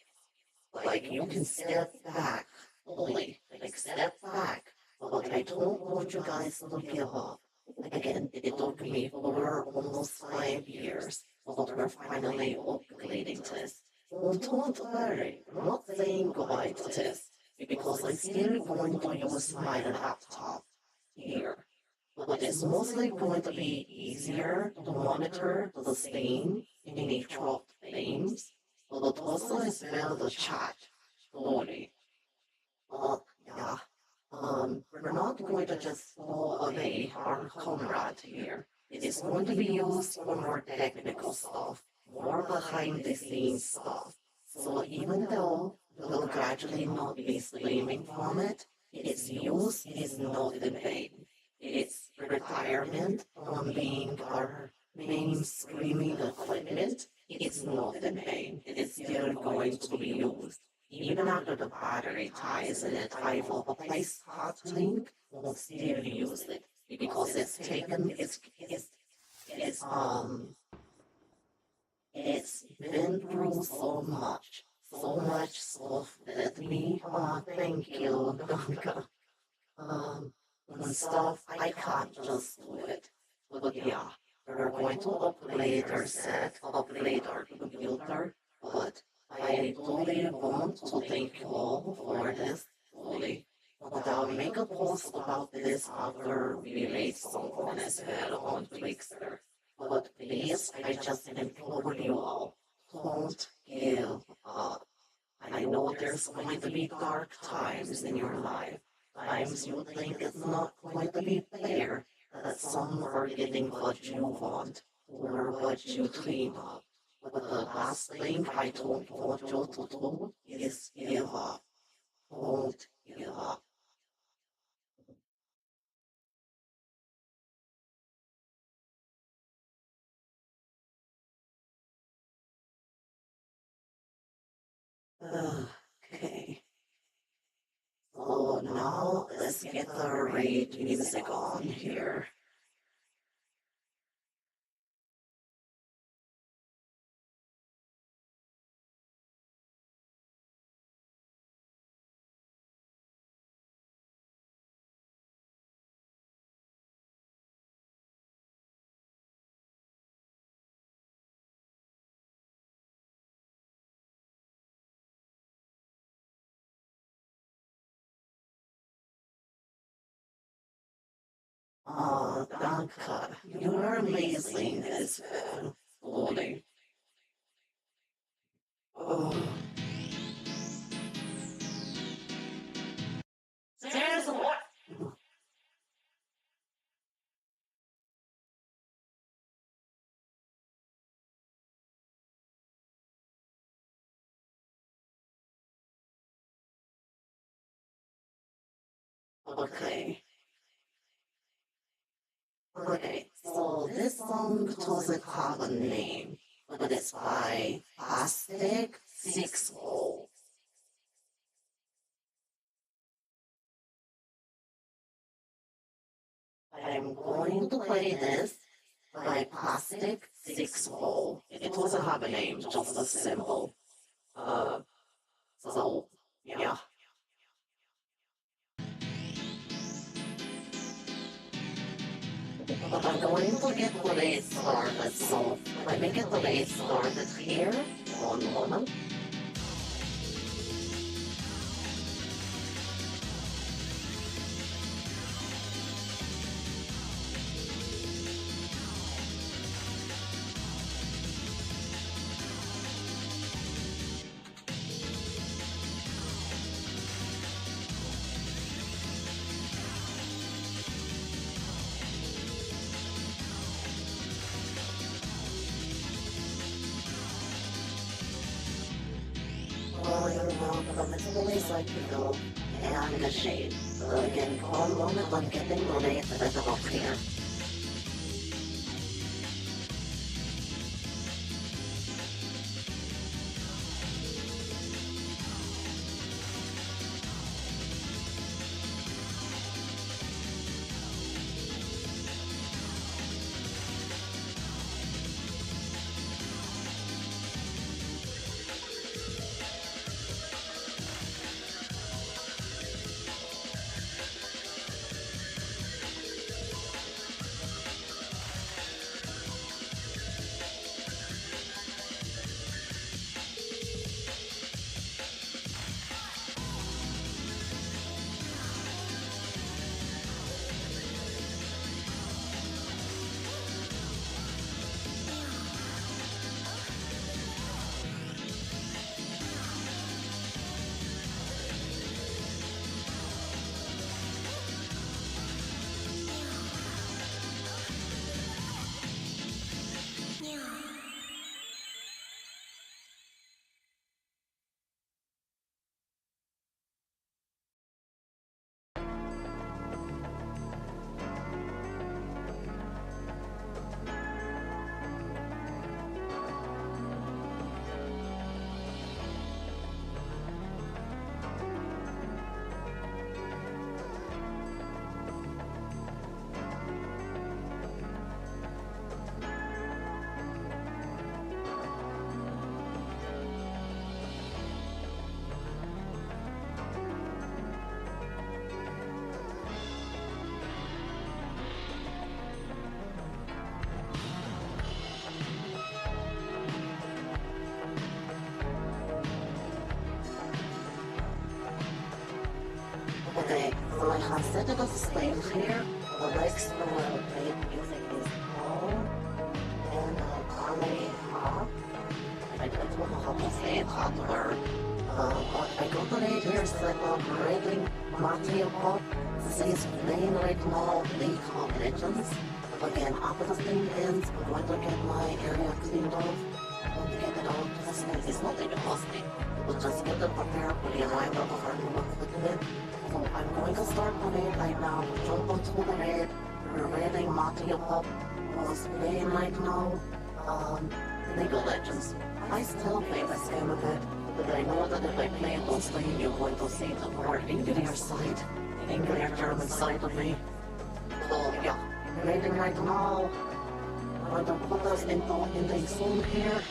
Like you can step back, totally, like step back. But I don't want you guys to give up. Again, it took me for almost 5 years, but we're finally upgrading this. Oh, don't worry, I'm not saying goodbye to this, because I'm still going to use my laptop here. But it's mostly going to be easier to monitor the stain in each of the names, but also as well the chat. Sorry. Yeah. We're not going to just throw away our comrade here. It is going to be used for more technical stuff, more behind the scenes stuff. So even though we'll gradually not be streaming from it, its use is not in vain. Its retirement from being our main streaming equipment is not in vain. It is still going to be used. Even after the battery dies in it, I will replace that link and still use it. Because it's taken, it's been through so much stuff that me, thank you, Donka. And stuff, I can't just do it. But yeah, we're going to upgrade our set, upgrade our computer, but I totally want to thank you all for this, totally. But I'll make a post about this after we release someone as well on Twixter. But please, I just implore you all, don't give up. I know there's going to be dark times in your life. Times you think it's not going to be fair, that some are getting what you want, or what you dream of. But the last thing I don't want you to do is give up. Don't give up. Okay. So now let's get the raid music on here. Blanca, you're amazing as well. Holy. Oh. There's what? Okay. Okay, so this song doesn't have a name, but it's by Plastic Six Hole. I'm going to play this by Plastic Six Hole. It doesn't have a name, just a symbol. So, yeah. But I'm going to get the day started, so let me get the day started here. One moment. Like you go, and I'm in a shade. Again, one moment, I'm getting money at the top here. Okay, so I have set it as a slave here. The next one I will play music is Home and Comedy Hop. I don't know how to say it, hot word. But I got the name here set up Rating Mario Pop. This is playing right now League of Legends. Again, after the thing ends, I'm going to get my area cleaned off. I'm going to get it out. It's not even costly. We'll just get it prepared for the arrival of our new equipment. So I'm going to start the raid right now. Jump onto the raid. We're raiding Mario Pop. Who's playing right now League of Legends. I still play this game a bit, but I know that if I play it mostly, you're going to see the more angrier side, angrier German side of me. So yeah, raiding right now. I'm going to put us in the zone here.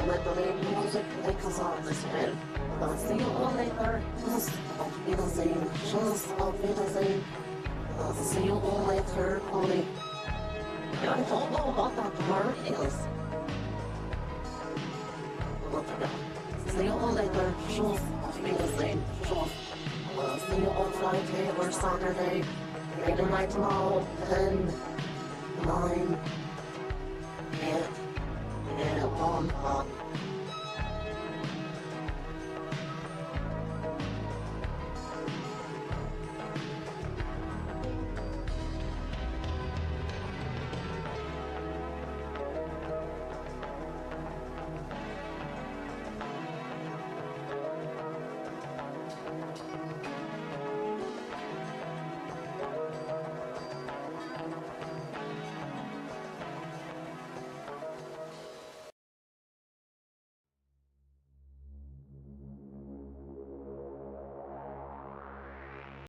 Let the raid music take us out this way. I'll see you all later. Just auf Wiedersehen. Tschüss, auf Wiedersehen. See you all later, Polly. I don't know what that word is. See you all later. Tschüss, auf Wiedersehen. Tschüss. See you on Friday or Saturday. Later night now, 10. 9. It won't up.